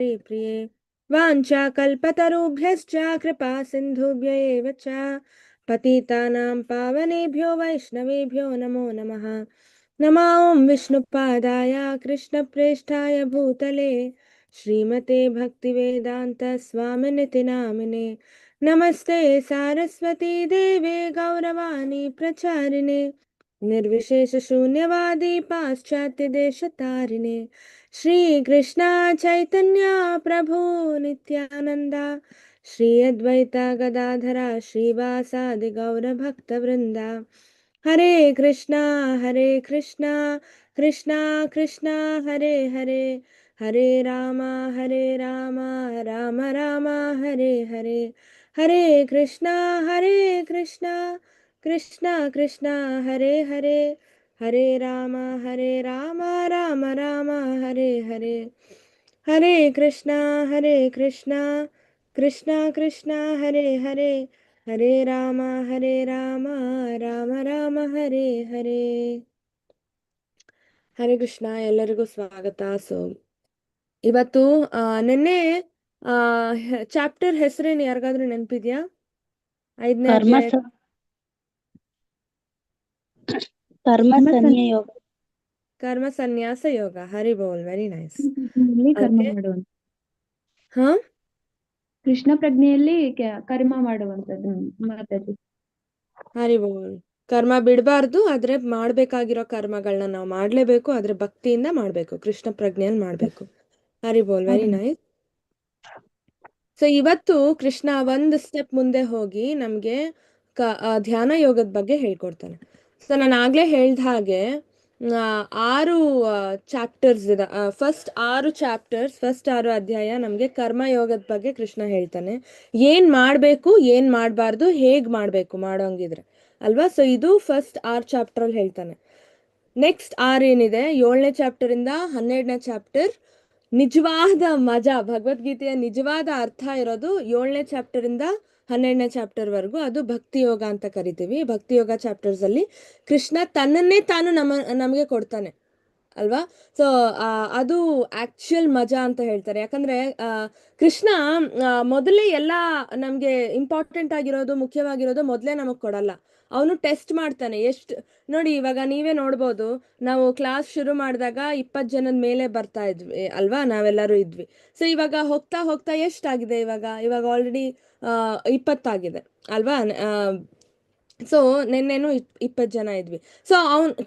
प्रिये वाञ्छाकल्पतरुभ्यश्च कृपा सिन्धुभ्य एव च पतितानां पावनेभ्यो वैष्णवेभ्यो नमो नमः। नमो ॐ विष्णुपादाय कृष्णप्रेष्ठाय भूतले श्रीमते भक्तिवेदान्त स्वामिनिति नामिने नमस्ते सारस्वती देवे गौरवाणी प्रचारिणे निर्विशेषशून्यवादी पाश्चात्यदेशतारिणे श्रीकृष्ण चैतन्य प्रभु नित्यानंद श्री अद्वैता गदाधरा श्रीवासादि गौरभक्तवृंदा हरे कृष्णा कृष्णा कृष्णा हरे हरे हरे राम राम राम हरे हरे हरे कृष्णा कृष्णा कृष्णा हरे हरे हरे राम राम राम हरे हरे हरे कृष्णा कृष्णा कृष्णा हरे हरे हरे राम राम राम हरे हरे ಹರೇ ಕೃಷ್ಣ ಎಲ್ಲರಿಗೂ ಸ್ವಾಗತ. ಇವತ್ತು ನಿನ್ನೆ ಚಾಪ್ಟರ್ ಹೆಸರೇನು ಯಾರಿಗಾದ್ರೂ ನೆನಪಿದ್ಯಾ? 5ನೇ ಕರ್ಮ ಅಧ್ಯಾಯ ಕರ್ಮ ಸನ್ನಿಯ ಯೋಗ. ಕರ್ಮ ಸನ್ಯಾಸ ಯೋಗ. ಹರಿ ಬೋಲ್, ವೆರಿ ನೈಸ್. ಕರ್ಮ ಮಾಡುವಂತ ಹಾ, ಕೃಷ್ಣ ಪ್ರಜ್ಞೆಯಲ್ಲಿ ಕರ್ಮ ಮಾಡುವಂತದ್ದು ಮಾತಾಡಿ. ಹರಿ ಬೋಲ್. ಕರ್ಮ ಬಿಡಬಾರ್ದು, ಆದ್ರೆ ಮಾಡ್ಬೇಕಾಗಿರೋ ಕರ್ಮಗಳನ್ನ ನಾವು ಮಾಡ್ಲೇಬೇಕು, ಆದ್ರೆ ಭಕ್ತಿಯಿಂದ ಮಾಡ್ಬೇಕು, ಕೃಷ್ಣ ಪ್ರಜ್ಞೆಯಲ್ಲಿ ಮಾಡ್ಬೇಕು. ಹರಿ ಬೋಲ್, ವೆರಿ ನೈಸ್. ಸೊ ಇವತ್ತು ಕೃಷ್ಣ ಒಂದು ಸ್ಟೆಪ್ ಮುಂದೆ ಹೋಗಿ ನಮ್ಗೆ ಧ್ಯಾನ ಯೋಗದ ಬಗ್ಗೆ ಹೇಳ್ಕೊಡ್ತಾನೆ. ಸೊ ನಾನು ಆಗ್ಲೇ ಹೇಳ್ದ ಹಾಗೆ 6 ಚಾಪ್ಟರ್ಸ್ ಇದೆ. ಫಸ್ಟ್ 6 ಅಧ್ಯಾಯ ನಮ್ಗೆ ಕರ್ಮ ಯೋಗದ ಬಗ್ಗೆ ಕೃಷ್ಣ ಹೇಳ್ತಾನೆ. ಏನ್ ಮಾಡ್ಬೇಕು, ಏನ್ ಮಾಡ್ಬಾರ್ದು, ಹೇಗ್ ಮಾಡ್ಬೇಕು ಮಾಡೋಂಗಿದ್ರೆ ಅಲ್ವಾ. ಸೊ ಇದು ಫಸ್ಟ್ 6 ಚಾಪ್ಟರ್ ಅಲ್ಲಿ ಹೇಳ್ತಾನೆ. ನೆಕ್ಸ್ಟ್ 6 ಏನಿದೆ, 7ನೇ ಚಾಪ್ಟರ್ ಇಂದ 12ನೇ ಚಾಪ್ಟರ್, ನಿಜವಾದ ಮಜಾ, ಭಗವದ್ಗೀತೆಯ ನಿಜವಾದ ಅರ್ಥ ಇರೋದು 7ನೇ ಚಾಪ್ಟರ್ ಇಂದ 12ನೇ ಚಾಪ್ಟರ್ ವರೆಗೂ. ಅದು ಭಕ್ತಿ ಯೋಗ ಅಂತ ಕರಿತೀವಿ. ಭಕ್ತಿ ಯೋಗ ಚಾಪ್ಟರ್ಸ್ ಅಲ್ಲಿ ಕೃಷ್ಣ ತನ್ನನ್ನೇ ತಾನು ನಮಗೆ ಕೊಡ್ತಾನೆ ಅಲ್ವಾ. ಸೊ ಅದು ಆಕ್ಚುಯಲ್ ಮಜಾ ಅಂತ ಹೇಳ್ತಾರೆ. ಯಾಕಂದ್ರೆ ಕೃಷ್ಣ ಮೊದಲೇ ಎಲ್ಲ ನಮ್ಗೆ ಇಂಪಾರ್ಟೆಂಟ್ ಆಗಿರೋದು, ಮುಖ್ಯವಾಗಿರೋದು ಮೊದಲೇ ನಮಗ್ ಕೊಡಲ್ಲ. ಅವನು ಟೆಸ್ಟ್ ಮಾಡ್ತಾನೆ. ಎಷ್ಟು ನೋಡಿ, ಇವಾಗ ನೀವೇ ನೋಡ್ಬೋದು, ನಾವು ಕ್ಲಾಸ್ ಶುರು ಮಾಡಿದಾಗ 20 ಜನದ ಮೇಲೆ ಬರ್ತಾ ಇದ್ವಿ ಅಲ್ವಾ, ನಾವೆಲ್ಲರೂ ಇದ್ವಿ. ಸೊ ಇವಾಗ ಹೋಗ್ತಾ ಹೋಗ್ತಾ ಎಷ್ಟಾಗಿದೆ, ಇವಾಗ ಆಲ್ರೆಡಿ 20 ಅಲ್ವಾ. ಸೊ ನಿನ್ನೆನು 20 ಜನ ಇದ್ವಿ. ಸೊ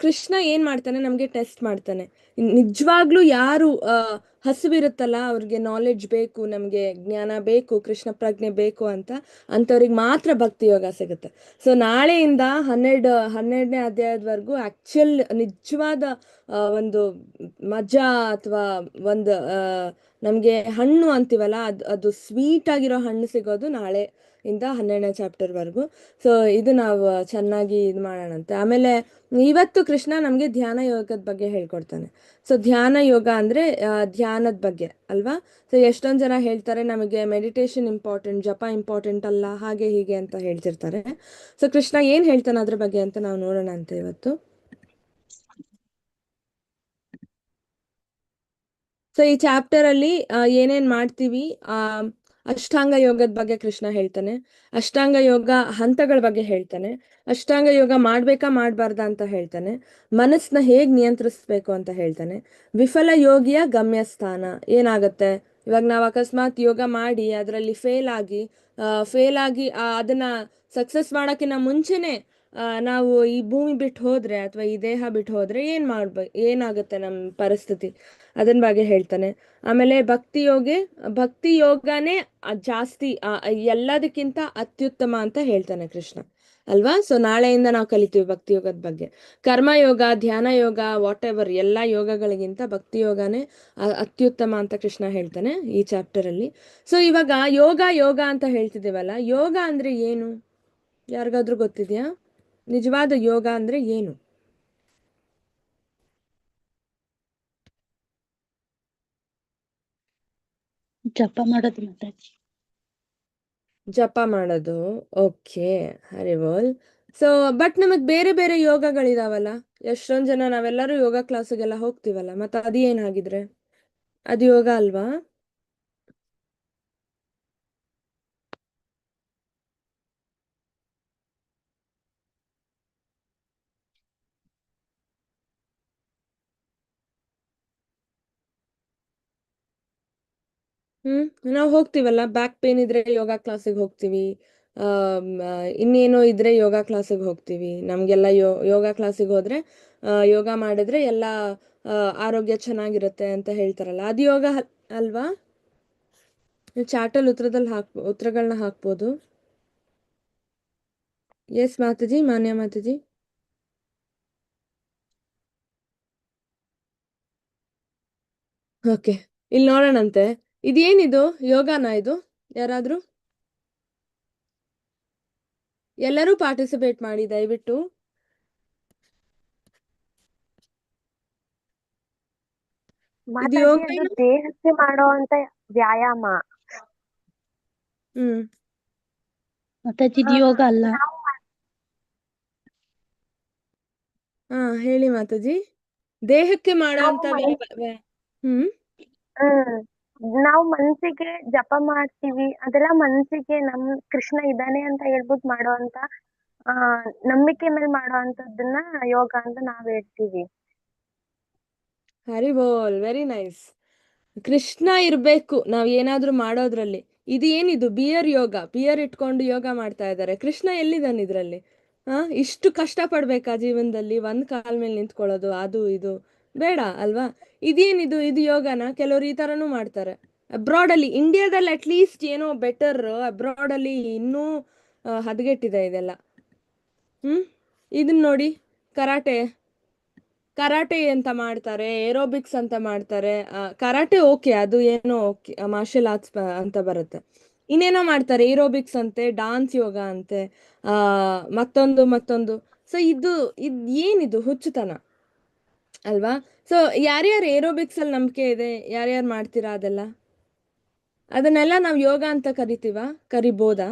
ಕೃಷ್ಣ ಏನ್ ಮಾಡ್ತಾನೆ, ನಮ್ಗೆ ಟೆಸ್ಟ್ ಮಾಡ್ತಾನೆ. ನಿಜವಾಗ್ಲೂ ಯಾರು ಹಸಿವಿರುತ್ತಲ್ಲ, ಅವ್ರಿಗೆ ನಾಲೆಡ್ಜ್ ಬೇಕು, ನಮ್ಗೆ ಜ್ಞಾನ ಬೇಕು, ಕೃಷ್ಣ ಪ್ರಜ್ಞೆ ಬೇಕು ಅಂತವ್ರಿಗೆ ಮಾತ್ರ ಭಕ್ತಿ ಯೋಗ ಸಿಗುತ್ತೆ. ಸೊ ನಾಳೆಯಿಂದ 12ನೇ ಅಧ್ಯಾಯದವರೆಗೂ ಆಕ್ಚುಯಲ್ ನಿಜವಾದ ಒಂದು ಮಜಾ, ಅಥವಾ ಒಂದು ನಮ್ಗೆ ಹಣ್ಣು ಅಂತೀವಲ್ಲ, ಅದು ಸ್ವೀಟ್ ಆಗಿರೋ ಹಣ್ಣು ಸಿಗೋದು ನಾಳೆ ಇಂದ 12ನೇ ಚಾಪ್ಟರ್ ವರೆಗೂ. ಸೊ ಇದು ನಾವು ಚೆನ್ನಾಗಿ ಇದು ಮಾಡೋಣಂತೆ. ಆಮೇಲೆ ಇವತ್ತು ಕೃಷ್ಣ ನಮ್ಗೆ ಧ್ಯಾನ ಯೋಗದ ಬಗ್ಗೆ ಹೇಳ್ಕೊಡ್ತಾನೆ. ಸೊ ಧ್ಯಾನ ಯೋಗ ಅಂದ್ರೆ ಧ್ಯಾನದ ಬಗ್ಗೆ ಅಲ್ವಾ. ಸೊ ಎಷ್ಟೊಂದ್ ಜನ ಹೇಳ್ತಾರೆ ನಮಗೆ ಮೆಡಿಟೇಷನ್ ಇಂಪಾರ್ಟೆಂಟ್, ಜಪ ಇಂಪಾರ್ಟೆಂಟ್ ಅಲ್ಲ, ಹಾಗೆ ಹೀಗೆ ಅಂತ ಹೇಳ್ತಿರ್ತಾರೆ. ಸೊ ಕೃಷ್ಣ ಏನ್ ಹೇಳ್ತಾನೆ ಅದ್ರ ಬಗ್ಗೆ ಅಂತ ನಾವು ನೋಡೋಣ ಅಂತ ಇವತ್ತು. ಸೊ ಈ ಚಾಪ್ಟರ್ ಅಲ್ಲಿ ಏನೇನ್ ಮಾಡ್ತೀವಿ, ಅಷ್ಟಾಂಗ ಯೋಗದ ಬಗ್ಗೆ ಕೃಷ್ಣ ಹೇಳ್ತಾನೆ. ಅಷ್ಟಾಂಗ ಯೋಗ ಹಂತಗಳ ಬಗ್ಗೆ ಹೇಳ್ತಾನೆ. ಅಷ್ಟಾಂಗ ಯೋಗ ಮಾಡ್ಬೇಕಾ ಮಾಡ್ಬಾರ್ದಾ ಅಂತ ಹೇಳ್ತಾನೆ. ಮನಸ್ಸನ್ನ ಹೇಗ್ ನಿಯಂತ್ರಿಸ್ಬೇಕು ಅಂತ ಹೇಳ್ತಾನೆ. ವಿಫಲ ಯೋಗಿಯ ಗಮ್ಯ ಸ್ಥಾನ ಏನಾಗತ್ತೆ, ಇವಾಗ ನಾವು ಅಕಸ್ಮಾತ್ ಯೋಗ ಮಾಡಿ ಅದರಲ್ಲಿ ಫೇಲ್ ಆಗಿ ಅದನ್ನ ಸಕ್ಸಸ್ ಮಾಡಕ್ಕಿಂತ ಮುಂಚೆನೆ ನಾವು ಈ ಭೂಮಿ ಬಿಟ್ಟು ಹೋದ್ರೆ, ಅಥವಾ ಈ ದೇಹ ಬಿಟ್ಟು ಹೋದ್ರೆ ಏನಾಗುತ್ತೆ ನಮ್ಮ ಪರಿಸ್ಥಿತಿ, ಅದನ್ ಬಗ್ಗೆ ಹೇಳ್ತಾನೆ. ಆಮೇಲೆ ಭಕ್ತಿ ಯೋಗನೇ ಜಾಸ್ತಿ ಎಲ್ಲದಕ್ಕಿಂತ ಅತ್ಯುತ್ತಮ ಅಂತ ಹೇಳ್ತಾನೆ ಕೃಷ್ಣ ಅಲ್ವಾ. ಸೊ ನಾಳೆಯಿಂದ ನಾವು ಕಲಿತೀವಿ ಭಕ್ತಿ ಯೋಗದ ಬಗ್ಗೆ. ಕರ್ಮಯೋಗ, ಧ್ಯಾನ ಯೋಗ, ವಾಟ್ ಎವರ್ ಎಲ್ಲ ಯೋಗಗಳಿಗಿಂತ ಭಕ್ತಿ ಯೋಗನೇ ಅತ್ಯುತ್ತಮ ಅಂತ ಕೃಷ್ಣ ಹೇಳ್ತಾನೆ ಈ ಚಾಪ್ಟರ್ ಅಲ್ಲಿ. ಸೊ ಇವಾಗ ಯೋಗ ಅಂತ ಹೇಳ್ತಿದ್ದೀವಲ್ಲ, ಯೋಗ ಅಂದ್ರೆ ಏನು, ಯಾರಿಗಾದ್ರೂ ಗೊತ್ತಿದ್ಯಾ? ನಿಜವಾದ ಯೋಗ ಅಂದ್ರೆ ಏನು? ಜಪ ಮಾಡೋದು ಮಾತಾಡಿ. ಜಪ ಮಾಡೋದು. Okay, Hari bowl. So but ನಮಗ್ ಬೇರೆ ಬೇರೆ ಯೋಗಗಳಿದಾವಲ್ಲ. ಎಷ್ಟೊಂದ್ ಜನ ನಾವೆಲ್ಲರೂ ಯೋಗ ಕ್ಲಾಸಿಗೆಲ್ಲ ಹೋಗ್ತೀವಲ್ಲ, ಮತ್ತೆ ಅದೇನಾಗಿದ್ರೆ ಅದು ಯೋಗ ಅಲ್ವಾ? ನಾವು ಹೋಗ್ತೀವಲ್ಲ, ಬ್ಯಾಕ್ ಪೇನ್ ಇದ್ರೆ ಯೋಗ ಕ್ಲಾಸಿಗೆ ಹೋಗ್ತೀವಿ. ಇನ್ನೇನೋ ಇದ್ರೆ ಯೋಗ ಕ್ಲಾಸಿಗೆ ಹೋಗ್ತೀವಿ. ನಮಗೆಲ್ಲ ಯೋಗ ಕ್ಲಾಸಿಗೆ ಹೋದ್ರೆ ಯೋಗ ಮಾಡಿದ್ರೆ ಎಲ್ಲ ಆರೋಗ್ಯ ಚೆನ್ನಾಗಿರುತ್ತೆ ಅಂತ ಹೇಳ್ತಾರಲ್ಲ, ಅದು ಯೋಗ ಅಲ್ವಾ? ಚಾಟಲ್ ಉತ್ತರಗಳನ್ನ ಹಾಕ್ಬೋದು. ಎಸ್ ಮಾತಾಜಿ, ಮಾನ್ಯ ಮಾತಾಜಿ. ಓಕೆ, ಇಲ್ಲಿ ನೋಡೋಣಂತೆ. ಇದೇನಿದು? ಯೋಗಾನ ಇದು? ಯಾರಾದ್ರೂ ಎಲ್ಲರೂ ಪಾರ್ಟಿಸಿಪೇಟ್ ಮಾಡಿ ದಯವಿಟ್ಟು. ಇದು ಮಾತಾಜಿ, ಯೋಗ ಅದು ಏನು? ದೇಹಕ್ಕೆ ಮಾಡುವಂತ ವ್ಯಾಯಾಮ. ಮಾತಾಜಿ ಇದು ಯೋಗ ಅಲ್ಲ. ನಾವು ಹಾ ಹೇಳಿ ಮಾತಾಜಿ. ದೇಹಕ್ಕೆ ಮಾಡುವಂತ ಹ್ಮ್ ನಾವು ಮನ್ಸಿಗೆ ಜಪ ಮಾಡ್ತೀವಿ, ಅದೆಲ್ಲ ಮನ್ಸಿಗೆ ನಮ್ ಕೃಷ್ಣ ಇದ್ದಾನೆ ಅಂತ ಹೇಳ್ಬಿಟ್ಟು ಮಾಡುವಂತ ನಂಬಿಕೆ ಮೇಲೆ ಮಾಡುವಂತದ್ದನ್ನ ಯೋಗ ಅಂತ ನಾವ್ ಹೇಳ್ತೀವಿ. ಹರಿ ಬೋಲ್, ವೆರಿ ನೈಸ್. ಕೃಷ್ಣ ಇರ್ಬೇಕು ನಾವ್ ಏನಾದ್ರೂ ಮಾಡೋದ್ರಲ್ಲಿ. ಇದು ಏನಿದು? ಬಿಯರ್ ಯೋಗ, ಬಿಯರ್ ಇಟ್ಕೊಂಡು ಯೋಗ ಮಾಡ್ತಾ ಇದ್ದಾರೆ. ಕೃಷ್ಣ ಎಲ್ಲಿದ್ದಾನೆ ಇದ್ರಲ್ಲಿ? ಇಷ್ಟು ಕಷ್ಟ ಪಡ್ಬೇಕಾ ಜೀವನದಲ್ಲಿ? ಒಂದ್ ಕಾಲ್ ಮೇಲೆ ನಿಂತ್ಕೊಳ್ಳೋದು, ಅದು ಇದು ಬೇಡ ಅಲ್ವಾ? ಇದೇನಿದು? ಇದು ಯೋಗನ? ಕೆಲವರು ಈ ತರನೂ ಮಾಡ್ತಾರೆ. ಅಬ್ರಾಡ್ ಅಲ್ಲಿ, ಇಂಡಿಯಾದಲ್ಲಿ ಅಟ್ಲೀಸ್ಟ್ ಏನೋ ಬೆಟರ್, ಅಬ್ರಾಡ್ ಅಲ್ಲಿ ಇನ್ನೂ ಹದಗೆಟ್ಟಿದೆ ಇದೆಲ್ಲ. ಇದನ್ನ ನೋಡಿ, ಕರಾಟೆ ಕರಾಟೆ ಅಂತ ಮಾಡ್ತಾರೆ, ಏರೋಬಿಕ್ಸ್ ಅಂತ ಮಾಡ್ತಾರೆ. ಕರಾಟೆ ಓಕೆ, ಅದು ಏನೋ ಓಕೆ, ಮಾರ್ಷಲ್ ಆರ್ಟ್ಸ್ ಅಂತ ಬರುತ್ತೆ. ಇನ್ನೇನೋ ಮಾಡ್ತಾರೆ, ಏರೋಬಿಕ್ಸ್ ಅಂತೆ, ಡಾನ್ಸ್ ಯೋಗ ಅಂತೆ, ಮತ್ತೊಂದು. ಸೊ ಇದು ಏನಿದು ಹುಚ್ಚುತನ ಅಲ್ವಾ? ಸೊ ಯಾರ್ಯಾರು ಏರೋಬಿಕ್ಸ್ ಅಲ್ಲಿ ನಂಬಿಕೆ ಇದೆ, ಯಾರ್ಯಾರು ಮಾಡ್ತೀರಾ ಅದೆಲ್ಲ? ಅದನ್ನೆಲ್ಲ ನಾವು ಯೋಗ ಅಂತ ಕರಿಬೋದಾ?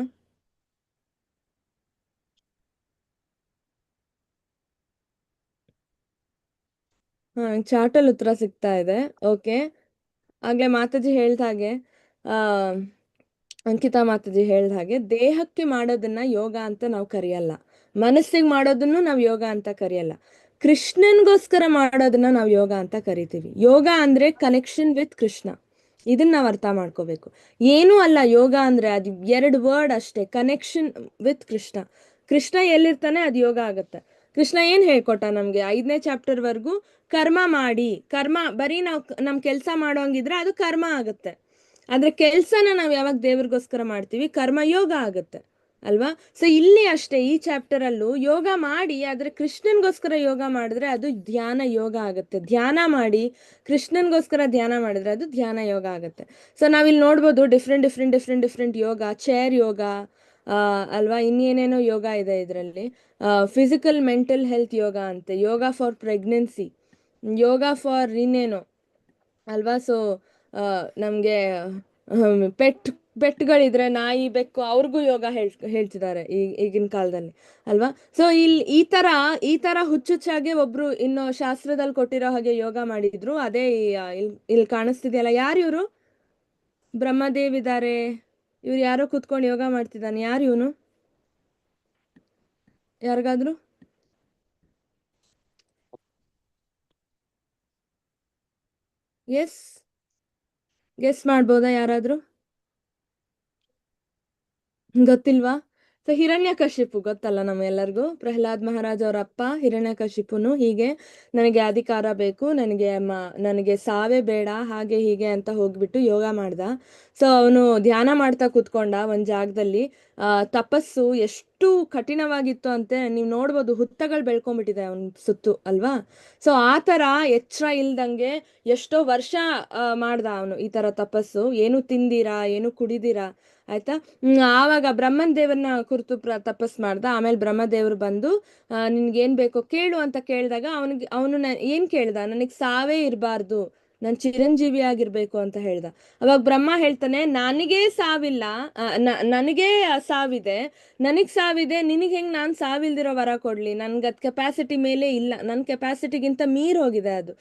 ಚಾಟಲ್ ಉತ್ತರ ಸಿಗ್ತಾ ಇದೆ. ಓಕೆ, ಆಗ್ಲೇ ಮಾತಾಜಿ ಹೇಳ್ದ ಹಾಗೆ, ಆ ಅಂಕಿತಾ ಮಾತಾಜಿ ಹೇಳ್ದ ಹಾಗೆ, ದೇಹಕ್ಕೆ ಮಾಡೋದನ್ನ ಯೋಗ ಅಂತ ನಾವು ಕರೆಯಲ್ಲ, ಮನಸ್ಸಿಗೆ ಮಾಡೋದನ್ನು ನಾವು ಯೋಗ ಅಂತ ಕರೆಯಲ್ಲ. ಕೃಷ್ಣನ್ಗೋಸ್ಕರ ಮಾಡೋದನ್ನ ನಾವು ಯೋಗ ಅಂತ ಕರಿತೀವಿ. ಯೋಗ ಅಂದ್ರೆ ಕನೆಕ್ಷನ್ ವಿತ್ ಕೃಷ್ಣ. ಇದನ್ನ ನಾವು ಅರ್ಥ ಮಾಡ್ಕೋಬೇಕು. ಏನೂ ಅಲ್ಲ ಯೋಗ ಅಂದ್ರೆ, ಅದು 2 ವರ್ಡ್ ಅಷ್ಟೇ, ಕನೆಕ್ಷನ್ ವಿತ್ ಕೃಷ್ಣ. ಕೃಷ್ಣ ಎಲ್ಲಿರ್ತಾನೆ ಅದು ಯೋಗ ಆಗುತ್ತೆ. ಕೃಷ್ಣ ಏನ್ ಹೇಳ್ಕೊಟ್ಟ ನಮ್ಗೆ 5ನೇ ಚಾಪ್ಟರ್ ವರ್ಗೂ? ಕರ್ಮ ಮಾಡಿ, ಕರ್ಮ ಬರೀ ನಾವು ನಮ್ ಕೆಲ್ಸ ಮಾಡೋಂಗಿದ್ರೆ ಅದು ಕರ್ಮ ಆಗುತ್ತೆ. ಆದ್ರೆ ಕೆಲ್ಸನ ನಾವ್ ಯಾವಾಗ ದೇವ್ರಿಗೋಸ್ಕರ ಮಾಡ್ತೀವಿ, ಕರ್ಮ ಯೋಗ ಆಗುತ್ತೆ ಅಲ್ವಾ? ಸೊ ಇಲ್ಲಿ ಅಷ್ಟೇ, ಈ ಚಾಪ್ಟರ್ ಅಲ್ಲೂ ಯೋಗ ಮಾಡಿ, ಆದ್ರೆ ಕೃಷ್ಣನ್ಗೋಸ್ಕರ ಯೋಗ ಮಾಡಿದ್ರೆ ಅದು ಧ್ಯಾನ ಯೋಗ ಆಗುತ್ತೆ. ಧ್ಯಾನ ಮಾಡಿ ಕೃಷ್ಣನ್ಗೋಸ್ಕರ ಧ್ಯಾನ ಮಾಡಿದ್ರೆ ಅದು ಧ್ಯಾನ ಯೋಗ ಆಗುತ್ತೆ. ಸೊ ನಾವಿಲ್ಲಿ ನೋಡ್ಬೋದು ಡಿಫ್ರೆಂಟ್ ಯೋಗ, ಚೇರ್ ಯೋಗ ಅಲ್ವಾ? ಇನ್ನೇನೇನೋ ಯೋಗ ಇದೆ ಇದರಲ್ಲಿ. ಫಿಸಿಕಲ್ ಮೆಂಟಲ್ ಹೆಲ್ತ್ ಯೋಗ ಅಂತೆ, ಯೋಗ ಫಾರ್ ಪ್ರೆಗ್ನೆನ್ಸಿ, ಯೋಗ ಫಾರ್ ಇನ್ನೇನೋ ಅಲ್ವಾ? ಸೊ ನಮ್ಗೆ ಪೆಟ್ಗಳಿದ್ರೆ, ನಾಯಿ ಬೆಕ್ಕು, ಅವ್ರಿಗೂ ಯೋಗ ಹೇಳ್ತಿದ್ದಾರೆ ಈಗಿನ ಕಾಲದಲ್ಲಿ ಅಲ್ವಾ? ಸೊ ಇಲ್ಲಿ ಈ ತರ ಹುಚ್ಚುಚ್ಚಾಗೆ ಒಬ್ರು ಇನ್ನು ಶಾಸ್ತ್ರದಲ್ಲಿ ಕೊಟ್ಟಿರೋ ಹಾಗೆ ಯೋಗ ಮಾಡಿದ್ರು. ಅದೇ ಇಲ್ಲಿ ಕಾಣಿಸ್ತಿದೆಯಲ್ಲ, ಯಾರು ಇವರು? ಬ್ರಹ್ಮದೇವ್ ಇದ್ದಾರೆ, ಇವ್ರು ಯಾರೋ ಕೂತ್ಕೊಂಡು ಯೋಗ ಮಾಡ್ತಿದ್ದಾನೆ. ಯಾರು ಇವನು? ಯಾರಿಗಾದ್ರು ಗೆಸ್ ಮಾಡ್ಬೋದಾ ಯಾರಾದ್ರೂ? ಗೊತ್ತಿಲ್ವಾ? ಸೊ ಹಿರಣ್ಯಕಶಿಪು ಗೊತ್ತಲ್ಲ ನಮ್ಮೆಲ್ಲರಿಗೂ, ಪ್ರಹ್ಲಾದ್ ಮಹಾರಾಜ್ ಅವ್ರ ಅಪ್ಪ ಹಿರಣ್ಯಕಶಿಪುನು ಹೀಗೆ ನನಗೆ ಅಧಿಕಾರ ಬೇಕು, ನನಗೆ ಸಾವೇ ಬೇಡ, ಹಾಗೆ ಹೀಗೆ ಅಂತ ಹೋಗ್ಬಿಟ್ಟು ಯೋಗ ಮಾಡ್ದ. ಸೊ ಅವನು ಧ್ಯಾನ ಮಾಡ್ತಾ ಕೂತ್ಕೊಂಡ ಒಂದ್ ಜಾಗದಲ್ಲಿ. ತಪಸ್ಸು ಎಷ್ಟು ಕಠಿಣವಾಗಿತ್ತು ಅಂತೆ ನೀವು ನೋಡ್ಬೋದು, ಹುತ್ತಗಳು ಬೆಳ್ಕೊಂಡ್ಬಿಟ್ಟಿದೆ ಅವನ್ ಸುತ್ತು ಅಲ್ವಾ? ಸೊ ಆ ತರ ಎಚ್ಚರ ಇಲ್ದಂಗೆ ಎಷ್ಟೋ ವರ್ಷ ಮಾಡ್ದ ಅವನು ಈ ತರ ತಪಸ್ಸು, ಏನು ತಿಂದಿರಾ, ಏನು ಕುಡಿದಿರಾ, ಆಯ್ತಾ? ಆವಾಗ ಬ್ರಹ್ಮನ್ ದೇವ್ರನ್ನ ಕುರಿತು ತಪಸ್ ಮಾಡ್ದ. ಆಮೇಲೆ ಬ್ರಹ್ಮದೇವ್ರು ಬಂದು ನಿನ್ಗೇನ್ ಬೇಕೋ ಕೇಳು ಅಂತ ಕೇಳಿದಾಗ ಅವನು ಏನ್ ಕೇಳ್ದ? ನನಗ್ ಸಾವೇ ಇರಬಾರ್ದು, ನಾನ್ ಚಿರಂಜೀವಿಯಾಗಿರ್ಬೇಕು ಅಂತ ಹೇಳ್ದ. ಅವಾಗ ಬ್ರಹ್ಮ ಹೇಳ್ತಾನೆ, ನನಗೇ ಸಾವಿಲ್ಲ, ನನಗೇ ಸಾವಿದೆ, ನಿನಗ್ ಹೆಂಗ್ ನಾನ್ ಸಾವಿಲ್ದಿರೋ ವರ ಕೊಡ್ಲಿ? ನನ್ಗದ್ ಕೆಪಾಸಿಟಿ ಮೇಲೆ ಇಲ್ಲ, ನನ್ ಕೆಪಾಸಿಟಿಗಿಂತ ಮೀರ್ ಹೋಗಿದೆ ಅದು.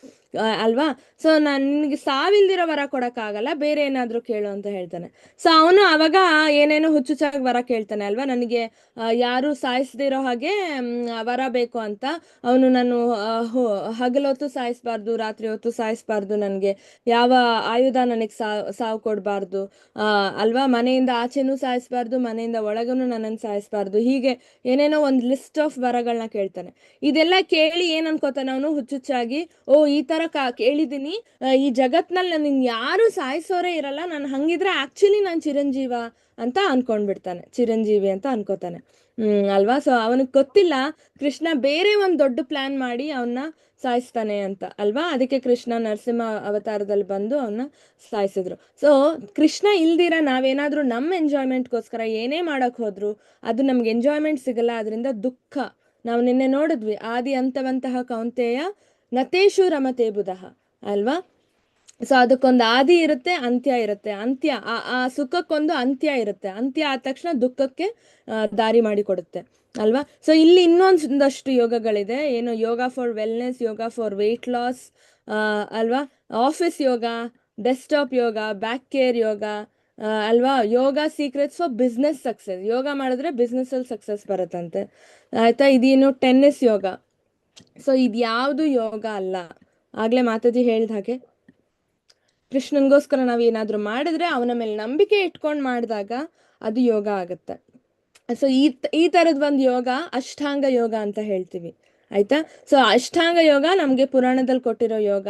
ಅಲ್ವಾ? ಸೊ ನಾನು ನಿನಗೆ ಸಾವಿಲ್ದಿರೋ ವರ ಕೊಡಕ್ಕಾಗಲ್ಲ, ಬೇರೆ ಏನಾದ್ರೂ ಕೇಳು ಅಂತ ಹೇಳ್ತಾನೆ. ಸೊ ಅವನು ಅವಾಗ ಏನೇನೋ ಹುಚ್ಚುಚ್ಚಾಗಿ ವರ ಕೇಳ್ತಾನೆ ಅಲ್ವಾ, ನನಗೆ ಯಾರು ಸಾಯಿಸದಿರೋ ಹಾಗೆ ವರ ಬೇಕು ಅಂತ. ಅವನು ನಾನು ಹಗಲೊತ್ತು ಸಾಯಿಸ್ಬಾರ್ದು, ರಾತ್ರಿ ಹೊತ್ತು ಸಾಯಿಸ್ಬಾರ್ದು, ನನಗೆ ಯಾವ ಆಯುಧ ನನಗೆ ಸಾವು ಕೊಡಬಾರ್ದು, ಅಲ್ವಾ, ಮನೆಯಿಂದ ಆಚೆನೂ ಸಾಯಿಸ್ಬಾರ್ದು, ಮನೆಯಿಂದ ಒಳಗೂನು ನನ್ನನ್ನು ಸಾಯಿಸ್ಬಾರ್ದು, ಹೀಗೆ ಏನೇನೋ ಒಂದು ಲಿಸ್ಟ್ ಆಫ್ ವರಗಳನ್ನ ಕೇಳ್ತಾನೆ. ಇದೆಲ್ಲ ಕೇಳಿ ಏನ್ ಅನ್ಕೋತಾನೆ ಅವನು ಹುಚ್ಚುಚ್ಚಾಗಿ, ಓ ಈ ತರ ಕೇಳಿದೀನಿ, ಈ ಜಗತ್ನಲ್ಲಿ ನನ್ನ ಯಾರು ಸಾಯಿಸೋರೇ ಇರಲ್ಲ, ನಾನು ಹಂಗಿದ್ರೆ ಆಕ್ಚುಲಿ ನಾನು ಚಿರಂಜೀವ ಅಂತ ಅನ್ಕೊಂಡ್ಬಿಡ್ತಾನೆ, ಚಿರಂಜೀವಿ ಅಂತ ಅನ್ಕೋತಾನೆ. ಅಲ್ವಾ? ಸೊ ಅವನಿಗೆ ಗೊತ್ತಿಲ್ಲ ಕೃಷ್ಣ ಬೇರೆ ಒಂದ್ ದೊಡ್ಡ ಪ್ಲಾನ್ ಮಾಡಿ ಅವನ್ನ ಸಾಯಿಸ್ತಾನೆ ಅಂತ ಅಲ್ವಾ. ಅದಕ್ಕೆ ಕೃಷ್ಣ ನರಸಿಂಹ ಅವತಾರದಲ್ಲಿ ಬಂದು ಅವನ್ನ ಸಾಯಿಸಿದ್ರು. ಸೊ ಕೃಷ್ಣ ಇಲ್ದಿರ ನಾವೇನಾದ್ರೂ ನಮ್ಮ ಎಂಜಾಯ್ಮೆಂಟ್ಗೋಸ್ಕರ ಏನೇ ಮಾಡಕ್ ಹೋದ್ರು ಅದು ನಮ್ಗೆ ಎಂಜಾಯ್ಮೆಂಟ್ ಸಿಗಲ್ಲ, ಅದರಿಂದ ದುಃಖ. ನಾವು ನಿನ್ನೆ ನೋಡಿದ್ವಿ, ಆದಿ ಅಂತವಂತಹ ಕೌಂತೆಯ ನತೇಶು ರಮತೆ ಬುಧಃ ಅಲ್ವಾ. ಸೊ ಅದಕ್ಕೊಂದು ಆದಿ ಇರುತ್ತೆ, ಅಂತ್ಯ ಇರುತ್ತೆ. ಅಂತ್ಯ ಆ ಸುಖಕ್ಕೊಂದು ಅಂತ್ಯ ಇರುತ್ತೆ, ಅಂತ್ಯ ಆದ ತಕ್ಷಣ ದುಃಖಕ್ಕೆ ದಾರಿ ಮಾಡಿಕೊಡುತ್ತೆ ಅಲ್ವಾ. ಸೊ ಇಲ್ಲಿ ಇನ್ನೊಂದಷ್ಟು ಯೋಗಗಳಿದೆ, ಏನು yoga for wellness, yoga for weight loss ಅಲ್ವಾ, office yoga, desktop yoga, back care yoga ಅಲ್ವಾ, yoga secrets for business success, yoga ಮಾಡಿದ್ರೆ ಬಿಸ್ನೆಸ್ ಅಲ್ಲಿ ಸಕ್ಸಸ್ ಬರುತ್ತಂತೆ ಆಯ್ತಾ. ಇದೇನು ಟೆನ್ನಿಸ್ ಯೋಗ. ಸೊ ಇದ್ಯಾವುದು ಯೋಗ ಅಲ್ಲ. ಆಗ್ಲೇ ಮಾತಾಜಿ ಹೇಳ್ದ ಹಾಗೆ ಕೃಷ್ಣನ್ಗೋಸ್ಕರ ನಾವ್ ಏನಾದ್ರೂ ಮಾಡಿದ್ರೆ ಅವನ ಮೇಲೆ ನಂಬಿಕೆ ಇಟ್ಕೊಂಡು ಮಾಡಿದಾಗ ಅದು ಯೋಗ ಆಗುತ್ತೆ. ಸೊ ಈ ತರದ್ ಒಂದು ಯೋಗ ಅಷ್ಟಾಂಗ ಯೋಗ ಅಂತ ಹೇಳ್ತೀವಿ ಆಯ್ತಾ. ಸೊ ಅಷ್ಟಾಂಗ ಯೋಗ ನಮ್ಗೆ ಪುರಾಣದಲ್ಲಿ ಕೊಟ್ಟಿರೋ ಯೋಗ.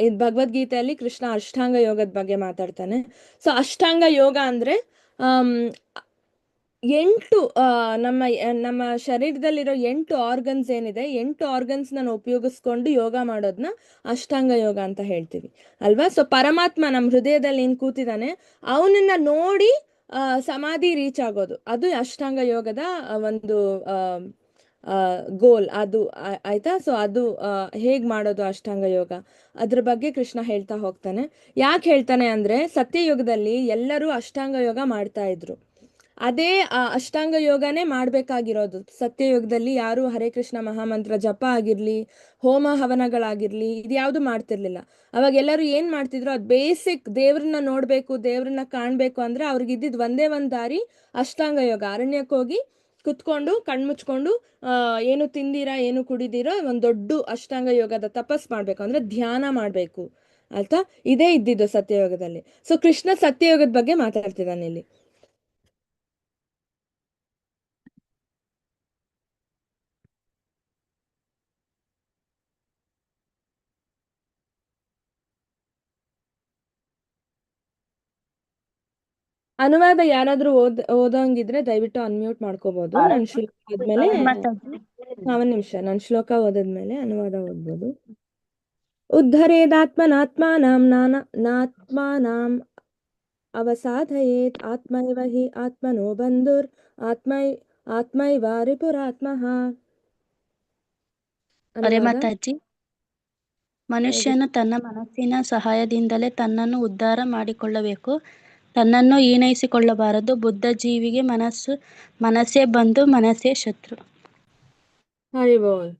ಇದು ಭಗವದ್ಗೀತೆಯಲ್ಲಿ ಕೃಷ್ಣ ಅಷ್ಟಾಂಗ ಯೋಗದ ಬಗ್ಗೆ ಮಾತಾಡ್ತಾನೆ. ಸೊ ಅಷ್ಟಾಂಗ ಯೋಗ ಅಂದ್ರೆ 8 ನಮ್ಮ ಶರೀರದಲ್ಲಿರೋ 8 ಆರ್ಗನ್ಸ್ ಏನಿದೆ, 8 ಆರ್ಗನ್ಸ್ ನಾನು ಉಪಯೋಗಿಸ್ಕೊಂಡು ಯೋಗ ಮಾಡೋದನ್ನ ಅಷ್ಟಾಂಗ ಯೋಗ ಅಂತ ಹೇಳ್ತೀವಿ ಅಲ್ವಾ. ಸೊ ಪರಮಾತ್ಮ ನಮ್ಮ ಹೃದಯದಲ್ಲಿ ಏನ್ ಕೂತಿದ್ದಾನೆ ಅವನನ್ನ ನೋಡಿ ಸಮಾಧಿ ರೀಚ್ ಆಗೋದು, ಅದು ಅಷ್ಟಾಂಗ ಯೋಗದ ಒಂದು ಗೋಲ್ ಅದು ಆಯ್ತಾ. ಸೊ ಅದು ಹೇಗ್ ಮಾಡೋದು ಅಷ್ಟಾಂಗ ಯೋಗ, ಅದ್ರ ಬಗ್ಗೆ ಕೃಷ್ಣ ಹೇಳ್ತಾ ಹೋಗ್ತಾನೆ. ಯಾಕೆ ಹೇಳ್ತಾನೆ ಅಂದ್ರೆ ಸತ್ಯಯುಗದಲ್ಲಿ ಎಲ್ಲರೂ ಅಷ್ಟಾಂಗ ಯೋಗ ಮಾಡ್ತಾ ಇದ್ರು, ಅದೇ ಅಷ್ಟಾಂಗ ಯೋಗನೇ ಮಾಡ್ಬೇಕಾಗಿರೋದು. ಸತ್ಯಯುಗದಲ್ಲಿ ಯಾರು ಹರೇ ಕೃಷ್ಣ ಮಹಾಮಂತ್ರ ಜಪ ಆಗಿರ್ಲಿ, ಹೋಮ ಹವನಗಳಾಗಿರ್ಲಿ, ಇದ್ಯಾವುದು ಮಾಡ್ತಿರ್ಲಿಲ್ಲ. ಅವಾಗ ಎಲ್ಲರೂ ಏನ್ ಮಾಡ್ತಿದ್ರು, ಅದು ಬೇಸಿಕ್ ದೇವ್ರನ್ನ ನೋಡ್ಬೇಕು, ದೇವ್ರನ್ನ ಕಾಣ್ಬೇಕು ಅಂದ್ರೆ ಅವ್ರಿಗೆ ಇದ್ದಿದ್ ಒಂದೇ ಒಂದ್ ದಾರಿ ಅಷ್ಟಾಂಗ ಯೋಗ. ಅರಣ್ಯಕ್ಕೆ ಹೋಗಿ ಕುತ್ಕೊಂಡು ಕಣ್ಮುಚ್ಕೊಂಡು ಏನು ತಿಂದಿರಾ ಏನು ಕುಡಿದಿರಾ ಒಂದ್ ದೊಡ್ಡ ಅಷ್ಟಾಂಗ ಯೋಗದ ತಪಸ್ ಮಾಡ್ಬೇಕು, ಅಂದ್ರೆ ಧ್ಯಾನ ಮಾಡ್ಬೇಕು ಆಯ್ತಾ. ಇದೇ ಇದ್ದಿದ್ದು ಸತ್ಯಯೋಗದಲ್ಲಿ. ಸೊ ಕೃಷ್ಣ ಸತ್ಯಯೋಗದ ಬಗ್ಗೆ ಮಾತಾಡ್ತಿದ್ದಾನೆ ಇಲ್ಲಿ. ಅನುವಾದ ಯಾರಾದ್ರೂ ಓದಂಗಿದ್ರೆ ದಯವಿಟ್ಟು ಅನ್ಮ್ಯೂಟ್ ಮಾಡ್ಕೋಬಹುದು. ನಾನು ಶ್ಲೋಕ ಆದ್ಮೇಲೆ ಒಂದ್ ನಿಮಿಷ, ನಾನು ಶ್ಲೋಕ ಓದದ್ಮೇಲೆ ಅನುವಾದ ಓದ್ಬೋದು. ಉದ್ಧರೇದಾತ್ಮನಾತ್ಮಾನಾಂ ನಾತ್ಮಾನಾಂ ಅವಸಾಧಯೇತ್ ಆತ್ಮೈವ ಹಿ ಆತ್ಮನೋ ಬಂಧುರ್ ಆತ್ಮೈವ ರಿಪುರಾತ್ಮಃ. ಅರೆ ಮಾತಾಜಿ, ಮನುಷ್ಯನು ತನ್ನ ಮನಸ್ಸಿನ ಸಹಾಯದಿಂದಲೇ ತನ್ನನ್ನು ಉದ್ಧಾರ ಮಾಡಿಕೊಳ್ಳಬೇಕು, ತನ್ನನ್ನು ಹೀನೈಸಿಕೊಳ್ಳಬಾರದು. ಬುದ್ಧ ಜೀವಿಗೆ ಮನಸ್ಸೇ ಬಂಧು, ಮನಸ್ಸೇ ಶತ್ರು. ಹರಿ ಬೋಲ್.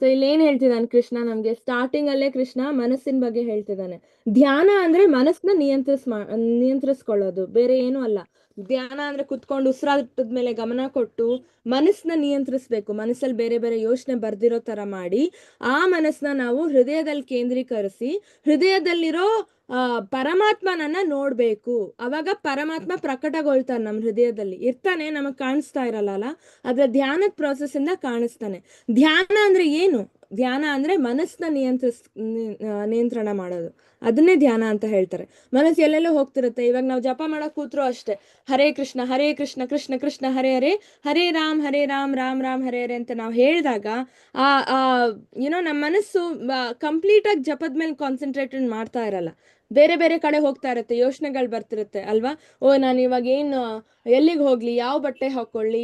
ಸೊ ಇಲ್ಲಿ ಏನ್ ಹೇಳ್ತಿದ್ದಾನೆ ಕೃಷ್ಣ ನಮ್ಗೆ, ಸ್ಟಾರ್ಟಿಂಗ್ ಅಲ್ಲೇ ಕೃಷ್ಣ ಮನಸ್ಸಿನ ಬಗ್ಗೆ ಹೇಳ್ತಿದ್ದಾನೆ. ಧ್ಯಾನ ಅಂದ್ರೆ ಮನಸ್ಸನ್ನ ನಿಯಂತ್ರಿಸ್ಕೊಳ್ಳೋದು, ಬೇರೆ ಏನು ಅಲ್ಲ. ಧ್ಯಾನ ಅಂದ್ರೆ ಕುತ್ಕೊಂಡು ಉಸಿರಾಟದ ಮೇಲೆ ಗಮನ ಕೊಟ್ಟು ಮನಸ್ಸನ್ನ ನಿಯಂತ್ರಿಸ್ಬೇಕು. ಮನಸ್ಸಲ್ಲಿ ಬೇರೆ ಬೇರೆ ಯೋಚನೆ ಬರ್ದಿರೋ ತರ ಮಾಡಿ ಆ ಮನಸ್ಸನ್ನ ನಾವು ಹೃದಯದಲ್ಲಿ ಕೇಂದ್ರೀಕರಿಸಿ ಹೃದಯದಲ್ಲಿರೋ ಪರಮಾತ್ಮನನ್ನ ನೋಡ್ಬೇಕು. ಅವಾಗ ಪರಮಾತ್ಮ ಪ್ರಕಟಗೊಳ್ತಾನೆ, ನಮ್ಮ ಹೃದಯದಲ್ಲಿ ಇರ್ತಾನೆ, ನಮಗ್ ಕಾಣಿಸ್ತಾ ಇರಲ್ಲ, ಅದ್ರ ಧ್ಯಾನದ ಪ್ರೋಸೆಸ್ ಇಂದ ಕಾಣಿಸ್ತಾನೆ. ಧ್ಯಾನ ಅಂದ್ರೆ ಏನು? ಧ್ಯಾನ ಅಂದ್ರೆ ಮನಸ್ಸನ್ನ ನಿಯಂತ್ರಣ ಮಾಡೋದು, ಅದನ್ನೇ ಧ್ಯಾನ ಅಂತ ಹೇಳ್ತಾರೆ. ಮನಸ್ಸು ಎಲ್ಲೆಲ್ಲೋ ಹೋಗ್ತಿರುತ್ತೆ. ಇವಾಗ ನಾವು ಜಪ ಮಾಡಕ್ ಕೂತ್ರು ಅಷ್ಟೇ, ಹರೇ ಕೃಷ್ಣ ಕೃಷ್ಣ ಕೃಷ್ಣ ಹರೇ ಹರೇ, ಹರೇ ರಾಮ್ ರಾಮ್ ರಾಮ್ ಹರೇ ಹರೇ ಅಂತ ನಾವು ಹೇಳಿದಾಗ ನಮ್ಮ ಮನಸ್ಸು ಕಂಪ್ಲೀಟ್ ಆಗಿ ಜಪದ ಮೇಲೆ ಕಾನ್ಸಂಟ್ರೇಟೆಡ್ ಮಾಡ್ತಾ ಇರಲ್ಲ, ಬೇರೆ ಬೇರೆ ಕಡೆ ಹೋಗ್ತಾ ಇರುತ್ತೆ, ಯೋಚನೆಗಳು ಬರ್ತಿರುತ್ತೆ ಅಲ್ವಾ. ನಾನು ಇವಾಗ ಎಲ್ಲಿಗೆ ಹೋಗ್ಲಿ, ಯಾವ ಬಟ್ಟೆ ಹಾಕೊಳ್ಳಿ,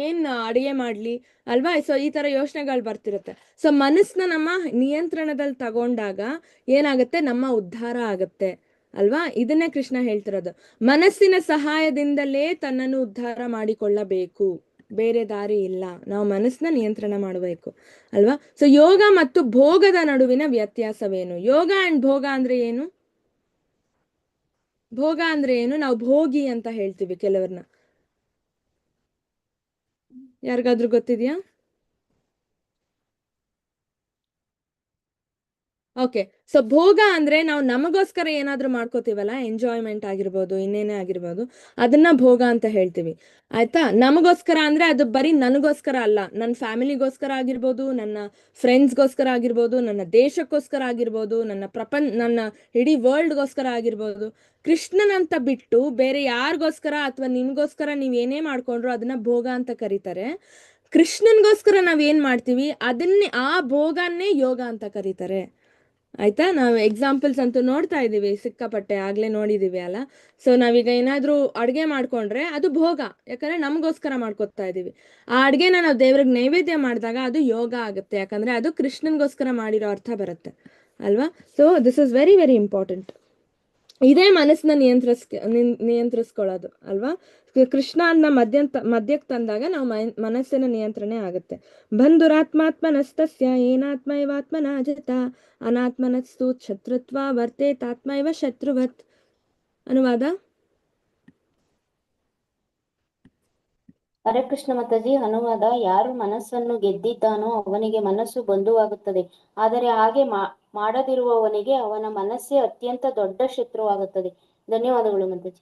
ಏನ್ ಅಡಿಗೆ ಮಾಡ್ಲಿ ಅಲ್ವಾ. ಸೊ ಈ ತರ ಯೋಚನೆಗಳು ಬರ್ತಿರುತ್ತೆ. ಸೊ ಮನಸ್ಸನ್ನ ನಮ್ಮ ನಿಯಂತ್ರಣದಲ್ಲಿ ತಗೊಂಡಾಗ ಏನಾಗುತ್ತೆ, ನಮ್ಮ ಉದ್ಧಾರ ಆಗತ್ತೆ ಅಲ್ವಾ. ಇದನ್ನೇ ಕೃಷ್ಣ ಹೇಳ್ತಿರೋದು, ಮನಸ್ಸಿನ ಸಹಾಯದಿಂದಲೇ ತನ್ನನ್ನು ಉದ್ಧಾರ ಮಾಡಿಕೊಳ್ಳಬೇಕು ಬೇರೆ ದಾರಿ ಇಲ್ಲ. ನಾವು ಮನಸ್ಸನ್ನ ನಿಯಂತ್ರಣ ಮಾಡಬೇಕು ಅಲ್ವಾ. ಸೊ ಯೋಗ ಮತ್ತು ಭೋಗದ ನಡುವಿನ ವ್ಯತ್ಯಾಸವೇನು? ಯೋಗ ಅಂಡ್ ಭೋಗ ಅಂದ್ರೆ ಏನು? ಭೋಗ ಅಂದ್ರೆ ಏನು? ನಾವು ಭೋಗಿ ಅಂತ ಹೇಳ್ತೀವಿ ಕೆಲವ್ರನ್ನ. ಯಾರಿಗಾದ್ರೂ ಗೊತ್ತಿದ್ಯಾ? ಓಕೆ, ಸೊ ಭೋಗ ಅಂದ್ರೆ ನಾವು ನಮಗೋಸ್ಕರ ಏನಾದ್ರೂ ಮಾಡ್ಕೋತೀವಲ್ಲ, ಎಂಜಾಯ್ಮೆಂಟ್ ಆಗಿರ್ಬೋದು, ಇನ್ನೇನೇ ಆಗಿರ್ಬೋದು, ಅದನ್ನ ಭೋಗ ಅಂತ ಹೇಳ್ತೀವಿ. ಆಯ್ತಾ? ನಮಗೋಸ್ಕರ ಅಂದ್ರೆ ಅದು ಬರೀ ನನಗೋಸ್ಕರ ಅಲ್ಲ, ನನ್ನ ಫ್ಯಾಮಿಲಿಗೋಸ್ಕರ ಆಗಿರ್ಬೋದು, ನನ್ನ ಫ್ರೆಂಡ್ಸ್ಗೋಸ್ಕರ ಆಗಿರ್ಬೋದು, ನನ್ನ ದೇಶಕ್ಕೋಸ್ಕರ ಆಗಿರ್ಬೋದು, ನನ್ನ ಇಡೀ ವರ್ಲ್ಡ್ಗೋಸ್ಕರ ಆಗಿರ್ಬೋದು. ಕೃಷ್ಣನಂತ ಬಿಟ್ಟು ಬೇರೆ ಯಾರಿಗೋಸ್ಕರ ಅಥವಾ ನಿಮ್ಗೋಸ್ಕರ ನೀವೇನೇ ಮಾಡ್ಕೊಂಡ್ರು ಅದನ್ನ ಭೋಗ ಅಂತ ಕರೀತಾರೆ. ಕೃಷ್ಣನ್ಗೋಸ್ಕರ ನಾವೇನ್ ಮಾಡ್ತೀವಿ ಅದನ್ನೇ, ಆ ಭೋಗನ್ನೇ ಯೋಗ ಅಂತ ಕರೀತಾರೆ. ಆಯ್ತಾ? ನಾವು ಎಕ್ಸಾಂಪಲ್ಸ್ ಅಂತೂ ನೋಡ್ತಾ ಇದೀವಿ ಸಿಕ್ಕಾಪಟ್ಟೆ, ಆಗ್ಲೇ ನೋಡಿದೀವಿ ಅಲ್ಲ. ಸೊ ನಾವೀಗ ಏನಾದ್ರೂ ಅಡ್ಗೆ ಮಾಡ್ಕೊಂಡ್ರೆ ಅದು ಭೋಗ, ಯಾಕಂದ್ರೆ ನಮಗೋಸ್ಕರ ಮಾಡ್ಕೊತಾ ಇದೀವಿ. ಆ ಅಡ್ಗೆನ ನಾವು ದೇವ್ರಿಗೆ ನೈವೇದ್ಯ ಮಾಡಿದಾಗ ಅದು ಯೋಗ ಆಗುತ್ತೆ, ಯಾಕಂದ್ರೆ ಅದು ಕೃಷ್ಣನ್ಗೋಸ್ಕರ ಮಾಡಿರೋ ಅರ್ಥ ಬರುತ್ತೆ ಅಲ್ವಾ. So this is very very important. ಇದೇ ಮನಸ್ಸನ್ನ ನಿಯಂತ್ರಿಸ್ಕೊಳ್ಳೋದು ಅಲ್ವಾ. ಕೃಷ್ಣ ಅನ್ನ ಮಧ್ಯಕ್ಕೆ ತಂದಾಗ ನಾವು ಮನಸ್ಸಿನ ನಿಯಂತ್ರಣೆ ಆಗುತ್ತೆ. ಬಂಧುರಾತ್ಮಾತ್ಮನಸ್ತಸ್ಯ ಏನಾತ್ಮ ಇವಾತ್ಮನ ಜಿತ ಅನಾತ್ಮನಸ್ತು ಶತ್ರುತ್ವ ವರ್ತೇತಾತ್ಮ ಇವ ಶತ್ರುವತ್. ಅನುವಾದ. ಹರೇ ಕೃಷ್ಣ ಮಾತಾಜಿ. ಅನುವಾದ: ಯಾರು ಮನಸ್ಸನ್ನು ಗೆದ್ದಿದ್ದಾನೋ ಅವನಿಗೆ ಮನಸ್ಸು ಬಂಧುವಾಗುತ್ತದೆ, ಆದರೆ ಹಾಗೆ ಮಾಡದಿರುವವನಿಗೆ ಅವನ ಮನಸ್ಸೇ ಅತ್ಯಂತ ದೊಡ್ಡ ಶತ್ರುವಾಗುತ್ತದೆ. ಧನ್ಯವಾದಗಳು ಮಾತಾಜಿ.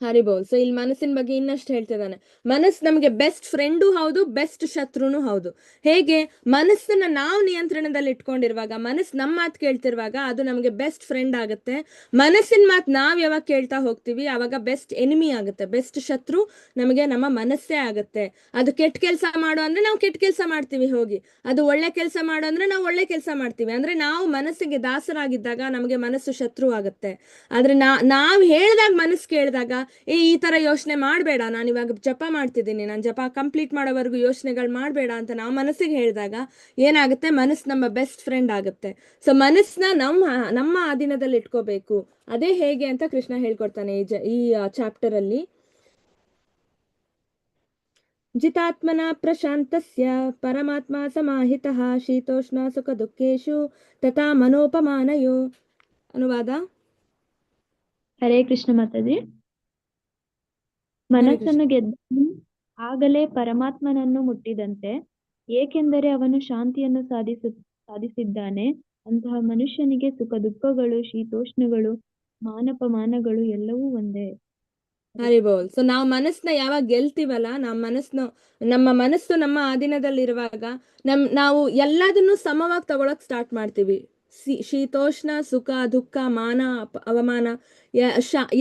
ಹರಿಬೋಲ್. ಸೊ ಇಲ್ಲಿ ಮನಸ್ಸಿನ ಬಗ್ಗೆ ಇನ್ನಷ್ಟು ಹೇಳ್ತಿದ್ದಾನೆ. ಮನಸ್ಸು ನಮಗೆ ಬೆಸ್ಟ್ ಫ್ರೆಂಡು ಹೌದು, ಬೆಸ್ಟ್ ಶತ್ರುನು ಹೌದು. ಹೇಗೆ? ಮನಸ್ಸನ್ನ ನಾವು ನಿಯಂತ್ರಣದಲ್ಲಿ ಇಟ್ಕೊಂಡಿರುವಾಗ, ಮನಸ್ಸು ನಮ್ಮ ಮಾತು ಕೇಳ್ತಿರುವಾಗ ಅದು ನಮಗೆ ಬೆಸ್ಟ್ ಫ್ರೆಂಡ್ ಆಗುತ್ತೆ. ಮನಸ್ಸಿನ ಮಾತು ನಾವ್ ಯಾವಾಗ ಕೇಳ್ತಾ ಹೋಗ್ತೀವಿ ಅವಾಗ ಬೆಸ್ಟ್ ಎನಿಮಿ ಆಗುತ್ತೆ, ಬೆಸ್ಟ್ ಶತ್ರು ನಮಗೆ ನಮ್ಮ ಮನಸ್ಸೇ ಆಗುತ್ತೆ. ಅದು ಕೆಟ್ಟ ಕೆಲಸ ಮಾಡೋ ಅಂದ್ರೆ ನಾವು ಕೆಟ್ಟ ಕೆಲಸ ಮಾಡ್ತೀವಿ ಹೋಗಿ, ಅದು ಒಳ್ಳೆ ಕೆಲಸ ಮಾಡೋ ಅಂದ್ರೆ ನಾವು ಒಳ್ಳೆ ಕೆಲಸ ಮಾಡ್ತೀವಿ. ಅಂದ್ರೆ ನಾವು ಮನಸ್ಸಿಗೆ ದಾಸರಾಗಿದ್ದಾಗ ನಮಗೆ ಮನಸ್ಸು ಶತ್ರು ಆಗುತ್ತೆ. ಆದ್ರೆ ನಾವ್ ಹೇಳ್ದಾಗ ಮನಸ್ಸು ಕೇಳಿದಾಗ, ಈ ತರ ಯೋಚನೆ ಮಾಡಬೇಡ, ನಾನು ಇವಾಗ ಜಪ ಮಾಡ್ತಿದ್ದೀನಿ, ನಾನು ಜಪ ಕಂಪ್ಲೀಟ್ ಮಾಡೋವರೆಗೂ ಯೋಚನೆಗಳು ಮಾಡಬೇಡ ಅಂತ ನಾವು ಮನಸ್ಸಿಗೆ ಹೇಳಿದಾಗ ಏನಾಗುತ್ತೆ? ಮನಸ್ಸು ನಮ್ಮ ಬೆಸ್ಟ್ ಫ್ರೆಂಡ್ ಆಗುತ್ತೆ. ಸೊ ಮನಸ್ಸನ್ನ ನಮ್ಮ ಅಧೀನದಲ್ಲಿ ಇಟ್ಕೋಬೇಕು. ಅದೇ ಹೇಗೆ ಅಂತ ಕೃಷ್ಣ ಹೇಳ್ಕೊಡ್ತಾನೆ ಈ ಚಾಪ್ಟರ್ ಅಲ್ಲಿ. ಜಿತಾತ್ಮನ ಪ್ರಶಾಂತಸ್ಯ ಪರಮಾತ್ಮ ಸಮಾಹಿತಃ ಶೀತೋಷ್ಣ ಸುಖ ದುಃಖೇಶು ತಥಾ ಮನೋಪಮಾನಯೋ. ಅನುವಾದ. ಹರೇ ಕೃಷ್ಣ ಮಾತಾಜಿ. ಮನಸ್ಸನ್ನು ಗೆದ್ದವನು ಆಗಲೇ ಪರಮಾತ್ಮನನ್ನು ಮುಟ್ಟಿದಂತೆ, ಏಕೆಂದರೆ ಅವನು ಶಾಂತಿಯನ್ನು ಸಾಧಿಸಿದ್ದಾನೆ. ಅಂತಹ ಮನುಷ್ಯನಿಗೆ ಸುಖ ದುಃಖಗಳು, ಶೀತೋಷ್ಣಗಳು, ಮಾನಪಮಾನಗಳು ಎಲ್ಲವೂ ಒಂದೇ. ಹರಿಬೋಲ್. ಸೊ ನಾವು ಮನಸ್ಸನ್ನ ಯಾವಾಗ ಗೆಲ್ತೀವಲ್ಲ, ನಮ್ಮ ಮನಸ್ಸು ನಮ್ಮ ಅಧೀನದಲ್ಲಿರುವಾಗ ನಾವು ಎಲ್ಲದನ್ನು ಸಮವಾಗಿ ತಗೊಳಕ್ ಸ್ಟಾರ್ಟ್ ಮಾಡ್ತೀವಿ. ಶೀತೋಷ್ಣ, ಸುಖ ದುಃಖ, ಮಾನ ಅವಮಾನ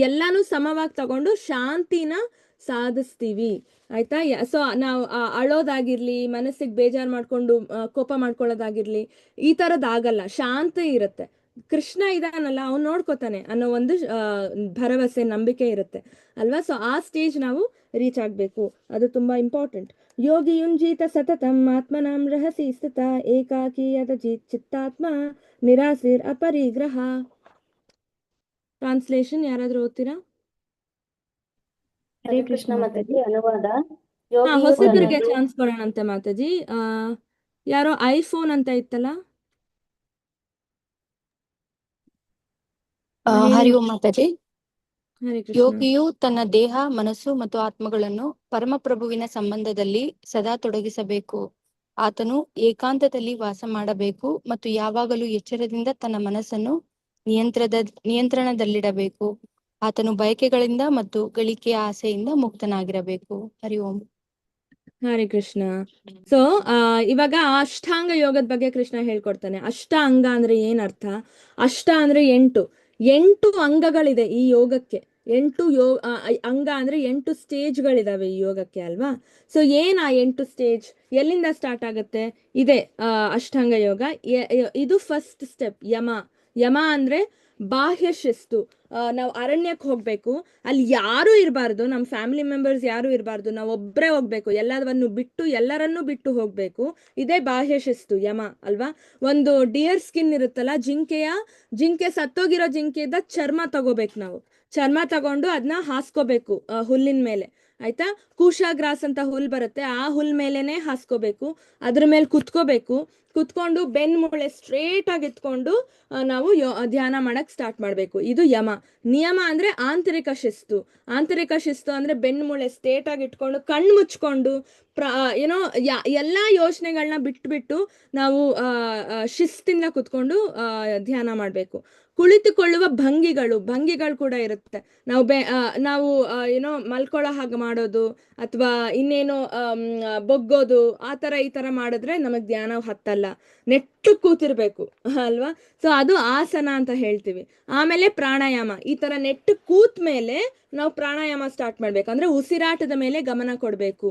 ಎಲ್ಲಾನು ಸಮವಾಗಿ ತಗೊಂಡು ಶಾಂತಿನ ಸಾಧಿಸ್ತೀವಿ. ಆಯ್ತಾ? ಸೊ ನಾವು ಅಳೋದಾಗಿರ್ಲಿ, ಮನಸ್ಸಿಗೆ ಬೇಜಾರು ಮಾಡ್ಕೊಂಡು ಕೋಪ ಮಾಡ್ಕೊಳ್ಳೋದಾಗಿರ್ಲಿ, ಈ ತರದ್ದಾಗಲ್ಲ, ಶಾಂತಿ ಇರುತ್ತೆ. ಕೃಷ್ಣ ಇದಾನಲ್ಲ, ಅವ್ನು ನೋಡ್ಕೋತಾನೆ ಅನ್ನೋ ಒಂದು ಭರವಸೆ, ನಂಬಿಕೆ ಇರುತ್ತೆ ಅಲ್ವಾ. ಸೊ ಆ ಸ್ಟೇಜ್ ನಾವು ರೀಚ್ ಆಗ್ಬೇಕು, ಅದು ತುಂಬಾ ಇಂಪಾರ್ಟೆಂಟ್. ಯೋಗಿ ಯುಂಜೀತ ಸತತಂ ಆತ್ಮನಾಂ ರಹಸಿ ಸ್ಥಿತ ಏಕಾಕಿ ಯದಜಿತ್ ಚಿತ್ತಾತ್ಮ ನಿರಾಸಿರ್ ಅಪರಿಗ್ರಹ. ಟ್ರಾನ್ಸ್ಲೇಷನ್ ಯಾರಾದ್ರೂ ಓದ್ತೀರಾ? ಹರೇ ಕೃಷ್ಣ ಮಾತಾಜಿ. ಅನುವಾದ: ಹೊಸಬರಿಗೆ ಚಾನ್ಸ್ ಕೊಡೋಣಂತೆ ಮಾತಾಜಿ. ಯಾರೋ ಐಫೋನ್ ಅಂತ ಇತ್ತಲ್ಲ. ಹರಿ ಓಂ ಮಾತಾಜಿ. ಹರೇ ಕೃಷ್ಣ. ಯೋಗಿಯು ತನ್ನ ದೇಹ, ಮನಸ್ಸು ಮತ್ತು ಆತ್ಮಗಳನ್ನು ಪರಮಪ್ರಭುವಿನ ಸಂಬಂಧದಲ್ಲಿ ಸದಾ ತೊಡಗಿಸಬೇಕು. ಆತನು ಏಕಾಂತದಲ್ಲಿ ವಾಸ ಮಾಡಬೇಕು ಮತ್ತು ಯಾವಾಗಲೂ ಎಚ್ಚರದಿಂದ ತನ್ನ ಮನಸ್ಸನ್ನು ನಿಯಂತ್ರಣದಲ್ಲಿಡಬೇಕು. ಆತನು ಬಯಕೆಗಳಿಂದ ಮತ್ತು ಗಳಿಕೆಯ ಆಸೆಯಿಂದ ಮುಕ್ತನಾಗಿರಬೇಕು. ಹರಿ ಓಂ. ಹರೇ ಕೃಷ್ಣ. ಸೊ ಇವಾಗ ಅಷ್ಟಾಂಗ ಯೋಗದ ಬಗ್ಗೆ ಕೃಷ್ಣ ಹೇಳ್ಕೊಡ್ತಾನೆ. ಅಷ್ಟಾಂಗ ಅಂದ್ರೆ ಏನ್ ಅರ್ಥ? ಅಷ್ಟ ಅಂದ್ರೆ 8 ಅಂಗಗಳಿದೆ ಈ ಯೋಗಕ್ಕೆ. 8 ಅಂಗ ಅಂದ್ರೆ 8 ಸ್ಟೇಜ್ಗಳಿದಾವೆ ಈ ಯೋಗಕ್ಕೆ ಅಲ್ವಾ. ಸೊ ಏನ್ ಆ 8 ಸ್ಟೇಜ್? ಎಲ್ಲಿಂದ ಸ್ಟಾರ್ಟ್ ಆಗುತ್ತೆ? ಇದೆ ಅಷ್ಟಾಂಗ ಯೋಗ. ಇದು ಫಸ್ಟ್ ಸ್ಟೆಪ್ ಯಮ ಅಂದ್ರೆ ಬಾಹ್ಯ ಶಿಸ್ತು. ನಾವು ಅರಣ್ಯಕ್ಕೆ ಹೋಗ್ಬೇಕು, ಅಲ್ಲಿ ಯಾರು ಇರಬಾರ್ದು, ನಮ್ಮ ಫ್ಯಾಮಿಲಿ ಮೆಂಬರ್ಸ್ ಯಾರು ಇರಬಾರ್ದು, ನಾವು ಒಬ್ಬರೇ ಹೋಗ್ಬೇಕು, ಎಲ್ಲರನ್ನೂ ಬಿಟ್ಟು ಹೋಗ್ಬೇಕು. ಇದೇ ಬಾಹ್ಯ ಶಿಸ್ತು, ಯಮ ಅಲ್ವಾ. ಒಂದು ಡಿಯರ್ ಸ್ಕಿನ್ ಇರುತ್ತಲ್ಲ, ಜಿಂಕೆ ಸತ್ತೋಗಿರೋ ಜಿಂಕೆದ ಚರ್ಮ ತಗೋಬೇಕು ನಾವು. ಚರ್ಮ ತಗೊಂಡು ಅದನ್ನ ಹಾಸ್ಕೋಬೇಕು ಹುಲ್ಲಿನ ಮೇಲೆ. ಆಯ್ತಾ. ಕೂಶಾಗ್ರಾಸ್ ಅಂತ ಹುಲ್ ಬರುತ್ತೆ, ಆ ಹುಲ್ ಮೇಲೇನೆ ಹಾಸ್ಕೋಬೇಕು, ಅದ್ರ ಮೇಲೆ ಕುತ್ಕೋಬೇಕು. ಕುತ್ಕೊಂಡು ಬೆನ್ಮೂಳೆ ಸ್ಟ್ರೇಟ್ ಆಗಿ ಎತ್ಕೊಂಡು ನಾವು ಧ್ಯಾನ ಮಾಡಕ್ ಸ್ಟಾರ್ಟ್ ಮಾಡ್ಬೇಕು. ಇದು ಯಮ. ನಿಯಮ ಅಂದ್ರೆ ಆಂತರಿಕ ಶಿಸ್ತು. ಆಂತರಿಕ ಶಿಸ್ತು ಅಂದ್ರೆ ಬೆನ್ಮೂಳೆ ಸ್ಟ್ರೇಟ್ ಆಗಿ ಇಟ್ಕೊಂಡು ಕಣ್ಣು ಮುಚ್ಕೊಂಡು ಏನೋ ಎಲ್ಲಾ ಯೋಚನೆಗಳನ್ನ ಬಿಟ್ಬಿಟ್ಟು ನಾವು ಶಿಸ್ತಿಂದ ಕುತ್ಕೊಂಡು ಧ್ಯಾನ ಮಾಡ್ಬೇಕು. ಕುಳಿತುಕೊಳ್ಳುವ ಭಂಗಿಗಳು ಕೂಡ ಇರುತ್ತೆ. ನಾವು ಏನೋ ಮಲ್ಕೊಳ್ಳೋ ಹಾಗೆ ಮಾಡೋದು ಅಥವಾ ಇನ್ನೇನೋ ಬೊಗ್ಗೋದು ಆ ತರ ಈ ತರ ಮಾಡಿದ್ರೆ ನಮಗ್ ಧ್ಯಾನ ಹತ್ತಲ್ಲ. ನೆಟ್ಟು ಕೂತಿರ್ಬೇಕು ಅಲ್ವಾ. ಸೊ ಅದು ಆಸನ ಅಂತ ಹೇಳ್ತೀವಿ. ಆಮೇಲೆ ಪ್ರಾಣಾಯಾಮ. ಈ ತರ ನೆಟ್ಟು ಕೂತ್ ಮೇಲೆ ನಾವು ಪ್ರಾಣಾಯಾಮ ಸ್ಟಾರ್ಟ್ ಮಾಡ್ಬೇಕು. ಅಂದ್ರೆ ಉಸಿರಾಟದ ಮೇಲೆ ಗಮನ ಕೊಡ್ಬೇಕು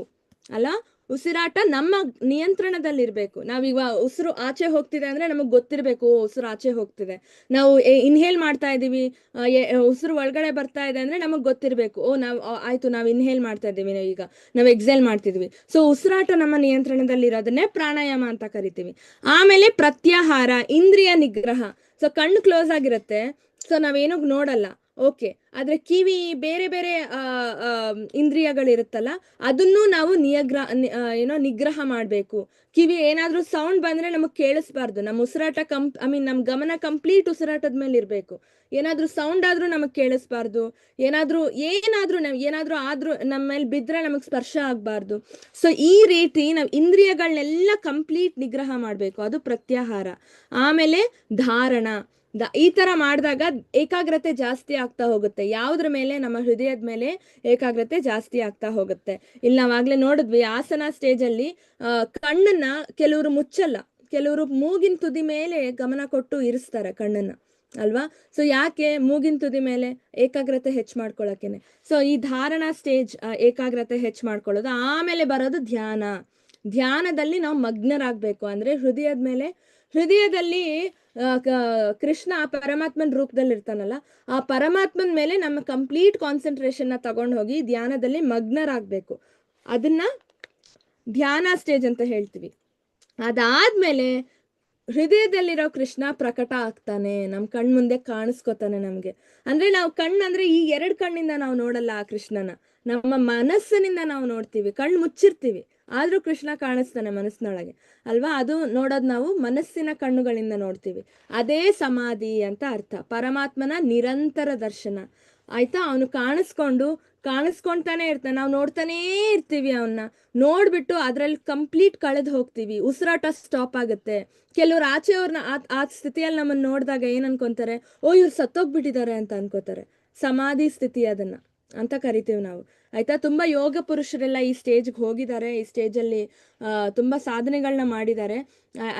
ಅಲ್ಲ. ಉಸಿರಾಟ ನಮ್ಮ ನಿಯಂತ್ರಣದಲ್ಲಿರ್ಬೇಕು. ನಾವೀಗ ಉಸಿರು ಆಚೆ ಹೋಗ್ತಿದೆ ಅಂದ್ರೆ ನಮಗ್ ಗೊತ್ತಿರ್ಬೇಕು, ಉಸಿರು ಆಚೆ ಹೋಗ್ತಿದೆ. ನಾವು ಇನ್ಹೇಲ್ ಮಾಡ್ತಾ ಇದೀವಿ, ಉಸಿರು ಒಳಗಡೆ ಬರ್ತಾ ಇದೆ ಅಂದ್ರೆ ನಮಗ್ ಗೊತ್ತಿರ್ಬೇಕು, ಆಯ್ತು ನಾವ್ ಇನ್ಹೇಲ್ ಮಾಡ್ತಾ ಇದೀವಿ, ಈಗ ನಾವ್ ಎಕ್ಸೇಲ್ ಮಾಡ್ತಿದ್ವಿ. ಸೊ ಉಸಿರಾಟ ನಮ್ಮ ನಿಯಂತ್ರಣದಲ್ಲಿರೋದನ್ನೇ ಪ್ರಾಣಾಯಾಮ ಅಂತ ಕರಿತೀವಿ. ಆಮೇಲೆ ಪ್ರತ್ಯಾಹಾರ, ಇಂದ್ರಿಯ ನಿಗ್ರಹ. ಸೊ ಕಣ್ಣು ಕ್ಲೋಸ್ ಆಗಿರುತ್ತೆ, ಸೊ ನಾವೇನು ನೋಡಲ್ಲ, ಓಕೆ. ಆದ್ರೆ ಕಿವಿ, ಬೇರೆ ಬೇರೆ ಇಂದ್ರಿಯಗಳಿರುತ್ತಲ್ಲ, ಅದನ್ನು ನಾವು ನಿಗ್ರಹ ಮಾಡ್ಬೇಕು. ಕಿವಿ ಏನಾದ್ರೂ ಸೌಂಡ್ ಬಂದ್ರೆ ನಮಗ್ ಕೇಳಿಸ್ಬಾರ್ದು. ನಮ್ಮ ಉಸಿರಾಟ ನಮ್ ಗಮನ ಕಂಪ್ಲೀಟ್ ಉಸಿರಾಟದ ಮೇಲೆ ಇರ್ಬೇಕು. ಏನಾದ್ರೂ ಸೌಂಡ್ ಆದ್ರೂ ನಮಗ್ ಕೇಳಿಸ್ಬಾರ್ದು. ಏನಾದ್ರೂ ಆದ್ರೂ ನಮ್ಮ ಮೇಲೆ ಬಿದ್ರೆ ನಮಗ್ ಸ್ಪರ್ಶ ಆಗ್ಬಾರ್ದು. ಸೊ ಈ ರೀತಿ ನಾವ್ ಇಂದ್ರಿಯಗಳನ್ನೆಲ್ಲ ಕಂಪ್ಲೀಟ್ ನಿಗ್ರಹ ಮಾಡ್ಬೇಕು, ಅದು ಪ್ರತ್ಯಾಹಾರ. ಆಮೇಲೆ ಧಾರಣ. ಈ ತರ ಮಾಡಿದಾಗ ಏಕಾಗ್ರತೆ ಜಾಸ್ತಿ ಆಗ್ತಾ ಹೋಗುತ್ತೆ. ಯಾವ್ದ್ರ ಮೇಲೆ? ನಮ್ಮ ಹೃದಯದ ಮೇಲೆ ಏಕಾಗ್ರತೆ ಜಾಸ್ತಿ ಆಗ್ತಾ ಹೋಗುತ್ತೆ. ಇಲ್ಲಿ ನಾವಾಗ್ಲೇ ನೋಡಿದ್ವಿ, ಆಸನ ಸ್ಟೇಜ್ ಅಲ್ಲಿ ಕಣ್ಣನ್ನ ಕೆಲವರು ಮುಚ್ಚಲ್ಲ, ಕೆಲವರು ಮೂಗಿನ ತುದಿ ಮೇಲೆ ಗಮನ ಕೊಟ್ಟು ಇರಿಸ್ತಾರೆ ಕಣ್ಣನ್ನ ಅಲ್ವಾ. ಸೊ ಯಾಕೆ? ಮೂಗಿನ ತುದಿ ಮೇಲೆ ಏಕಾಗ್ರತೆ ಹೆಚ್ಚು ಮಾಡ್ಕೊಳಕೇನೆ. ಸೊ ಈ ಧಾರಣ ಸ್ಟೇಜ್ ಏಕಾಗ್ರತೆ ಹೆಚ್ಚು ಮಾಡ್ಕೊಳ್ಳೋದು. ಆಮೇಲೆ ಬರೋದು ಧ್ಯಾನ. ಧ್ಯಾನದಲ್ಲಿ ನಾವು ಮಗ್ನರಾಗ್ಬೇಕು. ಅಂದ್ರೆ ಹೃದಯದಲ್ಲಿ ಕೃಷ್ಣ ಪರಮಾತ್ಮನ ರೂಪದಲ್ಲಿ ಇರ್ತಾನಲ್ಲ, ಆ ಪರಮಾತ್ಮನ ಮೇಲೆ ನಮ್ಮ ಕಂಪ್ಲೀಟ್ ಕಾನ್ಸಂಟ್ರೇಷನ್ ನ ತಗೊಂಡು ಹೋಗಿ ಧ್ಯಾನದಲ್ಲಿ ಮಗ್ನರಾಗ್ಬೇಕು. ಅದನ್ನ ಧ್ಯಾನ ಸ್ಟೇಜ್ ಅಂತ ಹೇಳ್ತೀವಿ. ಅದಾದ್ಮೇಲೆ ಹೃದಯದಲ್ಲಿರೋ ಕೃಷ್ಣ ಪ್ರಕಟ ಆಗ್ತಾನೆ, ನಮ್ ಕಣ್ ಮುಂದೆ ಕಾಣಿಸ್ಕೊತಾನೆ ನಮ್ಗೆ. ಅಂದ್ರೆ ನಾವು ಅಂದ್ರೆ ಈ 2 ಕಣ್ಣಿಂದ ನಾವು ನೋಡಲ್ಲ ಆ ಕೃಷ್ಣನ, ನಮ್ಮ ಮನಸ್ಸಿನಿಂದ ನಾವು ನೋಡ್ತೀವಿ. ಕಣ್ಣು ಮುಚ್ಚಿರ್ತೀವಿ, ಆದ್ರೂ ಕೃಷ್ಣ ಕಾಣಿಸ್ತಾನೆ ಮನಸ್ಸಿನೊಳಗೆ ಅಲ್ವಾ. ಅದು ನೋಡೋದ್ ನಾವು ಮನಸ್ಸಿನ ಕಣ್ಣುಗಳಿಂದ ನೋಡ್ತೀವಿ. ಅದೇ ಸಮಾಧಿ ಅಂತ ಅರ್ಥ. ಪರಮಾತ್ಮನ ನಿರಂತರ ದರ್ಶನ. ಆಯ್ತಾ. ಅವನು ಕಾಣಿಸ್ಕೊಂತಾನೆ ಇರ್ತಾನೆ, ನಾವು ನೋಡ್ತಾನೇ ಇರ್ತೀವಿ. ಅವನ್ನ ನೋಡ್ಬಿಟ್ಟು ಅದ್ರಲ್ಲಿ ಕಂಪ್ಲೀಟ್ ಕಳೆದು ಹೋಗ್ತೀವಿ. ಉಸಿರಾಟ ಸ್ಟಾಪ್ ಆಗುತ್ತೆ. ಕೆಲವ್ರು ಆಚೆಯವ್ರನ್ನ ಆ ಸ್ಥಿತಿಯಲ್ಲಿ ನಮ್ಮನ್ನ ನೋಡಿದಾಗ ಏನ್ ಅನ್ಕೊಂತಾರೆ? ಇವ್ರು ಸತ್ತೋಗ್ಬಿಟ್ಟಿದ್ದಾರೆ ಅಂತ ಅನ್ಕೋತಾರೆ. ಸಮಾಧಿ ಸ್ಥಿತಿ ಅದನ್ನ ಅಂತ ಕರಿತೀವಿ ನಾವು. ಆಯ್ತಾ. ತುಂಬಾ ಯೋಗ ಪುರುಷರೆಲ್ಲ ಈ ಸ್ಟೇಜ್ಗೆ ಹೋಗಿದ್ದಾರೆ, ಈ ಸ್ಟೇಜಲ್ಲಿ ತುಂಬಾ ಸಾಧನೆಗಳನ್ನ ಮಾಡಿದ್ದಾರೆ.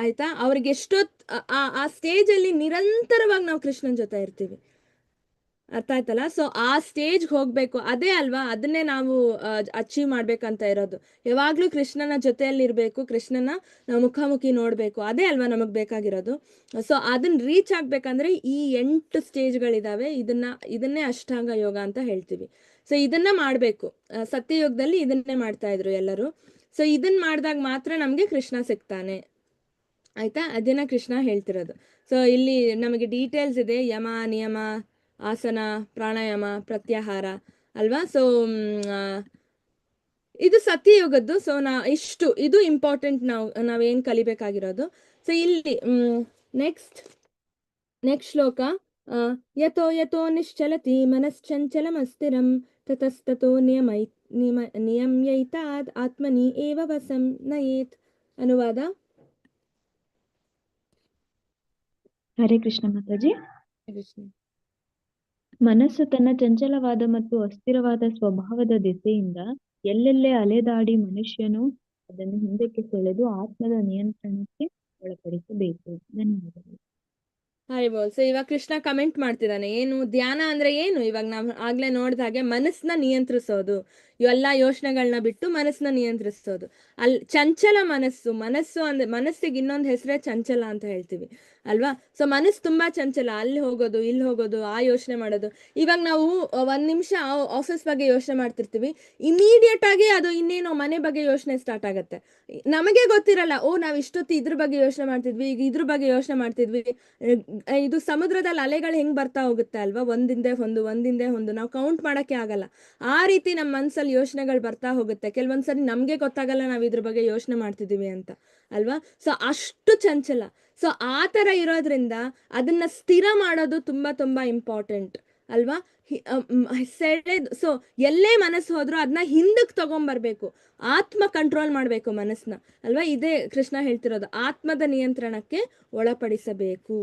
ಆಯ್ತಾ. ಅವ್ರಿಗೆ ಆ ಸ್ಟೇಜಲ್ಲಿ ನಿರಂತರವಾಗಿ ನಾವು ಕೃಷ್ಣನ್ ಜೊತೆ ಇರ್ತೀವಿ. ಅರ್ಥ ಆಯ್ತಲ್ಲ. ಸೊ ಆ ಸ್ಟೇಜ್ ಹೋಗ್ಬೇಕು, ಅದೇ ಅಲ್ವಾ, ಅದನ್ನೇ ನಾವು ಅಚೀವ್ ಮಾಡ್ಬೇಕಂತ ಇರೋದು. ಯಾವಾಗ್ಲೂ ಕೃಷ್ಣನ ಜೊತೆಯಲ್ಲಿ ಇರ್ಬೇಕು, ಕೃಷ್ಣನ ನಾವು ಮುಖಾಮುಖಿ ನೋಡ್ಬೇಕು, ಅದೇ ಅಲ್ವಾ ನಮಗ್ ಬೇಕಾಗಿರೋದು. ಸೊ ಅದನ್ನ ರೀಚ್ ಆಗ್ಬೇಕಂದ್ರೆ ಈ 8 ಸ್ಟೇಜ್ಗಳಿದಾವೆ. ಇದನ್ನೇ ಅಷ್ಟಾಂಗ ಯೋಗ ಅಂತ ಹೇಳ್ತೀವಿ. ಸೊ ಇದನ್ನ ಮಾಡ್ಬೇಕು. ಸತ್ಯಯುಗದಲ್ಲಿ ಇದನ್ನೇ ಮಾಡ್ತಾ ಇದ್ರು ಎಲ್ಲರೂ. ಸೊ ಇದನ್ನ ಮಾಡಿದಾಗ ಮಾತ್ರ ನಮ್ಗೆ ಕೃಷ್ಣ ಸಿಗ್ತಾನೆ. ಆಯ್ತಾ. ಅದನ್ನ ಕೃಷ್ಣ ಹೇಳ್ತಿರೋದು. ಸೊ ಇಲ್ಲಿ ನಮಗೆ ಡೀಟೇಲ್ಸ್ ಇದೆ, ಯಮ, ನಿಯಮ, ಆಸನ, ಪ್ರಾಣಾಯಾಮ, ಪ್ರತ್ಯಾಹಾರ ಅಲ್ವಾ. ಸೊ ಇದು ಸತ್ಯಯುಗದ್ದು. ಸೊ ಇದು ಇಂಪಾರ್ಟೆಂಟ್ ನಾವೇನ್ ಕಲಿಬೇಕಾಗಿರೋದು. ಸೊ ಇಲ್ಲಿ ನೆಕ್ಸ್ಟ್ ಶ್ಲೋಕ. ಯತೋ ಯತೋ ನಿಶ್ಚಲತಿ ಮನಶ್ಚಂಚಲಮಸ್ಥಿರಂ ತತಸ್ತತೋ ನಿಯಮ್ಯೈತಾದ್ ಆತ್ಮನಿ ಏವ ವಸಂ ನಯೇತ್. ಅನುವಾದ. ಹರೇ ಕೃಷ್ಣ ಮಾತಾಜಿ. ಮನಸ್ಸು ತನ್ನ ಚಂಚಲವಾದ ಮತ್ತು ಅಸ್ಥಿರವಾದ ಸ್ವಭಾವದ ದಿಸೆಯಿಂದ ಎಲ್ಲೆಲ್ಲೇ ಅಲೆದಾಡಿ ಮನುಷ್ಯನು ಅದನ್ನು ಹಿಂದಕ್ಕೆ ಸೆಳೆದು ಆತ್ಮದ ನಿಯಂತ್ರಣಕ್ಕೆ ಒಳಪಡಿಸಬೇಕು. ಧನ್ಯವಾದಗಳು. ಹರಿಬೋಲ್. ಸೊ ಇವಾಗ ಕೃಷ್ಣ ಕಮೆಂಟ್ ಮಾಡ್ತಿದ್ದಾನೆ, ಏನು ಧ್ಯಾನ ಅಂದ್ರೆ ಏನು? ಇವಾಗ ನಾವು ಆಗ್ಲೇ ನೋಡಿದ ಹಾಗೆ ಮನಸ್ಸನ್ನ ನಿಯಂತ್ರಿಸೋದು, ಇವೆಲ್ಲ ಯೋಚನೆಗಳನ್ನ ಬಿಟ್ಟು ಮನಸ್ಸನ್ನ ನಿಯಂತ್ರಿಸೋದು. ಚಂಚಲ ಮನಸ್ಸು ಅಂದ್ರೆ ಮನಸ್ಸಿಗೆ ಇನ್ನೊಂದು ಹೆಸರೇ ಚಂಚಲ ಅಂತ ಹೇಳ್ತೀವಿ ಅಲ್ವಾ? ಸೊ ಮನಸ್ಸು ತುಂಬಾ ಚಂಚಲ, ಅಲ್ಲಿ ಹೋಗೋದು ಇಲ್ಲಿ ಹೋಗೋದು, ಆ ಯೋಚನೆ ಮಾಡೋದು. ಇವಾಗ ನಾವು ಒಂದ್ ನಿಮಿಷ ಆಫೀಸ್ ಬಗ್ಗೆ ಯೋಚನೆ ಮಾಡ್ತಿರ್ತೀವಿ, ಇಮಿಡಿಯೇಟ್ ಆಗಿ ಅದು ಇನ್ನೇನೋ ಮನೆ ಬಗ್ಗೆ ಯೋಚನೆ ಸ್ಟಾರ್ಟ್ ಆಗತ್ತೆ. ನಮಗೆ ಗೊತ್ತಿರಲ್ಲ, ಓ ನಾವ್ ಇಷ್ಟೊತ್ತು ಇದ್ರ ಬಗ್ಗೆ ಯೋಚನೆ ಮಾಡ್ತಿದ್ವಿ, ಈಗ ಇದ್ರ ಬಗ್ಗೆ ಯೋಚನೆ ಮಾಡ್ತಿದ್ವಿ. ಇದು ಸಮುದ್ರದಲ್ಲಿ ಅಲೆಗಳು ಹೆಂಗ್ ಬರ್ತಾ ಹೋಗುತ್ತೆ ಅಲ್ವಾ, ಒಂದಿಂದೆ ಒಂದು ನಾವು ಕೌಂಟ್ ಮಾಡಕ್ಕೆ ಆಗಲ್ಲ. ಆ ರೀತಿ ನಮ್ಮ ಮನ್ಸಲ್ಲಿ ಯೋಚನೆಗಳು ಬರ್ತಾ ಹೋಗುತ್ತೆ. ಕೆಲವೊಂದ್ಸರಿ ನಮ್ಗೆ ಗೊತ್ತಾಗಲ್ಲ ನಾವ್ ಇದ್ರ ಬಗ್ಗೆ ಯೋಚನೆ ಮಾಡ್ತಿದೀವಿ ಅಂತ, ಅಲ್ವಾ? ಸೊ ಅಷ್ಟು ಚಂಚಲ. ಸೊ ಆ ತರ ಇರೋದ್ರಿಂದ ಅದನ್ನ ಸ್ಥಿರ ಮಾಡೋದು ತುಂಬಾ ತುಂಬಾ ಇಂಪಾರ್ಟೆಂಟ್, ಅಲ್ವಾ? ಸೊ ಎಲ್ಲೇ ಮನಸ್ಸು ಹೋದ್ರೂ ಅದನ್ನ ಹಿಂದಕ್ಕೆ ತಗೊಂಡ್ಬರ್ಬೇಕು, ಆತ್ಮ ಕಂಟ್ರೋಲ್ ಮಾಡ್ಬೇಕು ಮನಸ್ಸನ್ನ, ಅಲ್ವಾ? ಇದೇ ಕೃಷ್ಣ ಹೇಳ್ತಿರೋದು, ಆತ್ಮದ ನಿಯಂತ್ರಣಕ್ಕೆ ಒಳಪಡಿಸಬೇಕು.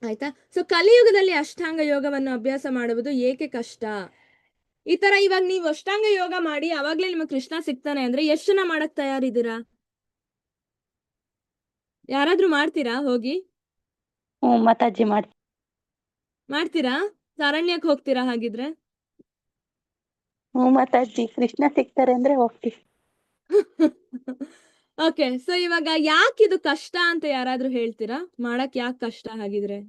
ಆಯ್ತಾ? ಸೊ ಕಲಿಯುಗದಲ್ಲಿ ಅಷ್ಟಾಂಗ ಯೋಗವನ್ನು ಅಭ್ಯಾಸ ಮಾಡುವುದು ಏಕೆ ಕಷ್ಟ? ಈ ತರ ಇವಾಗ ನೀವು ಅಷ್ಟಾಂಗ ಯೋಗ ಮಾಡಿ ಅವಾಗ್ಲೇ ನಿಮಗೆ ಕೃಷ್ಣ ಸಿಗ್ತಾನೆ ಅಂದ್ರೆ ಎಷ್ಟು ಜನ ಮಾಡಕ್ ತಯಾರಿದ್ದೀರಾ? ಯಾರಾದ್ರೂ ಮಾಡ್ತೀರಾ ಹೋಗಿ? ಮಾತಾಜಿ ಮಾಡ್ತೀರಾ? ಅರಣ್ಯಕ್ಕೆ ಹೋಗ್ತೀರಾ ಹಾಗಿದ್ರೆ? ಮಾತಾಜಿ ಕೃಷ್ಣ ಸಿಗ್ತಾರೆ ಅಂದ್ರೆ ಹೋಗ್ತೀವಿ. ಓಕೆ, ಸೊ ಇವಾಗ ಯಾಕೆ ಇದು ಕಷ್ಟ ಅಂತ ಯಾರಾದ್ರೂ ಹೇಳ್ತೀರಾ? ಮಾಡಕ್ ಯಾಕೆ ಕಷ್ಟ ಹಾಗಿದ್ರೆ?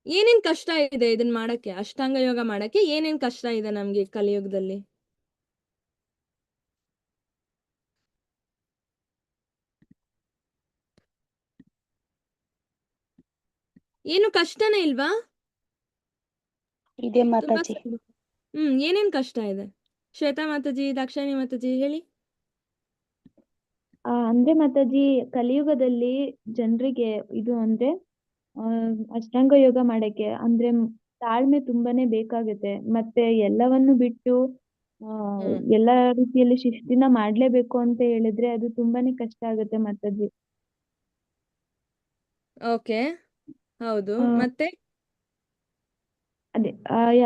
ಏನೇನ್ ಕಷ್ಟ ಇದೆ ಇದನ್ ಮಾಡಕ್ಕೆ? ಅಷ್ಟಾಂಗ ಯೋಗ ಮಾಡಕ್ಕೆ ಏನೇನ್ ಕಷ್ಟ ಇದೆ ನಮ್ಗೆ ಕಲಿಯುಗದಲ್ಲಿ? ಏನು ಕಷ್ಟನೇ ಇಲ್ವಾ? ಇದೆ ತುಂಬಾ ಮಾತಾಜಿ. ಸುಲಭ. ಏನೇನ್ ಕಷ್ಟ ಇದೆ? ಶ್ವೇತಾ ಮಾತಾಜಿ, ದಾಕ್ಷಾಯಣಿ ಮಾತಾಜಿ ಹೇಳಿ. ಅಂದ್ರೆ ಮಾತಾಜಿ, ಕಲಿಯುಗದಲ್ಲಿ ಜನರಿಗೆ ಇದು ಅಂದ್ರೆ ಅಷ್ಟಾಂಗ ಯೋಗ ಮಾಡಕ್ಕೆ ಅಂದ್ರೆ ತಾಳ್ಮೆ ತುಂಬಾನೇ ಬೇಕಾಗುತ್ತೆ. ಮತ್ತೆ ಎಲ್ಲವನ್ನು ಬಿಟ್ಟು ಎಲ್ಲಾ ರೀತಿಯಲ್ಲಿ ಶಿಸ್ತಿನ ಮಾಡ್ಲೇಬೇಕು ಅಂತ ಹೇಳಿದ್ರೆ ಅದು ತುಂಬಾನೇ ಕಷ್ಟ ಆಗುತ್ತೆ ಮಾತಾಜಿ. ಓಕೆ, ಹೌದು. ಮತ್ತೆ ಅದೇ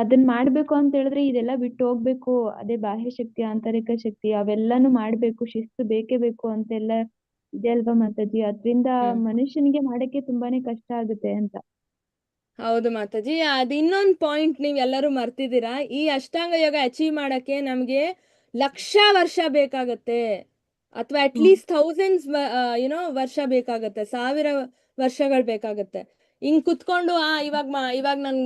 ಅದನ್ನ ಮಾಡ್ಬೇಕು ಅಂತ ಹೇಳಿದ್ರೆ ಇದೆಲ್ಲ ಬಿಟ್ಟು ಹೋಗ್ಬೇಕು. ಅದೇ ಬಾಹ್ಯ ಶಕ್ತಿ, ಆಂತರಿಕ ಶಕ್ತಿ ಅವೆಲ್ಲಾನು ಮಾಡ್ಬೇಕು, ಶಿಸ್ತು ಬೇಕೇ ಬೇಕು ಅಂತೆಲ್ಲ ಇದೆ ಅಲ್ವಾ ಮಾತಾಜಿ? ಅದ್ರಿಂದ ಮನುಷ್ಯನಿಗೆ ಮಾಡಕ್ಕೆ ತುಂಬಾನೇ ಕಷ್ಟ ಆಗುತ್ತೆ ಅಂತ. ಹೌದು ಮಾತಾಜಿ, ಅದ್ ಇನ್ನೊಂದು ಪಾಯಿಂಟ್ ನೀವ್ ಎಲ್ಲರೂ ಮರ್ತಿದ್ದೀರಾ. ಈ ಅಷ್ಟಾಂಗ ಯೋಗ ಅಚೀವ್ ಮಾಡಕ್ಕೆ ನಮ್ಗೆ ಲಕ್ಷ ವರ್ಷ ಬೇಕಾಗತ್ತೆ, ಅಥವಾ ಅಟ್ಲೀಸ್ಟ್ ಥೌಸಂಡ್ಸ್ ವರ್ಷ ಬೇಕಾಗತ್ತೆ, 1000 ವರ್ಷಗಳು ಬೇಕಾಗತ್ತೆ. ಹಿಂಗ್ ಕುತ್ಕೊಂಡು ಇವಾಗ ನನ್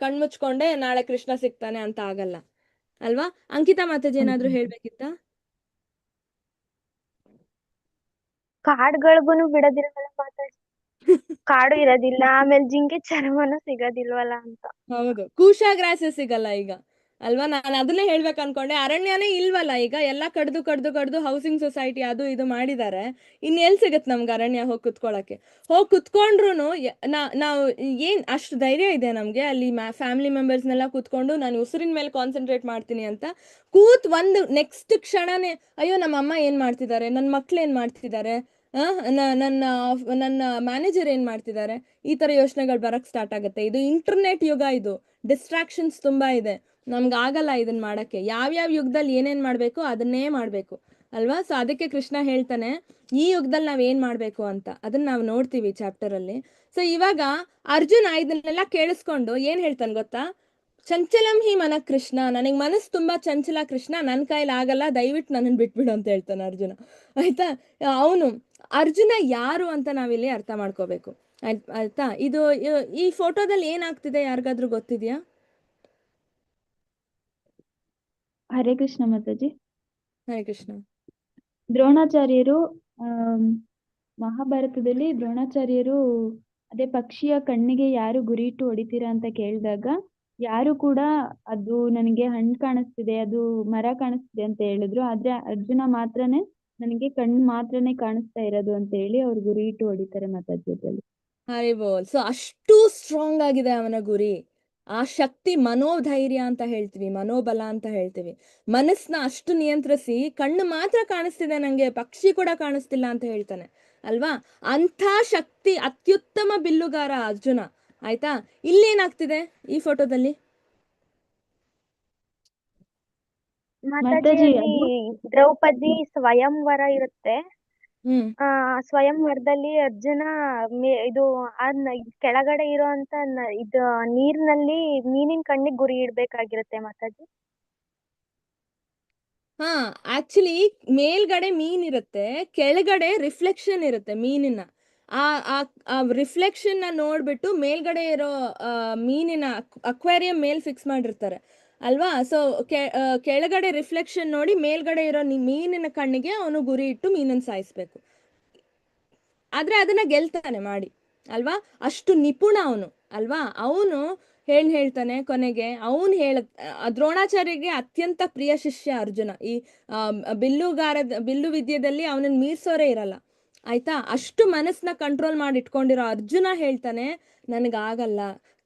ಕಣ್ಮುಚ್ಕೊಂಡೆ ನಾಳೆ ಕೃಷ್ಣ ಸಿಗ್ತಾನೆ ಅಂತ ಆಗಲ್ಲ, ಅಲ್ವಾ? ಅಂಕಿತಾ ಮಾತಾಜಿ ಏನಾದ್ರೂ ಹೇಳ್ಬೇಕಿತ್ತಾ? ಕಾಡ್ಗಳ್ಗುನು ಬಿಡೋದಿಲ್ವಲ್ಲ ಮಾತಾಡಿ, ಕಾಡು ಇರೋದಿಲ್ಲ, ಆಮೇಲೆ ಜಿಂಕೆ ಚರ್ಮನು ಸಿಗೋದಿಲ್ವಲ್ಲ ಅಂತ. ಹೌದು, ಕೂಶಾಗ್ರಾಸ ಸಿಗಲ್ಲ ಈಗ, ಅಲ್ವಾ? ನಾನು ಅದನ್ನೇ ಹೇಳ್ಬೇಕು ಅನ್ಕೊಂಡೆ. ಅರಣ್ಯನೇ ಇಲ್ವಲ್ಲ ಈಗ, ಎಲ್ಲ ಕಡ್ದು ಹೌಸಿಂಗ್ ಸೊಸೈಟಿ ಅದು ಇದು ಮಾಡಿದ್ದಾರೆ. ಎಲ್ ಸಿಗತ್ ನಮ್ಗೆ ಅರಣ್ಯ ಹೋಗಿ ಕುತ್ಕೊಳಕ್ಕೆ? ಹೋಗಿ ಕುತ್ಕೊಂಡ್ರು ನಾವು ಏನ್ ಅಷ್ಟು ಧೈರ್ಯ ಇದೆ ನಮ್ಗೆ ಅಲ್ಲಿ ಫ್ಯಾಮಿಲಿ ಮೆಂಬರ್ಸ್ನೆಲ್ಲ ಕುತ್ಕೊಂಡು ನಾನು ಉಸಿರಿನ ಮೇಲೆ ಕಾನ್ಸಂಟ್ರೇಟ್ ಮಾಡ್ತೀನಿ ಅಂತ ಒಂದು ನೆಕ್ಸ್ಟ್ ಕ್ಷಣನೇ ಅಯ್ಯೋ ನಮ್ಮ ಅಮ್ಮ ಏನ್ ಮಾಡ್ತಿದ್ದಾರೆ, ನನ್ನ ಮಕ್ಳು ಏನ್ ಮಾಡ್ತಿದ್ದಾರೆ, ನನ್ನ ಮ್ಯಾನೇಜರ್ ಏನ್ ಮಾಡ್ತಿದ್ದಾರೆ, ಈ ತರ ಯೋಚನೆಗಳು ಬರಕ್ ಸ್ಟಾರ್ಟ್ ಆಗುತ್ತೆ. ಇದು ಇಂಟರ್ನೆಟ್ ಯುಗ, ಇದು ಡಿಸ್ಟ್ರಾಕ್ಷನ್ಸ್ ತುಂಬಾ ಇದೆ, ನಮ್ಗೆ ಆಗಲ್ಲ ಇದನ್ನ ಮಾಡಕ್ಕೆ. ಯಾವ್ಯಾವ ಯುಗದಲ್ಲಿ ಏನೇನ್ ಮಾಡ್ಬೇಕು ಅದನ್ನೇ ಮಾಡ್ಬೇಕು, ಅಲ್ವಾ? ಸೊ ಅದಕ್ಕೆ ಕೃಷ್ಣ ಹೇಳ್ತಾನೆ ಈ ಯುಗದಲ್ಲಿ ನಾವ್ ಏನ್ ಮಾಡ್ಬೇಕು ಅಂತ, ಅದನ್ನ ನಾವು ನೋಡ್ತೀವಿ ಚಾಪ್ಟರ್ ಅಲ್ಲಿ. ಸೊ ಇವಾಗ ಅರ್ಜುನ ಇದನ್ನೆಲ್ಲ ಕೇಳಿಸ್ಕೊಂಡು ಏನ್ ಹೇಳ್ತಾನೆ ಗೊತ್ತಾ? ಚಂಚಲಂ ಹಿ ಮನ ಕೃಷ್ಣ, ನನಗ್ ಮನಸ್ಸು ತುಂಬಾ ಚಂಚಲ ಕೃಷ್ಣ, ನನ್ ಕೈಲಿ ಆಗಲ್ಲ, ದಯವಿಟ್ಟು ನನ್ನನ್ ಬಿಟ್ಬಿಡು ಅಂತ ಹೇಳ್ತಾನೆ ಅರ್ಜುನ. ಆಯ್ತಾ? ಅರ್ಜುನ ಯಾರು ಅಂತ ನಾವಿಲ್ಲಿ ಅರ್ಥ ಮಾಡ್ಕೋಬೇಕು, ಆಯ್ತಾ? ಈ ಫೋಟೋದಲ್ಲಿ ಏನಾಗ್ತಿದೆ ಯಾರಿಗಾದ್ರೂ ಗೊತ್ತಿದ್ಯಾ? ಹರೇ ಕೃಷ್ಣ ಮಾತಾಜಿ. ಹರೇ ಕೃಷ್ಣ. ದ್ರೋಣಾಚಾರ್ಯರು ಮಹಾಭಾರತದಲ್ಲಿ ದ್ರೋಣಾಚಾರ್ಯರು ಅದೇ ಪಕ್ಷಿಯ ಕಣ್ಣಿಗೆ ಯಾರು ಗುರಿ ಇಟ್ಟು ಹೊಡಿತೀರಾ ಅಂತ ಕೇಳಿದಾಗ ಯಾರು ಕೂಡ ಅದು ನನಗೆ ಹಣ್ಣು ಕಾಣಿಸ್ತಿದೆ, ಅದು ಮರ ಕಾಣಿಸ್ತಿದೆ ಅಂತ ಹೇಳಿದ್ರು. ಆದ್ರೆ ಅರ್ಜುನ ಮಾತ್ರನೇ ನನಗೆ ಕಣ್ಣು ಮಾತ್ರನೇ ಕಾಣಿಸ್ತಾ ಇರೋದು ಅಂತ ಹೇಳಿ ಅವ್ರು ಗುರಿ ಇಟ್ಟು ಹೊಡಿತಾರೆ ಮಾತಾಡ್ತಿದ್ರಲ್ಲಿ. ಹರಿ ಬೋಲ್. ಸೊ ಅಷ್ಟು ಸ್ಟ್ರಾಂಗ್ ಆಗಿದೆ ಅವನ ಗುರಿ, ಆ ಶಕ್ತಿ, ಮನೋಧೈರ್ಯ ಅಂತ ಹೇಳ್ತೀವಿ, ಮನೋಬಲ ಅಂತ ಹೇಳ್ತೀವಿ. ಮನಸ್ಸನ್ನ ಅಷ್ಟು ನಿಯಂತ್ರಿಸಿ ಕಣ್ಣು ಮಾತ್ರ ಕಾಣಿಸ್ತಿದೆ ನಂಗೆ, ಪಕ್ಷಿ ಕೂಡ ಕಾಣಿಸ್ತಿಲ್ಲ ಅಂತ ಹೇಳ್ತಾನೆ, ಅಲ್ವಾ? ಅಂಥ ಶಕ್ತಿ, ಅತ್ಯುತ್ತಮ ಬಿಲ್ಲುಗಾರ ಅರ್ಜುನ. ಆಯ್ತಾ? ಇಲ್ಲೇನಾಗ್ತಿದೆ ಈ ಫೋಟೋದಲ್ಲಿ? ಮಾತಾಜಿ ಅಲ್ಲಿ ದ್ರೌಪದಿ ಸ್ವಯಂವರ ಇರುತ್ತೆ. ಸ್ವಯಂವರದಲ್ಲಿ ಅರ್ಜುನ ಇದು ಕೆಳಗಡೆ ಇರುವಂತ ಇದು ನೀರಿನಲ್ಲಿ ಮೀನಿನ ಕಣ್ಣಿಗೆ ಗುರಿ ಇಡ್ಬೇಕಾಗಿರುತ್ತೆ ಮಾತಾಜಿ. ಹಾ, ಆಕ್ಚುಲಿ ಮೇಲ್ಗಡೆ ಮೀನ್ ಇರುತ್ತೆ, ಕೆಳಗಡೆ ರಿಫ್ಲೆಕ್ಷನ್ ಇರುತ್ತೆ ಮೀನಿನ. ಆ ಆ ರಿಫ್ಲೆಕ್ಷನ್ ನ ನೋಡ್ಬಿಟ್ಟು ಮೇಲ್ಗಡೆ ಇರೋ ಮೀನಿನ ಅಕ್ವೇರಿಯಂ ಮೇಲ್ ಫಿಕ್ಸ್ ಮಾಡಿರ್ತಾರೆ ಅಲ್ವಾ. ಸೊ ಕೆಳಗಡೆ ರಿಫ್ಲೆಕ್ಷನ್ ನೋಡಿ ಮೇಲ್ಗಡೆ ಇರೋ ಮೀನಿನ ಕಣ್ಣಿಗೆ ಅವನು ಗುರಿ ಇಟ್ಟು ಮೀನನ್ನು ಸಾಯಿಸ್ಬೇಕು. ಆದ್ರೆ ಅದನ್ನ ಗೆಲ್ತಾನೆ ಮಾಡಿ ಅಲ್ವಾ, ಅಷ್ಟು ನಿಪುಣ ಅವನು ಅಲ್ವಾ. ಅವನು ಹೇಳ್ತಾನೆ ಕೊನೆಗೆ, ಅವನು ದ್ರೋಣಾಚಾರ್ಯಗೆ ಅತ್ಯಂತ ಪ್ರಿಯ ಶಿಷ್ಯ ಅರ್ಜುನ. ಈ ಬಿಲ್ಲು ವಿದ್ಯೆಯಲ್ಲಿ ಅವನನ್ನ ಮೀರ್ಸೋರೇ ಇರಲ್ಲ ಆಯ್ತಾ. ಅಷ್ಟು ಮನಸ್ಸನ್ನ ಕಂಟ್ರೋಲ್ ಮಾಡಿ ಇಟ್ಕೊಂಡಿರೋ ಅರ್ಜುನ ಹೇಳ್ತಾನೆ ನನಗಾಗಲ್ಲ.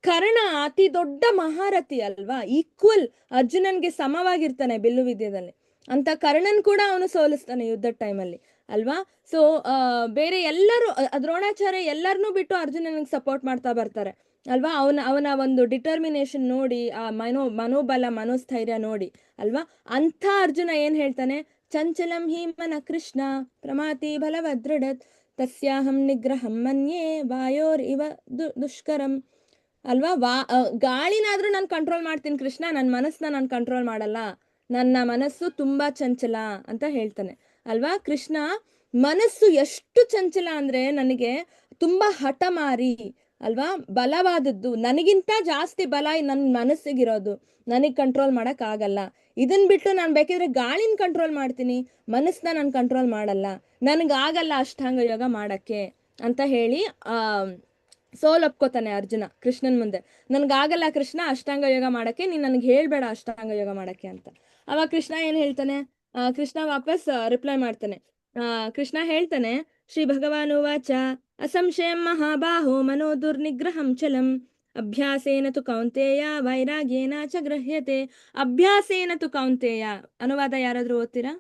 ಕರ್ಣ ಅತಿ ದೊಡ್ಡ ಮಹಾರಥಿ ಅಲ್ವಾ, ಈಕ್ವಲ್ ಅರ್ಜುನನ್ಗೆ ಸಮವಾಗಿರ್ತಾನೆ ಬಿಲ್ಲು ವಿದ್ಯೆದಲ್ಲಿ. ಅಂತ ಕರ್ಣನ್ ಕೂಡ ಅವನು ಸೋಲಿಸ್ತಾನೆ ಯುದ್ಧದ ಟೈಮಲ್ಲಿ ಅಲ್ವಾ. ಸೊ ಬೇರೆ ಎಲ್ಲರೂ ದ್ರೋಣಾಚಾರ್ಯ ಎಲ್ಲರನ್ನೂ ಬಿಟ್ಟು ಅರ್ಜುನನಿಗೆ ಸಪೋರ್ಟ್ ಮಾಡ್ತಾ ಬರ್ತಾರೆ ಅಲ್ವಾ. ಅವನ ಒಂದು ಡಿಟರ್ಮಿನೇಷನ್ ನೋಡಿ, ಆ ಮನೋಬಲ ಮನೋಸ್ಥೈರ್ಯ ನೋಡಿ ಅಲ್ವಾ. ಅಂಥ ಅರ್ಜುನ ಏನ್ ಹೇಳ್ತಾನೆ, ಚಂಚಲಂ ಹಿ ಮನ ಕೃಷ್ಣ ಪ್ರಮಾತಿ ಬಲವದೃಢತ್ ತಸ್ಯಾಹಂ ನಿಗ್ರಹಂ ಮನ್ಯೇ ವಾಯೋರ್ ಇವ ದುಷ್ಕರಂ ಅಲ್ವಾ. ಗಾಳಿನಾದ್ರೂ ನಾನು ಕಂಟ್ರೋಲ್ ಮಾಡ್ತೀನಿ ಕೃಷ್ಣ, ನನ್ನ ಮನಸ್ಸನ್ನ ನಾನು ಕಂಟ್ರೋಲ್ ಮಾಡಲ್ಲ, ನನ್ನ ಮನಸ್ಸು ತುಂಬಾ ಚಂಚಲ ಅಂತ ಹೇಳ್ತಾನೆ ಅಲ್ವಾ. ಕೃಷ್ಣ ಮನಸ್ಸು ಎಷ್ಟು ಚಂಚಲ ಅಂದ್ರೆ ನನಗೆ ತುಂಬಾ ಹಠಮಾರಿ ಅಲ್ವಾ, ಬಲವಾದದ್ದು, ನನಗಿಂತ ಜಾಸ್ತಿ ಬಲ ನನ್ನ ಮನಸ್ಸಿಗಿರೋದು, ನನಗ್ ಕಂಟ್ರೋಲ್ ಮಾಡಕ್ ಆಗಲ್ಲ. ಇದನ್ ಬಿಟ್ಟು ನಾನು ಬೇಕಿದ್ರೆ ಗಾಳಿನ ಕಂಟ್ರೋಲ್ ಮಾಡ್ತೀನಿ, ಮನಸ್ಸನ್ನ ನಾನು ಕಂಟ್ರೋಲ್ ಮಾಡಲ್ಲ, ನನಗಾಗಲ್ಲ ಅಷ್ಟಾಂಗ ಯೋಗ ಮಾಡಕ್ಕೆ ಅಂತ ಹೇಳಿ ಸೋಲೊಪ್ಕೋತಾನೆ ಅರ್ಜುನ ಕೃಷ್ಣನ್ ಮುಂದೆ. ನನ್ಗಾಗಲ್ಲ ಕೃಷ್ಣ ಅಷ್ಟಾಂಗ ಯೋಗ ಮಾಡಕ್ಕೆ, ನೀನ್ ನನ್ಗೆ ಹೇಳ್ಬೇಡ ಅಷ್ಟಾಂಗ ಯೋಗ ಮಾಡಕ್ಕೆ ಅಂತ. ಅವಾಗ ಕೃಷ್ಣ ಏನ್ ಹೇಳ್ತಾನೆ, ಕೃಷ್ಣ ವಾಪಸ್ ರಿಪ್ಲೈ ಮಾಡ್ತಾನೆ. ಕೃಷ್ಣ ಹೇಳ್ತಾನೆ, ಶ್ರೀ ಭಗವಾನುವಾಚ ಅಸಂಶಯಂ ಮಹಾಬಾಹೋ ಮನೋ ದುರ್ನಿಗ್ರಹಂ ಚಲಂ ಅಭ್ಯಾಸೇನ ತು ಕೌಂತೇಯ ವೈರಾಗ್ಯೇನ ಚ ಗೃಹ್ಯತೆ. ಅಭ್ಯಾಸೇನ ತು ಕೌಂತೇಯ ಅನುವಾದ ಯಾರಾದ್ರೂ ಓದ್ತೀರಾ?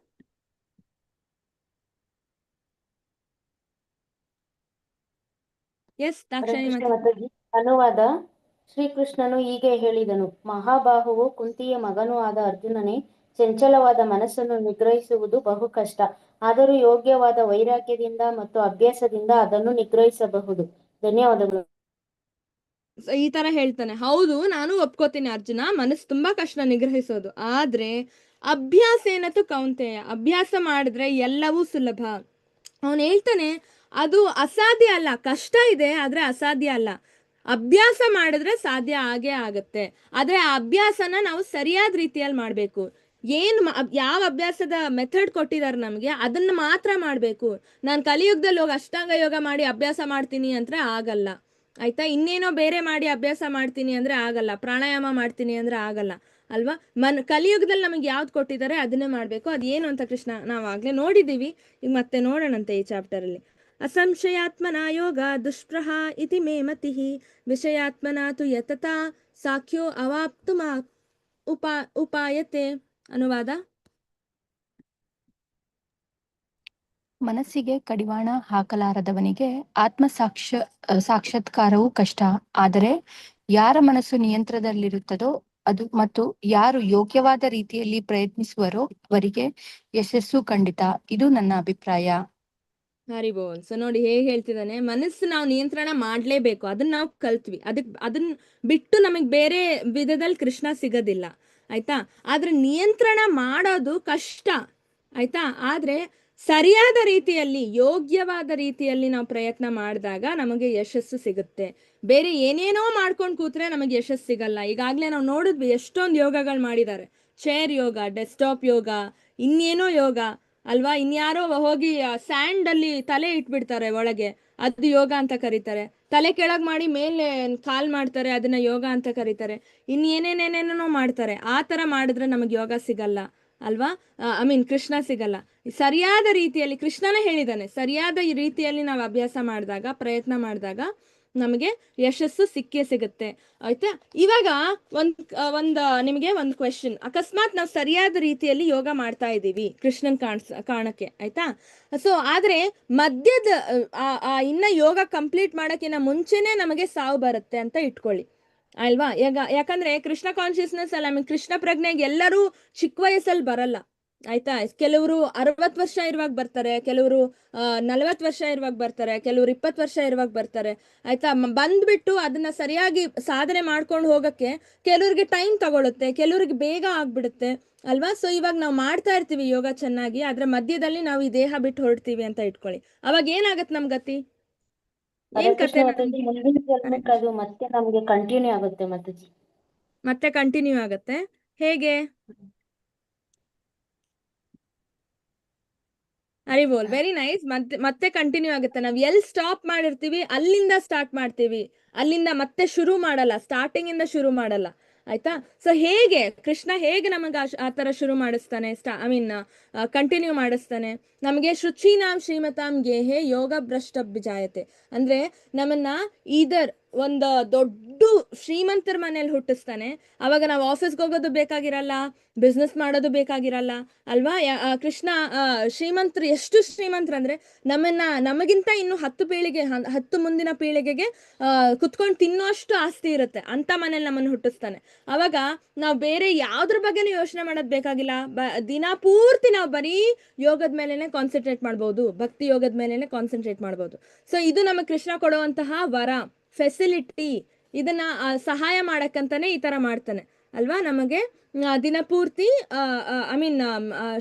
ಎಸ್, ದಾಕ್ಷಾಯಣಿ ಮಾತಾಡಿ. ಅನುವಾದ: ಶ್ರೀಕೃಷ್ಣನು ಹೀಗೆ ಹೇಳಿದನು, ಮಹಾಬಾಹುವು ಕುಂತಿಯ ಮಗನೂ ಆದ ಅರ್ಜುನನೇ, ಚಂಚಲವಾದ ಮನಸ್ಸನ್ನು ನಿಗ್ರಹಿಸುವುದು ಬಹು ಕಷ್ಟ. ಆದರೂ ಯೋಗ್ಯವಾದ ವೈರಾಗ್ಯದಿಂದ ಮತ್ತು ಅಭ್ಯಾಸದಿಂದ ಅದನ್ನು ನಿಗ್ರಹಿಸಬಹುದು. ಧನ್ಯವಾದಗಳು. ಈ ತರ ಹೇಳ್ತಾನೆ. ಹೌದು, ನಾನು ಒಪ್ಕೋತೀನಿ ಅರ್ಜುನ, ಮನಸ್ಸು ತುಂಬಾ ಕಷ್ಟ ನಿಗ್ರಹಿಸೋದು. ಆದ್ರೆ ಅಭ್ಯಾಸ ಏನತ್ತು ಕೌಂತೆಯ, ಅಭ್ಯಾಸ ಮಾಡಿದ್ರೆ ಎಲ್ಲವೂ ಸುಲಭ. ಅವನು ಹೇಳ್ತಾನೆ ಅದು ಅಸಾಧ್ಯ ಅಲ್ಲ, ಕಷ್ಟ ಇದೆ ಆದ್ರೆ ಅಸಾಧ್ಯ ಅಲ್ಲ. ಅಭ್ಯಾಸ ಮಾಡಿದ್ರೆ ಸಾಧ್ಯ ಆಗೇ ಆಗತ್ತೆ. ಆದ್ರೆ ಆ ಅಭ್ಯಾಸನ ನಾವು ಸರಿಯಾದ ರೀತಿಯಲ್ಲಿ ಮಾಡ್ಬೇಕು. ಯಾವ ಅಭ್ಯಾಸದ ಮೆಥಡ್ ಕೊಟ್ಟಿದ್ದಾರೆ ನಮ್ಗೆ ಅದನ್ನ ಮಾತ್ರ ಮಾಡ್ಬೇಕು. ನಾನು ಕಲಿಯುಗದಲ್ಲಿ ಹೋಗಿ ಅಷ್ಟಾಂಗ ಯೋಗ ಮಾಡಿ ಅಭ್ಯಾಸ ಮಾಡ್ತೀನಿ ಅಂದ್ರೆ ಆಗಲ್ಲ ಆಯ್ತಾ. ಇನ್ನೇನೋ ಬೇರೆ ಮಾಡಿ ಅಭ್ಯಾಸ ಮಾಡ್ತೀನಿ ಅಂದ್ರೆ ಆಗಲ್ಲ, ಪ್ರಾಣಾಯಾಮ ಮಾಡ್ತೀನಿ ಅಂದ್ರೆ ಆಗಲ್ಲ ಅಲ್ವಾ. ಕಲಿಯುಗದಲ್ಲಿ ನಮಗೆ ಯಾವ್ದು ಕೊಟ್ಟಿದ್ದಾರೆ ಅದನ್ನೇ ಮಾಡ್ಬೇಕು. ಅದೇನು ಅಂತ ಕೃಷ್ಣ ನಾವಾಗ್ಲೇ ನೋಡಿದೀವಿ, ಈಗ ಮತ್ತೆ ನೋಡೋಣಂತೆ ಈ ಚಾಪ್ಟರ್ ಅಲ್ಲಿ. ಅಸಂಶಯಾತ್ಮನ ಯೋಗ ದುಷ್ಪ್ರಹ ಇತಿ ಮೇ ಮತಿಃ ವಿಷಯಾತ್ಮನ ತು ಯತತಾ ಸಾಖ್ಯೋ ಅವಾಪ್ತುಮ ಉಪಾಯತೆ. ಅನುವಾದ: ಮನಸ್ಸಿಗೆ ಕಡಿವಾಣ ಹಾಕಲಾರದವನಿಗೆ ಸಾಕ್ಷಾತ್ಕಾರವು ಕಷ್ಟ. ಆದರೆ ಯಾರ ಮನಸ್ಸು ನಿಯಂತ್ರಣದಲ್ಲಿರುತ್ತದೋ ಅದು ಮತ್ತು ಯಾರು ಯೋಗ್ಯವಾದ ರೀತಿಯಲ್ಲಿ ಪ್ರಯತ್ನಿಸುವರೋ ಅವರಿಗೆ ಯಶಸ್ಸು ಖಂಡಿತ. ಇದು ನನ್ನ ಅಭಿಪ್ರಾಯ. ಹರಿಬೋಲ್. ಸೊ ನೋಡಿ ಹೇಗೆ ಹೇಳ್ತಿದ್ದಾನೆ, ಮನಸ್ಸು ನಾವು ನಿಯಂತ್ರಣ ಮಾಡ್ಲೇಬೇಕು, ಅದನ್ನ ನಾವು ಕಲ್ತ್ವಿ, ಅದನ್ನ ಬಿಟ್ಟು ನಮಗ್ ಬೇರೆ ವಿಧದಲ್ಲಿ ಕೃಷ್ಣ ಸಿಗೋದಿಲ್ಲ ಆಯ್ತಾ. ಆದ್ರೆ ನಿಯಂತ್ರಣ ಮಾಡೋದು ಕಷ್ಟ ಆಯ್ತಾ. ಆದ್ರೆ ಸರಿಯಾದ ರೀತಿಯಲ್ಲಿ ಯೋಗ್ಯವಾದ ರೀತಿಯಲ್ಲಿ ನಾವು ಪ್ರಯತ್ನ ಮಾಡಿದಾಗ ನಮಗೆ ಯಶಸ್ಸು ಸಿಗುತ್ತೆ. ಬೇರೆ ಏನೇನೋ ಮಾಡ್ಕೊಂಡು ಕೂತ್ರೆ ನಮಗೆ ಯಶಸ್ಸು ಸಿಗಲ್ಲ. ಈಗಾಗ್ಲೇ ನಾವು ನೋಡಿದ್ವಿ ಎಷ್ಟೊಂದು ಯೋಗಗಳು ಮಾಡಿದ್ದಾರೆ, ಚೇರ್ ಯೋಗ, ಡೆಸ್ಕ್ಟಾಪ್ ಯೋಗ, ಇನ್ನೇನೋ ಯೋಗ ಅಲ್ವಾ. ಇನ್ಯಾರೋ ಹೋಗಿ ಸ್ಯಾಂಡ್ ಅಲ್ಲಿ ತಲೆ ಇಟ್ಬಿಡ್ತಾರೆ ಒಳಗೆ, ಅದು ಯೋಗ ಅಂತ ಕರೀತಾರೆ. ತಲೆ ಕೆಳಗ್ ಮಾಡಿ ಮೇಲೆ ಕಾಲ್ ಮಾಡ್ತಾರೆ, ಅದನ್ನ ಯೋಗ ಅಂತ ಕರೀತಾರೆ. ಇನ್ನೇನೇನೇನೇನೋ ಮಾಡ್ತಾರೆ. ಆ ತರ ಮಾಡಿದ್ರೆ ನಮಗೆ ಯೋಗ ಸಿಗಲ್ಲ ಅಲ್ವಾ. ಕೃಷ್ಣ ಸಿಗಲ್ಲ. ಸರಿಯಾದ ರೀತಿಯಲ್ಲಿ ಕೃಷ್ಣನೇ ಹೇಳಿದಾನೆ, ಸರಿಯಾದ ರೀತಿಯಲ್ಲಿ ನಾವು ಅಭ್ಯಾಸ ಮಾಡಿದಾಗ, ಪ್ರಯತ್ನ ಮಾಡಿದಾಗ ನಮಗೆ ಯಶಸ್ಸು ಸಿಕ್ಕೇ ಸಿಗುತ್ತೆ ಆಯ್ತಾ. ಇವಾಗ ನಿಮಗೆ ಒಂದು ಕ್ವೆಶನ್, ಅಕಸ್ಮಾತ್ ನಾವು ಸರಿಯಾದ ರೀತಿಯಲ್ಲಿ ಯೋಗ ಮಾಡ್ತಾ ಇದ್ದೀವಿ ಕೃಷ್ಣನ್ ಕಾಣಕ್ಕೆ ಆಯ್ತಾ. ಸೊ ಆದ್ರೆ ಮಧ್ಯದ ಇನ್ನ ಯೋಗ ಕಂಪ್ಲೀಟ್ ಮಾಡಕ್ಕಿನ್ನ ಮುಂಚೆನೆ ನಮಗೆ ಸಾವು ಬರುತ್ತೆ ಅಂತ ಇಟ್ಕೊಳ್ಳಿ ಅಲ್ವಾ. ಯಾಕಂದ್ರೆ ಕೃಷ್ಣ ಕಾನ್ಶಿಯಸ್ನೆಸ್ ಅಲ್ಲ, ಕೃಷ್ಣ ಪ್ರಜ್ಞೆಗೆ ಎಲ್ಲರೂ ಚಿಕ್ಕ ವಯಸ್ಸಲ್ಲಿ ಬರಲ್ಲ ಆಯ್ತಾ. ಕೆಲವರು 60 ವರ್ಷ ಇರುವಾಗ ಬರ್ತಾರೆ, ಕೆಲವರು 40 ವರ್ಷ ಇರುವಾಗ ಬರ್ತಾರೆ, ಕೆಲವರು 20 ವರ್ಷ ಇರುವಾಗ ಬರ್ತಾರೆ. ಆಯ್ತಾ. ಬಂದ್ಬಿಟ್ಟು ಅದನ್ನ ಸರಿಯಾಗಿ ಸಾಧನೆ ಮಾಡ್ಕೊಂಡು ಹೋಗಕ್ಕೆ ಕೆಲವ್ರಿಗೆ ಟೈಮ್ ತಗೊಳುತ್ತೆ, ಕೆಲವ್ರಿಗೆ ಬೇಗ ಆಗ್ಬಿಡುತ್ತೆ ಅಲ್ವಾ. ಸೊ ಇವಾಗ ನಾವು ಮಾಡ್ತಾ ಇರ್ತೀವಿ ಯೋಗ ಚೆನ್ನಾಗಿ, ಅದ್ರ ಮಧ್ಯದಲ್ಲಿ ನಾವು ಈ ದೇಹ ಬಿಟ್ಟು ಹೊರಡ್ತೀವಿ ಅಂತ ಇಟ್ಕೊಳ್ಳಿ. ಅವಾಗ ಏನಾಗತ್ತೆ ನಮ್ ಗತಿ? ಹರೇ ಏನ್ ಕೃಷ್ಣ ಕತೆ ಮಾತಾಜಿ, ಮುಂದಿನ ಜನ್ಮಕ್ಕೆ ಅದು ಮತ್ತೆ ನಮ್ಗೆ ಕಂಟಿನ್ಯೂ ಆಗುತ್ತೆ ಮಾತಾಜಿ. ಮತ್ತೆ ಕಂಟಿನ್ಯೂ ಆಗತ್ತೆ? ಹೇಗೆ? ಅರಿಬೋಲ್, ವೆರಿ ನೈಸ್. ಮತ್ತೆ ಕಂಟಿನ್ಯೂ ಆಗುತ್ತೆ. ನಾವ್ ಎಲ್ಲಿ ಸ್ಟಾಪ್ ಮಾಡಿರ್ತೀವಿ ಅಲ್ಲಿಂದ ಸ್ಟಾರ್ಟ್ ಮಾಡ್ತೀವಿ, ಅಲ್ಲಿಂದ ಮತ್ತೆ ಶುರು ಮಾಡಲ್ಲ, ಸ್ಟಾರ್ಟಿಂಗ್ ಇಂದ ಶುರು ಮಾಡಲ್ಲ. ಆಯ್ತಾ. ಸೊ ಹೇಗೆ ಕೃಷ್ಣ ಹೇಗೆ ನಮಗೆ ಆ ತರ ಶುರು ಮಾಡಿಸ್ತಾನೆ, ಕಂಟಿನ್ಯೂ ಮಾಡಿಸ್ತಾನೆ? ನಮಗೆ ಶುಚೀನಾಂ ಶ್ರೀಮತಾಂ ಗೇಹೆ ಯೋಗ ಭ್ರಷ್ಟ ಬಿಜಾಯತೆ ಅಂದ್ರೆ ನಮ್ಮನ್ನ ಇದರ್ ಒಂದು ದೊಡ್ಡ ಶ್ರೀಮಂತರ ಮನೇಲಿ ಹುಟ್ಟಿಸ್ತಾನೆ. ಅವಾಗ ನಾವು ಆಫೀಸ್ಗೆ ಹೋಗೋದು ಬೇಕಾಗಿರಲ್ಲ, ಬಿಸ್ನೆಸ್ ಮಾಡೋದು ಬೇಕಾಗಿರಲ್ಲ ಅಲ್ವಾ. ಕೃಷ್ಣ ಶ್ರೀಮಂತರು ಎಷ್ಟು ಶ್ರೀಮಂತರು ಅಂದ್ರೆ ನಮಗಿಂತ ಇನ್ನು 10 ಮುಂದಿನ ಪೀಳಿಗೆಗೆ ಕುತ್ಕೊಂಡು ತಿನ್ನೋಷ್ಟು ಆಸ್ತಿ ಇರುತ್ತೆ ಅಂತ ಮನೇಲಿ ನಮ್ಮನ್ನು ಹುಟ್ಟಿಸ್ತಾನೆ. ಅವಾಗ ನಾವು ಬೇರೆ ಯಾವ್ದ್ರ ಬಗ್ಗೆನೂ ಯೋಚನೆ ಮಾಡೋದ್ ಬೇಕಾಗಿಲ್ಲ. ದಿನ ಪೂರ್ತಿ ನಾವು ಬರೀ ಯೋಗದ ಮೇಲೆನೆ ಕಾನ್ಸಂಟ್ರೇಟ್ ಮಾಡ್ಬೋದು, ಭಕ್ತಿ ಯೋಗದ ಮೇಲೆನೆ ಕಾನ್ಸಂಟ್ರೇಟ್ ಮಾಡ್ಬೋದು. ಸೊ ಇದು ನಮಗೆ ಕೃಷ್ಣ ಕೊಡುವಂತಹ ವರ, ಫೆಸಿಲಿಟಿ. ಇದನ್ನ ಸಹಾಯ ಮಾಡಕ್ಕಂತಾನೆ ಈ ತರ ಮಾಡ್ತಾನೆ ಅಲ್ವಾ. ನಮಗೆ ದಿನಪೂರ್ತಿ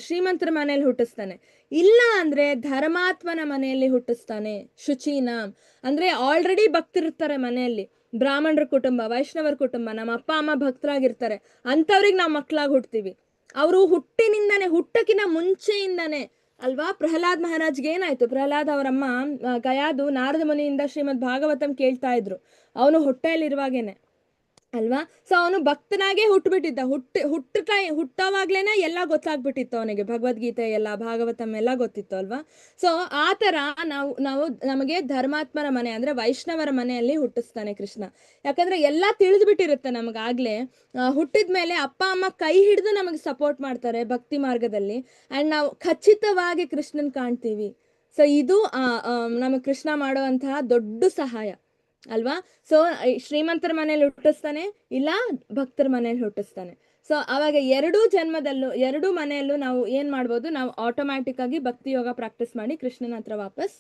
ಶ್ರೀಮಂತರ ಮನೇಲಿ ಹುಟ್ಟಿಸ್ತಾನೆ. ಇಲ್ಲ ಅಂದ್ರೆ ಧರ್ಮಾತ್ಮನ ಮನೆಯಲ್ಲಿ ಹುಟ್ಟಿಸ್ತಾನೆ. ಶುಚೀನ ಅಂದ್ರೆ ಆಲ್ರೆಡಿ ಭಕ್ತಿರ್ತಾರೆ ಮನೆಯಲ್ಲಿ, ಬ್ರಾಹ್ಮಣರ ಕುಟುಂಬ, ವೈಷ್ಣವರ ಕುಟುಂಬ, ನಮ್ಮ ಅಪ್ಪ ಅಮ್ಮ ಭಕ್ತರಾಗಿರ್ತಾರೆ, ಅಂತವ್ರಿಗೆ ನಾವು ಮಕ್ಕಳಾಗಿ ಹುಟ್ತೀವಿ. ಅವರು ಹುಟ್ಟಕ್ಕಿನ ಮುಂಚೆಯಿಂದಾನೆ ಅಲ್ವಾ. ಪ್ರಹ್ಲಾದ್ ಮಹಾರಾಜ್ಗೆ ಏನಾಯ್ತು? ಪ್ರಹ್ಲಾದ್ ಅವರಮ್ಮ ಗಯಾದು ನಾರದ ಮುನಿಯಿಂದ ಶ್ರೀಮದ್ ಭಾಗವತಂ ಕೇಳ್ತಾ ಇದ್ರು, ಅವನು ಹೊಟ್ಟೆಯಲ್ಲಿರುವಾಗೇನೆ ಅಲ್ವಾ. ಸೊ ಅವನು ಭಕ್ತನಾಗೆ ಹುಟ್ಟುಬಿಟ್ಟಿದ್ದ. ಹುಟ್ಟವಾಗ್ಲೇನೆ ಎಲ್ಲ ಗೊತ್ತಾಗ್ಬಿಟ್ಟಿತ್ತು ಅವನಿಗೆ, ಭಗವದ್ಗೀತೆ ಎಲ್ಲ, ಭಾಗವತಂ ಎಲ್ಲ ಗೊತ್ತಿತ್ತು ಅಲ್ವಾ. ಸೊ ಆ ತರ ನಮಗೆ ಧರ್ಮಾತ್ಮರ ಮನೆ ಅಂದ್ರೆ ವೈಷ್ಣವರ ಮನೆಯಲ್ಲಿ ಹುಟ್ಟಿಸ್ತಾನೆ ಕೃಷ್ಣ. ಯಾಕಂದ್ರೆ ಎಲ್ಲ ತಿಳಿದ್ಬಿಟ್ಟಿರುತ್ತೆ ನಮಗಾಗ್ಲೇ. ಹುಟ್ಟಿದ್ಮೇಲೆ ಅಪ್ಪ ಅಮ್ಮ ಕೈ ಹಿಡಿದು ನಮಗೆ ಸಪೋರ್ಟ್ ಮಾಡ್ತಾರೆ ಭಕ್ತಿ ಮಾರ್ಗದಲ್ಲಿ, ಅಂಡ್ ನಾವು ಖಚಿತವಾಗಿ ಕೃಷ್ಣನ್ ಕಾಣ್ತೀವಿ. ಸೊ ಇದು ನಮಗೆ ಕೃಷ್ಣ ಮಾಡುವಂತಹ ದೊಡ್ಡ ಸಹಾಯ ಅಲ್ವಾ. ಸೊ ಶ್ರೀಮಂತರ ಮನೇಲಿ ಹುಟ್ಟಿಸ್ತಾನೆ, ಇಲ್ಲ ಭಕ್ತರ ಮನೇಲಿ ಹುಟ್ಟಿಸ್ತಾನೆ. ಸೊ ಅವಾಗ ಎರಡೂ ಮನೆಯಲ್ಲೂ ನಾವು ಏನ್ ಮಾಡ್ಬೋದು, ನಾವು ಆಟೋಮ್ಯಾಟಿಕ್ ಆಗಿ ಭಕ್ತಿ ಯೋಗ ಪ್ರಾಕ್ಟೀಸ್ ಮಾಡಿ ಕೃಷ್ಣನ ಹತ್ರ ವಾಪಸ್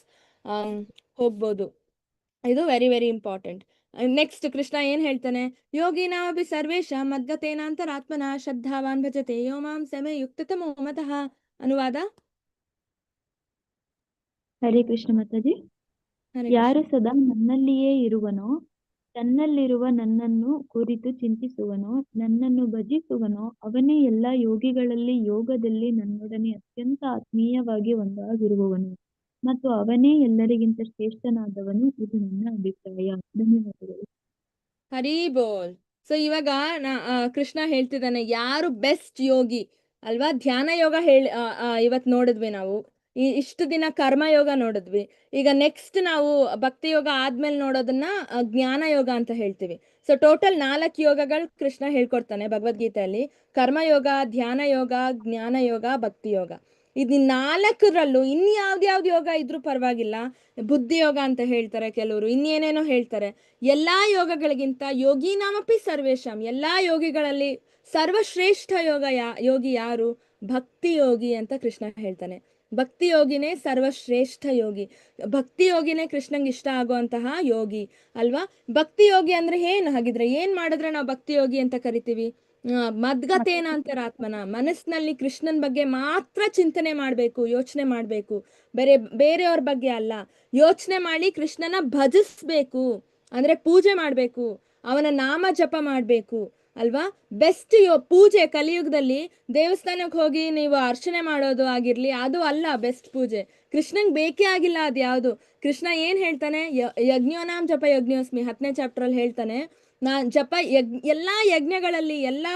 ಹೋಗ್ಬೋದು. ಇದು very very important. Next Krishna ಏನ್ ಹೇಳ್ತಾನೆ? ಯೋಗಿನಾಮಪಿ ಸರ್ವೇಶ ಮದ್ಗತೇನಾಂತರಾತ್ಮನ ಶ್ರದ್ಧಾವಾನ್ ಭಜತೆ ಯೋ ಮಾಂ ಸಮೇ ಯುಕ್ತತಮೋ ಮತಃ. ಅನುವಾದ. ಹರೇ ಕೃಷ್ಣ ಮಾತಾಜಿ. ಹರೇ ಯಾರು ಕೃಷ್ಣ. ಸದಾ ನನ್ನಲ್ಲಿಯೇ ಇರುವನೋ, ತನ್ನಲ್ಲಿರುವ ನನ್ನನ್ನು ಕುರಿತು ಚಿಂತಿಸುವನೋ, ನನ್ನನ್ನು ಭಜಿಸುವನೋ, ಅವನೇ ಎಲ್ಲ ಯೋಗಿಗಳಲ್ಲಿ ಯೋಗದಲ್ಲಿ ನನ್ನೊಡನೆ ಅತ್ಯಂತ ಆತ್ಮೀಯವಾಗಿ ಒಂದಾಗಿರುವವನು ಮತ್ತು ಅವನೇ ಎಲ್ಲರಿಗಿಂತ ಶ್ರೇಷ್ಠನಾದವನು. ಇದು ನನ್ನ ಅಭಿಪ್ರಾಯ. ಧನ್ಯವಾದಗಳು. ಹರಿ ಬೋಲ್. ಸೊ ಇವಾಗ ಕೃಷ್ಣ ಹೇಳ್ತಿದ್ದಾನೆ ಯಾರು ಬೆಸ್ಟ್ ಯೋಗಿ ಅಲ್ವಾ. ಧ್ಯಾನ ಯೋಗ ಇವತ್ ನೋಡಿದ್ವಿ ನಾವು. ಇಷ್ಟು ದಿನ ಕರ್ಮಯೋಗ ನೋಡಿದ್ವಿ. ಈಗ ನೆಕ್ಸ್ಟ್ ನಾವು ಭಕ್ತಿ ಯೋಗ ಆದ್ಮೇಲೆ ನೋಡೋದನ್ನ ಜ್ಞಾನ ಯೋಗ ಅಂತ ಹೇಳ್ತೀವಿ. ಸೊ ಟೋಟಲ್ 4 ಯೋಗಗಳು ಕೃಷ್ಣ ಹೇಳ್ಕೊಡ್ತಾನೆ ಭಗವದ್ಗೀತೆಯಲ್ಲಿ. ಕರ್ಮಯೋಗ, ಧ್ಯಾನ ಯೋಗ, ಜ್ಞಾನ ಯೋಗ, ಭಕ್ತಿ ಯೋಗ. ಇದು 4ರಲ್ಲೂ ಇನ್ಯಾವ್ದ್ಯಾವ್ದು ಯೋಗ ಇದ್ರೂ ಪರವಾಗಿಲ್ಲ. ಬುದ್ಧಿ ಯೋಗ ಅಂತ ಹೇಳ್ತಾರೆ ಕೆಲವರು, ಇನ್ನೇನೇನೋ ಹೇಳ್ತಾರೆ. ಎಲ್ಲಾ ಯೋಗಗಳಿಗಿಂತ ಯೋಗಿನಾಮಪಿ ಸರ್ವೇಶಂ, ಎಲ್ಲಾ ಯೋಗಿಗಳಲ್ಲಿ ಸರ್ವಶ್ರೇಷ್ಠ ಯೋಗಿ ಯಾರು? ಭಕ್ತಿ ಯೋಗಿ ಅಂತ ಕೃಷ್ಣ ಹೇಳ್ತಾನೆ. ಭಕ್ತಿ ಯೋಗಿನೇ ಸರ್ವಶ್ರೇಷ್ಠ ಯೋಗಿ. ಭಕ್ತಿ ಯೋಗಿನೇ ಕೃಷ್ಣಂಗೆ ಇಷ್ಟ ಆಗುವಂತಹ ಯೋಗಿ ಅಲ್ವಾ. ಭಕ್ತಿ ಯೋಗಿ ಅಂದ್ರೆ ಏನು? ಹಾಗಿದ್ರೆ ಏನ್ ಮಾಡಿದ್ರೆ ನಾವು ಭಕ್ತಿ ಯೋಗಿ ಅಂತ ಕರಿತೀವಿ? ಮದ್ಗತೇನಾಂತರಾತ್ಮನ, ಮನಸ್ಸಿನಲ್ಲಿ ಕೃಷ್ಣನ್ ಬಗ್ಗೆ ಮಾತ್ರ ಚಿಂತನೆ ಮಾಡ್ಬೇಕು, ಯೋಚನೆ ಮಾಡ್ಬೇಕು, ಬೇರೆಯವ್ರ ಬಗ್ಗೆ ಅಲ್ಲ. ಯೋಚನೆ ಮಾಡಿ ಕೃಷ್ಣನ ಭಜಿಸ್ಬೇಕು, ಅಂದ್ರೆ ಪೂಜೆ ಮಾಡ್ಬೇಕು, ಅವನ ನಾಮ ಜಪ ಮಾಡ್ಬೇಕು ಅಲ್ವಾ. ಬೆಸ್ಟ್ ಪೂಜೆ ಕಲಿಯುಗದಲ್ಲಿ ದೇವಸ್ಥಾನಕ್ಕೆ ಹೋಗಿ ನೀವು ಅರ್ಚನೆ ಮಾಡೋದು ಆಗಿರ್ಲಿ, ಅದು ಅಲ್ಲ ಬೆಸ್ಟ್ ಪೂಜೆ. ಕೃಷ್ಣಂಗೆ ಬೇಕೇ ಆಗಿಲ್ಲ ಅದ್ಯಾವುದು. ಕೃಷ್ಣ ಏನ್ ಹೇಳ್ತಾನೆ? ಯಜ್ಞೋನಾಂ ಜಪ ಯಜ್ಞೋಸ್ಮಿ 10ನೇ ಚಾಪ್ಟರ್ ಅಲ್ಲಿ ಹೇಳ್ತಾನೆ, ಎಲ್ಲಾ ಯಜ್ಞಗಳಲ್ಲಿ, ಎಲ್ಲಾ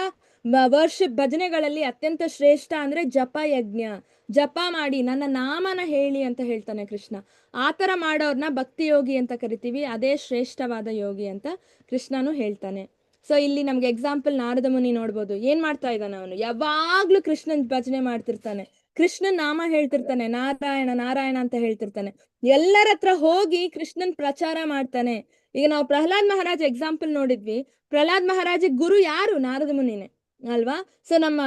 ವರ್ಷಿಪ್ ಭಜನೆಗಳಲ್ಲಿ ಅತ್ಯಂತ ಶ್ರೇಷ್ಠ ಅಂದ್ರೆ ಜಪ ಯಜ್ಞ. ಜಪ ಮಾಡಿ ನನ್ನ ನಾಮನ ಹೇಳಿ ಅಂತ ಹೇಳ್ತಾನೆ ಕೃಷ್ಣ. ಆತರ ಮಾಡೋರ್ನ ಭಕ್ತಿ ಯೋಗಿ ಅಂತ ಕರಿತೀವಿ. ಅದೇ ಶ್ರೇಷ್ಠವಾದ ಯೋಗಿ ಅಂತ ಕೃಷ್ಣನು ಹೇಳ್ತಾನೆ. ಸೊ ಇಲ್ಲಿ ನಮ್ಗೆ ಎಕ್ಸಾಂಪಲ್ ನಾರದ ಮುನಿ ನೋಡ್ಬೋದು. ಏನ್ ಮಾಡ್ತಾ ಇದ್ದಾನೆ ಅವನು? ಯಾವಾಗ್ಲೂ ಕೃಷ್ಣನ್ ಭಜನೆ ಮಾಡ್ತಿರ್ತಾನೆ, ಕೃಷ್ಣನ್ ನಾಮ ಹೇಳ್ತಿರ್ತಾನೆ, ನಾರಾಯಣ ನಾರಾಯಣ ಅಂತ ಹೇಳ್ತಿರ್ತಾನೆ. ಎಲ್ಲರ ಹತ್ರ ಹೋಗಿ ಕೃಷ್ಣನ್ ಪ್ರಚಾರ ಮಾಡ್ತಾನೆ. ಈಗ ನಾವು ಪ್ರಹ್ಲಾದ್ ಮಹಾರಾಜ್ ಎಕ್ಸಾಂಪಲ್ ನೋಡಿದ್ವಿ. ಪ್ರಹ್ಲಾದ್ ಮಹಾರಾಜ್ ಗುರು ಯಾರು? ನಾರದ ಮುನಿನೇ ಅಲ್ವಾ? ಸೊ ನಮ್ಮ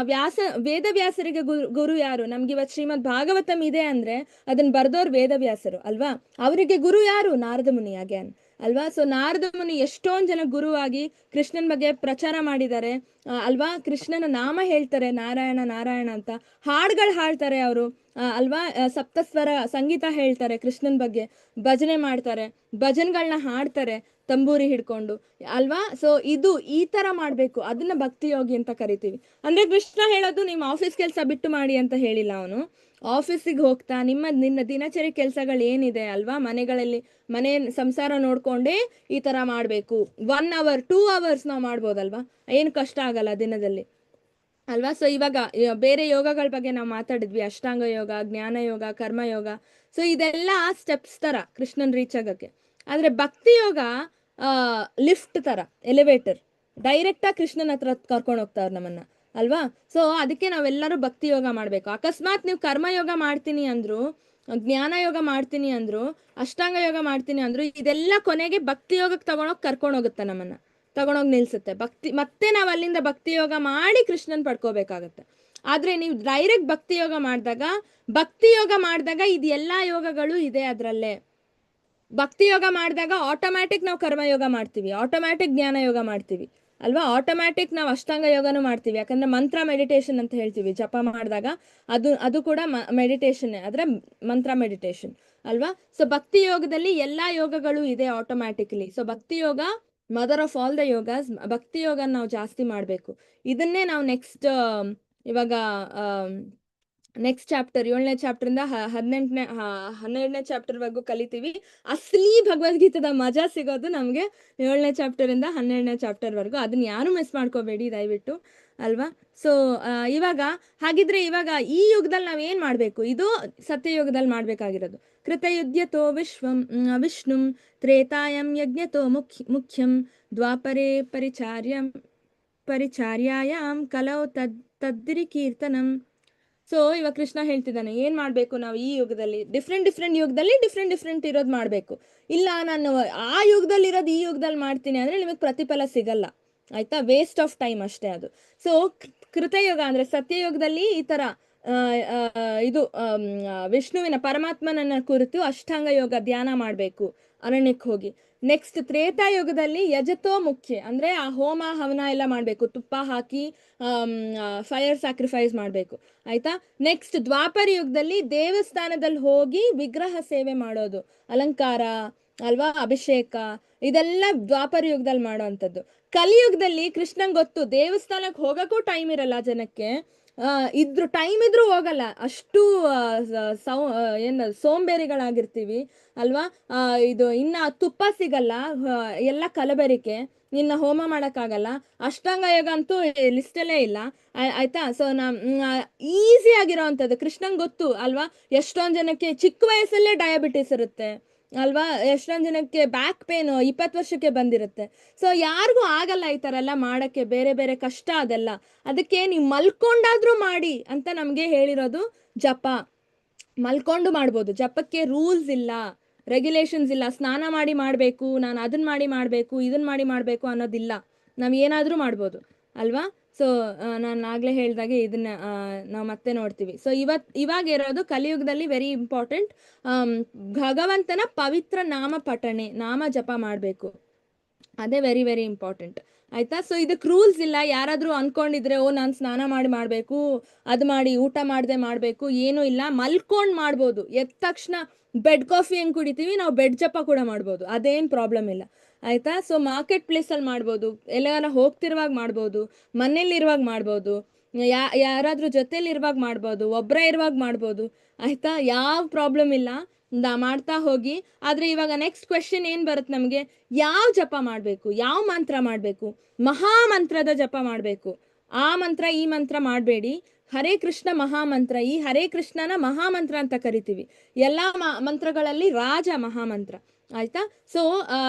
ವೇದವ್ಯಾಸರಿಗೆ ಗುರು ಯಾರು? ನಮ್ಗೆ ಇವತ್ತು ಶ್ರೀಮದ್ ಭಾಗವತಂ ಇದೆ ಅಂದ್ರೆ ಅದನ್ನ ಬರ್ದೋರ್ ವೇದವ್ಯಾಸರು ಅಲ್ವಾ? ಅವರಿಗೆ ಗುರು ಯಾರು? ನಾರದ ಮುನಿ ಅಗ್ಯಾನ್ ಅಲ್ವಾ? ಸೊ ನಾರದ ಮುನಿ ಎಷ್ಟೊಂದ್ ಜನ ಗುರುವಾಗಿ ಕೃಷ್ಣನ್ ಬಗ್ಗೆ ಪ್ರಚಾರ ಮಾಡಿದ್ದಾರೆ ಅಲ್ವಾ? ಕೃಷ್ಣನ ನಾಮ ಹೇಳ್ತಾರೆ, ನಾರಾಯಣ ನಾರಾಯಣ ಅಂತ. ಹಾಡ್ಗಳು ಹಾಡ್ತಾರೆ ಅವರು ಅಲ್ವಾ? ಸಪ್ತಸ್ವರ ಸಂಗೀತ ಹೇಳ್ತಾರೆ ಕೃಷ್ಣನ್ ಬಗ್ಗೆ, ಭಜನೆ ಮಾಡ್ತಾರೆ, ಭಜನ್ಗಳನ್ನ ಹಾಡ್ತಾರೆ ತಂಬೂರಿ ಹಿಡ್ಕೊಂಡು ಅಲ್ವಾ? ಸೊ ಇದು ಈ ತರ ಮಾಡ್ಬೇಕು, ಅದನ್ನ ಭಕ್ತಿ ಯೋಗಿ ಅಂತ ಕರಿತೀವಿ. ಅಂದ್ರೆ ಕೃಷ್ಣ ಹೇಳೋದು ನಿಮ್ಮ ಆಫೀಸ್ ಕೆಲಸ ಬಿಟ್ಟು ಮಾಡಿ ಅಂತ ಹೇಳಿಲ್ಲ. ಅವನು ಆಫೀಸಿಗೆ ಹೋಗ್ತಾ ನಿನ್ನ ದಿನಚರಿ ಕೆಲಸಗಳು ಏನಿದೆ ಅಲ್ವಾ, ಮನೆ ಸಂಸಾರ ನೋಡ್ಕೊಂಡೇ ಈ ತರ ಮಾಡ್ಬೇಕು. 1 hour 2 hours ನಾವು ಮಾಡ್ಬೋದಲ್ವಾ? ಏನು ಕಷ್ಟ ಆಗಲ್ಲ ದಿನದಲ್ಲಿ ಅಲ್ವಾ? ಸೊ ಇವಾಗ ಬೇರೆ ಯೋಗಗಳ ಬಗ್ಗೆ ನಾವು ಮಾತಾಡಿದ್ವಿ, ಅಷ್ಟಾಂಗ ಯೋಗ, ಜ್ಞಾನ ಯೋಗ, ಕರ್ಮಯೋಗ. ಸೊ ಇದೆಲ್ಲ ಸ್ಟೆಪ್ಸ್ ತರ ಕೃಷ್ಣನ್ ರೀಚ್ ಆಗಕ್ಕೆ. ಆದ್ರೆ ಭಕ್ತಿ ಯೋಗ ಲಿಫ್ಟ್ ತರ, ಎಲಿವೇಟರ್, ಡೈರೆಕ್ಟ್ ಆಗಿ ಕೃಷ್ಣನ ಹತ್ರ ಕರ್ಕೊಂಡು ಹೋಗ್ತಾವ್ರ ನಮ್ಮನ್ನ ಅಲ್ವಾ? ಸೊ ಅದಕ್ಕೆ ನಾವೆಲ್ಲರೂ ಭಕ್ತಿ ಯೋಗ ಮಾಡ್ಬೇಕು. ಅಕಸ್ಮಾತ್ ನೀವು ಕರ್ಮಯೋಗ ಮಾಡ್ತೀನಿ ಅಂದ್ರು, ಜ್ಞಾನ ಯೋಗ ಮಾಡ್ತೀನಿ ಅಂದ್ರು, ಅಷ್ಟಾಂಗ ಯೋಗ ಮಾಡ್ತೀನಿ ಅಂದ್ರು, ಇದೆಲ್ಲ ಕೊನೆಗೆ ಭಕ್ತಿ ಯೋಗಕ್ಕೆ ಕರ್ಕೊಂಡು ಹೋಗುತ್ತೆ, ನಮ್ಮನ್ನ ತಗೊಂಡೋಗಿ ನಿಲ್ಸುತ್ತೆ. ಮತ್ತೆ ನಾವ್ ಅಲ್ಲಿಂದ ಭಕ್ತಿ ಯೋಗ ಮಾಡಿ ಕೃಷ್ಣನ್ ಪಡ್ಕೋಬೇಕಾಗತ್ತೆ. ಆದ್ರೆ ನೀವು ಡೈರೆಕ್ಟ್ ಭಕ್ತಿ ಯೋಗ ಮಾಡಿದಾಗ ಇದು ಎಲ್ಲಾ ಯೋಗಗಳು ಇದೆ ಅದ್ರಲ್ಲೇ. ಭಕ್ತಿ ಯೋಗ ಮಾಡಿದಾಗ ಆಟೋಮ್ಯಾಟಿಕ್ ನಾವು ಕರ್ಮಯೋಗ ಮಾಡ್ತೀವಿ, ಆಟೋಮ್ಯಾಟಿಕ್ ಜ್ಞಾನ ಯೋಗ ಮಾಡ್ತೀವಿ ಅಲ್ವಾ? ಆಟೋಮ್ಯಾಟಿಕ್ ನಾವು ಅಷ್ಟಾಂಗ ಯೋಗನೂ ಮಾಡ್ತೀವಿ. ಯಾಕಂದ್ರೆ ಮಂತ್ರ ಮೆಡಿಟೇಷನ್ ಅಂತ ಹೇಳ್ತೀವಿ, ಜಪ ಮಾಡಿದಾಗ ಅದು ಕೂಡ ಮೆಡಿಟೇಷನ್, ಆದ್ರೆ ಮಂತ್ರ ಮೆಡಿಟೇಷನ್ ಅಲ್ವಾ? ಸೊ ಭಕ್ತಿ ಯೋಗದಲ್ಲಿ ಎಲ್ಲಾ ಯೋಗಗಳು ಇದೆ ಆಟೋಮ್ಯಾಟಿಕ್ಲಿ. ಸೊ ಭಕ್ತಿ ಯೋಗ ಮದರ್ ಆಫ್ ಆಲ್ ದ ಯೋಗಾಸ್. ಭಕ್ತಿ ಯೋಗ ನಾವು ಜಾಸ್ತಿ ಮಾಡ್ಬೇಕು. ಇದನ್ನೇ ನಾವು ಇವಾಗ ನೆಕ್ಸ್ಟ್ ಚಾಪ್ಟರ್ 7ನೇ ಚಾಪ್ಟರ್ ಇಂದ 12ನೇ ಚಾಪ್ಟರ್ ವರೆಗೂ ಕಲಿತೀವಿ. ಅಸಲಿ ಭಗವದ್ಗೀತದ ಮಜಾ ಸಿಗೋದು ನಮ್ಗೆ 7ನೇ ಚಾಪ್ಟರ್ ಇಂದ 12ನೇ ಚಾಪ್ಟರ್ ವರೆಗೂ. ಅದನ್ನ ಯಾರು ಮಿಸ್ ಮಾಡ್ಕೋಬೇಡಿ ದಯವಿಟ್ಟು ಅಲ್ವಾ? ಸೊ ಹಾಗಿದ್ರೆ ಇವಾಗ ಈ ಯುಗದಲ್ಲಿ ನಾವ್ ಏನ್ ಮಾಡ್ಬೇಕು? ಇದು ಸತ್ಯಯುಗದಲ್ಲಿ ಮಾಡ್ಬೇಕಾಗಿರೋದು. ಕೃತಯುಧ್ಯತೋ ವಿಷ್ಣುಂ ತ್ರೇತಾಯಂ ಯಜ್ಞತೋ ಮುಖ್ಯಂ ದ್ವಾಪರೇ ಪರಿಚಾರ್ಯಾಯಾಂ ಕಲೌ ತದ್ದಿರಿ ಕೀರ್ತನಂ. ಸೊ ಇವಾಗ ಕೃಷ್ಣ ಹೇಳ್ತಿದ್ದಾನೆ ಏನ್ ಮಾಡ್ಬೇಕು ನಾವು ಈ ಯುಗದಲ್ಲಿ. ಡಿಫ್ರೆಂಟ್ ಯುಗದಲ್ಲಿ ಡಿಫ್ರೆಂಟ್ ಇರೋದು ಮಾಡ್ಬೇಕು. ಇಲ್ಲ ನಾನು ಆ ಯುಗದಲ್ಲಿ ಇರೋದು ಈ ಯುಗದಲ್ಲಿ ಮಾಡ್ತೀನಿ ಅಂದ್ರೆ ನಿಮಗೆ ಪ್ರತಿಫಲ ಸಿಗಲ್ಲ, ಆಯ್ತಾ? ವೇಸ್ಟ್ ಆಫ್ ಟೈಮ್ ಅಷ್ಟೇ ಅದು. ಸೊ ಕೃತಯುಗ ಅಂದ್ರೆ ಸತ್ಯಯುಗದಲ್ಲಿ ಈ ತರ ವಿಷ್ಣುವಿನ ಪರಮಾತ್ಮನನ್ನ ಕುರಿತು ಅಷ್ಟಾಂಗ ಯೋಗ ಧ್ಯಾನ ಮಾಡ್ಬೇಕು ಅರಣ್ಯಕ್ಕೆ ಹೋಗಿ. ನೆಕ್ಸ್ಟ್ ತ್ರೇತಾಯುಗದಲ್ಲಿ ಯಜತೋ ಮುಖ್ಯ ಅಂದ್ರೆ ಆ ಹೋಮ ಹವನ ಎಲ್ಲ ಮಾಡ್ಬೇಕು, ತುಪ್ಪ ಹಾಕಿ ಫೈರ್ ಸ್ಯಾಕ್ರಿಫೈಸ್ ಮಾಡ್ಬೇಕು, ಆಯ್ತಾ? ನೆಕ್ಸ್ಟ್ ದ್ವಾಪರ ಯುಗದಲ್ಲಿ ದೇವಸ್ಥಾನದಲ್ಲಿ ಹೋಗಿ ವಿಗ್ರಹ ಸೇವೆ ಮಾಡೋದು, ಅಲಂಕಾರ ಅಲ್ವಾ, ಅಭಿಷೇಕ, ಇದೆಲ್ಲ ದ್ವಾಪರ ಯುಗದಲ್ಲಿ ಮಾಡೋ ಅಂಥದ್ದು. ಕಲಿಯುಗದಲ್ಲಿ ಕೃಷ್ಣಂಗ್ ಗೊತ್ತು ದೇವಸ್ಥಾನಕ್ಕೆ ಹೋಗಕ್ಕೂ ಟೈಮ್ ಇರಲ್ಲ ಜನಕ್ಕೆ, ಟೈಮ್ ಇದ್ರೂ ಹೋಗಲ್ಲ, ಅಷ್ಟು ಸೋಂಬೇರಿಗಳಾಗಿರ್ತೀವಿ ಅಲ್ವಾ? ಇದು ಇನ್ನ ತುಪ್ಪ ಸಿಗಲ್ಲ, ಎಲ್ಲ ಕಲಬೆರಿಕೆ, ಇನ್ನ ಹೋಮ ಮಾಡಕ್ಕಾಗಲ್ಲ. ಅಷ್ಟಾಂಗ ಯೋಗ ಅಂತೂ ಲಿಸ್ಟಲ್ಲೇ ಇಲ್ಲ, ಆಯ್ತಾ? ಸೊ ಈಸಿ ಆಗಿರೋ ಅಂಥದ್ದು ಕೃಷ್ಣಂಗ್ ಗೊತ್ತು ಅಲ್ವಾ? ಎಷ್ಟೊಂದ್ ಜನಕ್ಕೆ ಚಿಕ್ಕ ವಯಸ್ಸಲ್ಲೇ ಡಯಾಬಿಟಿಸ್ ಇರುತ್ತೆ ಅಲ್ವಾ? ಎಷ್ಟೊಂದ್ ಜನಕ್ಕೆ ಬ್ಯಾಕ್ ಪೇನ್ 20 ವರ್ಷಕ್ಕೆ ಬಂದಿರುತ್ತೆ. ಸೊ ಯಾರಿಗೂ ಆಗಲ್ಲ ಈ ತರ ಎಲ್ಲ ಮಾಡಕ್ಕೆ, ಬೇರೆ ಬೇರೆ ಕಷ್ಟ ಅದೆಲ್ಲ. ಅದಕ್ಕೆ ನೀವು ಮಲ್ಕೊಂಡಾದ್ರೂ ಮಾಡಿ ಅಂತ ನಮ್ಗೆ ಹೇಳಿರೋದು ಜಪ. ಮಲ್ಕೊಂಡು ಮಾಡ್ಬೋದು, ಜಪಕ್ಕೆ ರೂಲ್ಸ್ ಇಲ್ಲ, ರೆಗ್ಯುಲೇಷನ್ಸ್ ಇಲ್ಲ, ಸ್ನಾನ ಮಾಡಿ ಮಾಡ್ಬೇಕು, ನಾನು ಅದನ್ನ ಮಾಡಿ ಮಾಡ್ಬೇಕು, ಇದನ್ನ ಮಾಡಿ ಮಾಡ್ಬೇಕು ಅನ್ನೋದಿಲ್ಲ. ನಾವ್ ಏನಾದ್ರೂ ಮಾಡ್ಬೋದು ಅಲ್ವಾ? ಸೊ ನಾನು ಆಗ್ಲೇ ಹೇಳ್ದಾಗೆ ಇದನ್ನ ನಾವು ಮತ್ತೆ ನೋಡ್ತೀವಿ. ಸೊ ಇವಾಗ ಇರೋದು ಕಲಿಯುಗದಲ್ಲಿ ವೆರಿ ಇಂಪಾರ್ಟೆಂಟ್, ಭಗವಂತನ ಪವಿತ್ರ ನಾಮ ಪಠಣೆ, ನಾಮ ಜಪ ಮಾಡ್ಬೇಕು, ಅದೇ ವೆರಿ ವೆರಿ ಇಂಪಾರ್ಟೆಂಟ್, ಆಯ್ತಾ? ಸೊ ಇದಕ್ಕೆ ರೂಲ್ಸ್ ಇಲ್ಲ. ಯಾರಾದ್ರೂ ಅನ್ಕೊಂಡಿದ್ರೆ ನಾನು ಸ್ನಾನ ಮಾಡಿ ಮಾಡ್ಬೇಕು, ಅದು ಮಾಡಿ ಊಟ ಮಾಡದೆ ಮಾಡ್ಬೇಕು, ಏನೂ ಇಲ್ಲ. ಮಲ್ಕೊಂಡ್ ಮಾಡ್ಬೋದು. ಎದ್ದ ತಕ್ಷಣ ಬೆಡ್ ಕಾಫಿ ಹೆಂಗ್ ಕುಡಿತೀವಿ ನಾವು ಬೆಡ್ ಜಪ ಕೂಡ ಮಾಡ್ಬೋದು, ಅದೇನ್ ಪ್ರಾಬ್ಲಮ್ ಇಲ್ಲ, ಆಯ್ತಾ? ಸೊ ಮಾರ್ಕೆಟ್ ಪ್ಲೇಸ್ ಅಲ್ಲಿ ಮಾಡ್ಬೋದು, ಎಲ್ಲಾರ ಹೋಗ್ತಿರುವಾಗ ಮಾಡ್ಬೋದು, ಮನೇಲಿ ಇರುವಾಗ ಮಾಡ್ಬೋದು, ಯಾರಾದ್ರೂ ಜೊತೆಲಿ ಇರುವಾಗ ಮಾಡ್ಬೋದು, ಒಬ್ರೇ ಇರುವಾಗ ಮಾಡ್ಬೋದು, ಆಯ್ತಾ? ಯಾವ ಪ್ರಾಬ್ಲಮ್ ಇಲ್ಲ, ಮಾಡ್ತಾ ಹೋಗಿ. ಆದ್ರೆ ಇವಾಗ ನೆಕ್ಸ್ಟ್ ಕ್ವೆಶನ್ ಏನ್ ಬರುತ್ತೆ ನಮ್ಗೆ, ಯಾವ ಜಪ ಮಾಡ್ಬೇಕು, ಯಾವ ಮಂತ್ರ ಮಾಡ್ಬೇಕು? ಮಹಾಮಂತ್ರದ ಜಪ ಮಾಡ್ಬೇಕು. ಆ ಮಂತ್ರ ಈ ಮಂತ್ರ ಮಾಡ್ಬೇಡಿ. ಹರೇ ಕೃಷ್ಣ ಮಹಾಮಂತ್ರ, ಈ ಹರೇ ಕೃಷ್ಣನ ಮಹಾಮಂತ್ರ ಅಂತ ಕರಿತೀವಿ. ಎಲ್ಲಾ ಮಂತ್ರಗಳಲ್ಲಿ ರಾಜ ಮಹಾಮಂತ್ರ, ಆಯ್ತಾ? ಸೊ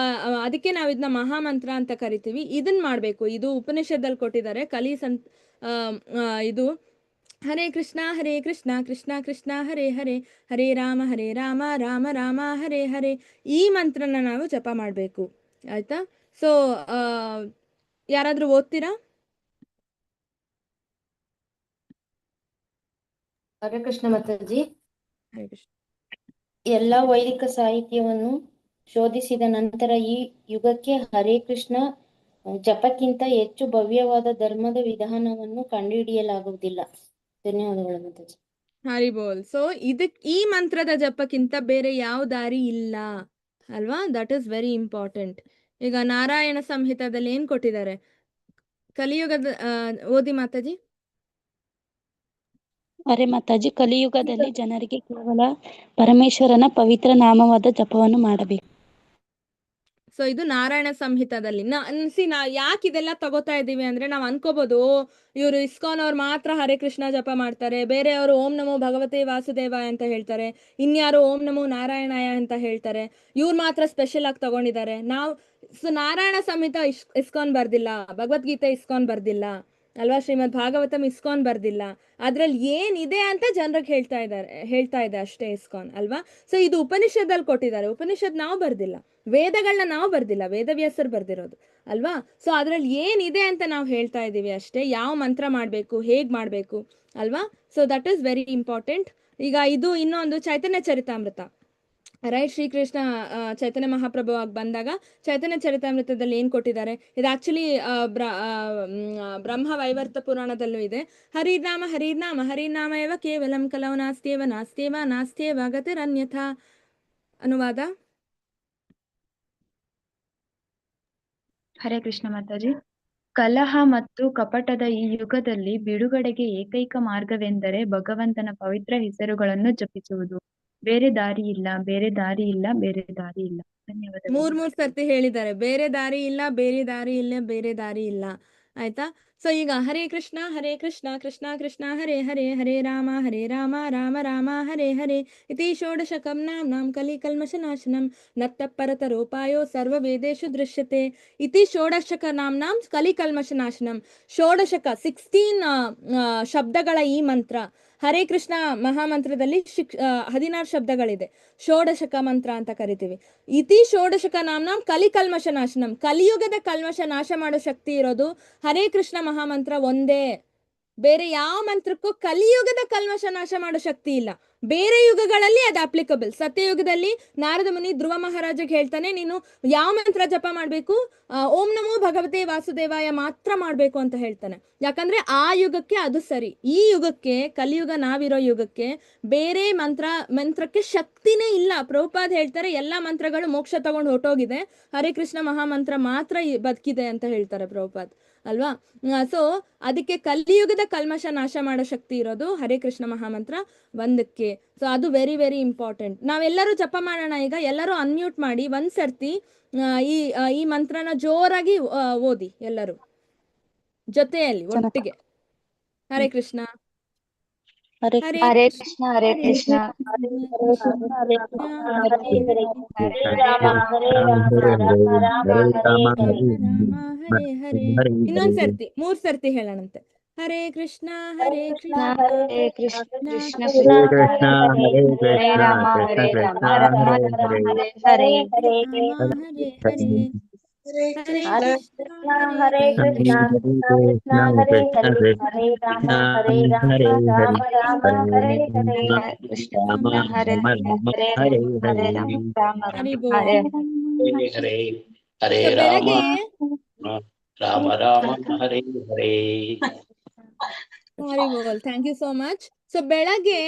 ಅದಕ್ಕೆ ನಾವ್ ಇದನ್ನ ಮಹಾಮಂತ್ರ ಅಂತ ಕರಿತೀವಿ. ಇದನ್ ಮಾಡ್ಬೇಕು. ಇದು ಉಪನಿಷತ್ತಲ್ಲಿ ಕೊಟ್ಟಿದ್ದಾರೆ, ಇದು ಹರೇ ಕೃಷ್ಣ ಕೃಷ್ಣ ಕೃಷ್ಣ ಹರೇ ಹರೇ, ಹರೇ ರಾಮ ರಾಮ ರಾಮ ಹರೇ ಹರೇ, ಈ ಮಂತ್ರನ ನಾವು ಜಪ ಮಾಡ್ಬೇಕು, ಆಯ್ತಾ? ಸೊ ಯಾರಾದ್ರೂ ಓದ್ತೀರಾ? ಹರೇ ಕೃಷ್ಣ ಮಾತಾಜಿ. ಹರೇ ಕೃಷ್ಣ. ಎಲ್ಲಾ ವೈದಿಕ ಸಾಹಿತ್ಯವನ್ನು ಶೋಧಿಸಿದ ನಂತರ ಈ ಯುಗಕ್ಕೆ ಹರೇ ಕೃಷ್ಣ ಜಪಕ್ಕಿಂತ ಹೆಚ್ಚು ಭವ್ಯವಾದ ಧರ್ಮದ ವಿಧಾನವನ್ನು ಕಂಡುಹಿಡಿಯಲಾಗುವುದಿಲ್ಲ. ಧನ್ಯವಾದಗಳು ಮಾತಾಜಿ. ಹರಿ ಬೋಲ್. ಸೊ ಈ ಮಂತ್ರದ ಜಪಕ್ಕಿಂತ ಬೇರೆ ಯಾವ ದಾರಿ ಇಲ್ಲ ಅಲ್ವಾ? That is very important. ಈಗ ನಾರಾಯಣ ಸಂಹಿತದಲ್ಲಿ ಏನ್ ಕೊಟ್ಟಿದ್ದಾರೆ? ಕಲಿಯುಗದ ಓದಿ ಮಾತಾಜಿ. ಅರೆ ಮಾತಾಜಿ, ಕಲಿಯುಗದಲ್ಲಿ ಜನರಿಗೆ ಕೇವಲ ಪರಮೇಶ್ವರನ ಪವಿತ್ರ ನಾಮವಾದ ಜಪವನ್ನು ಮಾಡಬೇಕು. ಸೊ ಇದು ನಾರಾಯಣ ಸಂಹಿತದಲ್ಲಿ ಯಾಕೆ ಇದೆಲ್ಲ ತಗೋತಾ ಇದ್ದೀವಿ ಅಂದ್ರೆ ನಾವು ಅನ್ಕೋಬಹುದು, ಇವರು ಇಸ್ಕಾನ್ ಅವ್ರು ಮಾತ್ರ ಹರೇ ಕೃಷ್ಣ ಜಪ ಮಾಡ್ತಾರೆ, ಬೇರೆಯವರು ಓಂ ನಮೋ ಭಗವತೆ ವಾಸುದೇವಾಯ ಅಂತ ಹೇಳ್ತಾರೆ, ಇನ್ಯಾರು ಓಂ ನಮೋ ನಾರಾಯಣಾಯ ಅಂತ ಹೇಳ್ತಾರೆ, ಇವ್ರು ಮಾತ್ರ ಸ್ಪೆಷಲ್ ಆಗಿ ತಗೊಂಡಿದ್ದಾರೆ. ಸೊ ನಾರಾಯಣ ಸಂಹಿತ ಇಸ್ಕಾನ್ ಬರ್ದಿಲ್ಲ, ಭಗವದ್ಗೀತೆ ಇಸ್ಕಾನ್ ಬರ್ದಿಲ್ಲ ಅಲ್ವಾ, ಶ್ರೀಮದ್ ಭಾಗವತಂ ಇಸ್ಕಾನ್ ಬರ್ದಿಲ್ಲ. ಅದ್ರಲ್ಲಿ ಏನಿದೆ ಅಂತ ಜನರಿಗೆ ಹೇಳ್ತಾ ಇದೆ ಅಷ್ಟೇ ಇಸ್ಕಾನ್ ಅಲ್ವಾ. ಸೊ ಇದು ಉಪನಿಷದಲ್ಲಿ ಕೊಟ್ಟಿದ್ದಾರೆ, ಉಪನಿಷತ್ ನಾವು ಬರ್ದಿಲ್ಲ, ವೇದಗಳನ್ನ ನಾವು ಬರ್ದಿಲ್ಲ, ವೇದವ್ಯಾಸರು ಬರ್ದಿರೋದು ಅಲ್ವಾ. ಸೊ ಅದ್ರಲ್ಲಿ ಏನಿದೆ ಅಂತ ನಾವು ಹೇಳ್ತಾ ಇದ್ದೀವಿ ಅಷ್ಟೇ, ಯಾವ ಮಂತ್ರ ಮಾಡಬೇಕು, ಹೇಗ್ ಮಾಡಬೇಕು ಅಲ್ವಾ. So that is very important. ಈಗ ಇದು ಇನ್ನೊಂದು ಚೈತನ್ಯ ಚರಿತಾಮೃತ, ರೈಟ್? ಶ್ರೀಕೃಷ್ಣ ಚೈತನ್ಯ ಮಹಾಪ್ರಭು ಆಗಿ ಬಂದಾಗ ಚೈತನ್ಯ ಚರಿತಾಮೃತದಲ್ಲಿ ಏನ್ ಕೊಟ್ಟಿದ್ದಾರೆ? ಇದು ಆಕ್ಚುಲಿ ಬ್ರಹ್ಮ ವೈವರ್ತ ಪುರಾಣದಲ್ಲೂ ಇದೆ. ಹರಿನಾಮ ಹರಿನಾಮ ಹರಿನಾಮ ಏವ ಕೇವಲಂ ಕಲವು ನಾಸ್ತ್ಯೇವ ನಾಸ್ತ್ಯೇವ ನಾಸ್ತ್ಯೇವ ಗತಿರನ್ಯಥಾ. ಅನುವಾದ. ಹರೇ ಕೃಷ್ಣ ಮಾತಾಜಿ. ಕಲಹ ಮತ್ತು ಕಪಟದ ಈ ಯುಗದಲ್ಲಿ ಬಿಡುಗಡೆಗೆ ಏಕೈಕ ಮಾರ್ಗವೆಂದರೆ ಭಗವಂತನ ಪವಿತ್ರ ಹೆಸರುಗಳನ್ನು ಜಪಿಸುವುದು. ಬೇರೆ ದಾರಿ ಇಲ್ಲ, ಬೇರೆ ದಾರಿ ಇಲ್ಲ, ಬೇರೆ ದಾರಿ ಇಲ್ಲ. ಧನ್ಯವಾದಗಳು. ಮೂರ್ ಸರ್ತಿ ಹೇಳಿದ್ದಾರೆ, ಬೇರೆ ದಾರಿ ಇಲ್ಲ, ಬೇರೆ ದಾರಿ ಇಲ್ಲ, ಬೇರೆ ದಾರಿ ಇಲ್ಲ. ಆಯ್ತಾ? ಸೊ ಈಗ ಹರೇ ಕೃಷ್ಣ ಕೃಷ್ಣ ಕೃಷ್ಣ ಹರೇ ಹರೇ, ಹರೇ ರಾಮ ರಾಮ ರಾಮ ಹರೇ ಹರೇ, ಇತಿ ಷೋಡಶಕಂ ನಾಮ್ನಾಂ ಕಲಿ ಕಲ್ಮಶನಾಶನಂ ನತ್ತ ಪರತರೋಪಾಯೋ ಸರ್ವ ವೇದೇಶು ದೃಶ್ಯತೆ. ಇತಿ ಷೋಡಶಕ ನಾಮ್ನಾಂ ಕಲಿ ಕಲ್ಮಶನಾಶನಂ. ಷೋಡಶಕ 16 ಶಬ್ದಗಳ ಈ ಮಂತ್ರ, ಹರೇ ಕೃಷ್ಣ ಮಹಾಮಂತ್ರದಲ್ಲಿ 16 ಶಬ್ದಗಳಿದೆ, ಷೋಡಶಕ ಮಂತ್ರ ಅಂತ ಕರಿತೀವಿ. ಇತಿ ಷೋಡಶಕ ನಾಮ್ನಾಂ ಕಲಿ ಕಲ್ಮಶ ನಾಶನಂ. ಕಲಿಯುಗದ ಕಲ್ಮಶ ನಾಶ ಮಾಡೋ ಶಕ್ತಿ ಇರೋದು ಹರೇ ಕೃಷ್ಣ ಮಹಾಮಂತ್ರ ಒಂದೇ. ಬೇರೆ ಯಾವ ಮಂತ್ರಕ್ಕೂ ಕಲಿಯುಗದ ಕಲ್ಮಶ ನಾಶ ಮಾಡೋ ಶಕ್ತಿ ಇಲ್ಲ. ಬೇರೆ ಯುಗಗಳಲ್ಲಿ ಅದು ಅಪ್ಲಿಕಬಲ್. ಸತ್ಯಯುಗದಲ್ಲಿ ನಾರದ ಮುನಿ ಧ್ರುವ ಮಹಾರಾಜಗೆ ಹೇಳ್ತಾನೆ, ನೀನು ಯಾವ ಮಂತ್ರ ಜಪ ಮಾಡ್ಬೇಕು? ಓಂ ನಮೋ ಭಗವತೆ ವಾಸುದೇವಾಯ ಮಾತ್ರ ಮಾಡ್ಬೇಕು ಅಂತ ಹೇಳ್ತಾನೆ. ಯಾಕಂದ್ರೆ ಆ ಯುಗಕ್ಕೆ ಅದು ಸರಿ. ಈ ಯುಗಕ್ಕೆ, ಕಲಿಯುಗ ನಾವಿರೋ ಯುಗಕ್ಕೆ ಬೇರೆ ಮಂತ್ರಕ್ಕೆ ಶಕ್ತಿನೇ ಇಲ್ಲ. ಪ್ರಭುಪಾದ್ ಹೇಳ್ತಾರೆ ಎಲ್ಲಾ ಮಂತ್ರಗಳು ಮೋಕ್ಷ ತಗೊಂಡು ಹೊರಟೋಗಿದೆ, ಹರೇ ಕೃಷ್ಣ ಮಹಾಮಂತ್ರ ಮಾತ್ರ ಬದುಕಿದೆ ಅಂತ ಹೇಳ್ತಾರೆ ಪ್ರಭುಪಾದ್ ಅಲ್ವಾ. ಸೊ ಅದಕ್ಕೆ ಕಲಿಯುಗದ ಕಲ್ಮಶ ನಾಶ ಮಾಡೋ ಶಕ್ತಿ ಇರೋದು ಹರೇ ಕೃಷ್ಣ ಮಹಾಮಂತ್ರ ಒಂದಕ್ಕೆ. ಸೊ ಅದು ವೆರಿ ವೆರಿ ಇಂಪಾರ್ಟೆಂಟ್. ನಾವೆಲ್ಲರೂ ಜಪ ಮಾಡೋಣ. ಈಗ ಎಲ್ಲರೂ ಅನ್ಮ್ಯೂಟ್ ಮಾಡಿ ಒಂದ್ಸರ್ತಿ ಈ ಮಂತ್ರನ ಜೋರಾಗಿ ಓದಿ, ಎಲ್ಲರೂ ಜೊತೆಯಲ್ಲಿ ಒಟ್ಟಿಗೆ. ಹರೇ ಕೃಷ್ಣ ಹರೇ ಹರೇ ಕೃಷ್ಣ ಹರೇ ಕೃಷ್ಣ ಹರೇ ಕೃಷ್ಣ ಹರೇ ಕೃಷ್ಣ ಹರೇ ಹರೇ, ಹರೇ ರಾಮ ಹರೇ ರಾಮ ರಾಮ ರಾಮ ಹರೇ ಹರೇ. ಇನ್ನೊಂದ್ಸರ್ತಿ 3 ಸರ್ತಿ ಹೇಳೋಣಂತೆ. ಹರೇ ಕೃಷ್ಣ ಹರೇ ಕೃಷ್ಣ ಹರೇ ಕೃಷ್ಣ ಕೃಷ್ಣ ಕೃಷ್ಣ ಕೃಷ್ಣ ಹರೇ ಹರೇ ರಾಮ ಹರೇ ರಾಮ ರಾಮ ರಾಮ ಹರೇ ಹರೇ. ರಾಮ ಹರೇ ಹರೇ. ಹರೇ ಕೃಷ್ಣ ಹರೇ ಕೃಷ್ಣ ಕೃಷ್ಣ ಹರೇ ಹರೇ, ಹರೇ ರಾಮ ರಾಮ ರಾಮ ಹರೇ ಹರೇ. ಕೃಷ್ಣ ಹರೇ ಹರೇ ಹರೇ ರಾಮ ರಾಮ ಹರಿ ರಾಮ ಬೋಲ್. ಹರೇ ಹರೇ ಹರೇ ಸೊ ರಾಮ ಬೆಳಗ್ಗೆ ರಾಮ ರಾಮ ಹರೇ ಹರೇ. ಹರಿ ಬೋಲ್, thank you so much. So ಬೆಳಗ್ಗೆ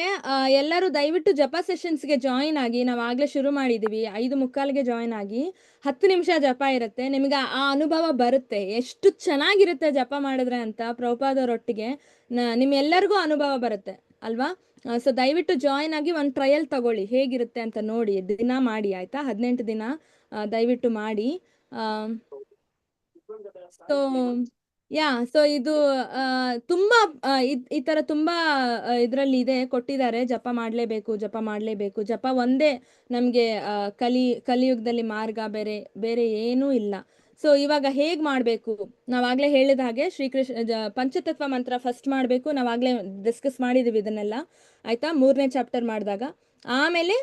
ಎಲ್ಲರೂ ದಯವಿಟ್ಟು ಜಪ ಸೆಷನ್ಸ್ಗೆ ಜಾಯಿನ್ ಆಗಿ. ನಾವು ಆಗ್ಲೇ ಶುರು ಮಾಡಿದೀವಿ, 5:45ಗೆ ಜಾಯಿನ್ ಆಗಿ. 10 ನಿಮಿಷ ಜಪ ಇರುತ್ತೆ. ನಿಮಗೆ ಆ ಅನುಭವ ಬರುತ್ತೆ, ಎಷ್ಟು ಚೆನ್ನಾಗಿರುತ್ತೆ ಜಪ ಮಾಡಿದ್ರೆ ಅಂತ. ಪ್ರಭುಪಾದರೊಟ್ಟಿಗೆ ನಿಮ್ಮೆಲ್ಲರಿಗೂ ಅನುಭವ ಬರುತ್ತೆ ಅಲ್ವಾ. ಸೊ ದಯವಿಟ್ಟು ಜಾಯಿನ್ ಆಗಿ ಒಂದು ಟ್ರಯಲ್ ತಗೊಳ್ಳಿ, ಹೇಗಿರುತ್ತೆ ಅಂತ ನೋಡಿ. ದಿನ ಮಾಡಿ ಆಯ್ತಾ, 18 ದಿನ ದಯವಿಟ್ಟು ಮಾಡಿ. ಸೊ ಇದು ತುಂಬಾ ಈ ತರ ತುಂಬಾ ಇದ್ರಲ್ಲಿ ಇದೆ, ಕೊಟ್ಟಿದ್ದಾರೆ. ಜಪ ಮಾಡ್ಲೇಬೇಕು. ಜಪ ಒಂದೇ ನಮ್ಗೆ ಕಲಿಯುಗದಲ್ಲಿ ಮಾರ್ಗ, ಬೇರೆ ಏನೂ ಇಲ್ಲ. ಸೊ ಇವಾಗ ಹೇಗ್ ಮಾಡ್ಬೇಕು? ನಾವಾಗ್ಲೇ ಹೇಳಿದ ಹಾಗೆ ಶ್ರೀಕೃಷ್ಣ ಪಂಚತತ್ವ ಮಂತ್ರ ಫಸ್ಟ್ ಮಾಡ್ಬೇಕು. ನಾವಾಗ್ಲೇ ಡಿಸ್ಕಸ್ ಮಾಡಿದೀವಿ ಇದನ್ನೆಲ್ಲ ಆಯ್ತಾ, 3ನೇ ಚಾಪ್ಟರ್ ಮಾಡಿದಾಗ. ಆಮೇಲೆ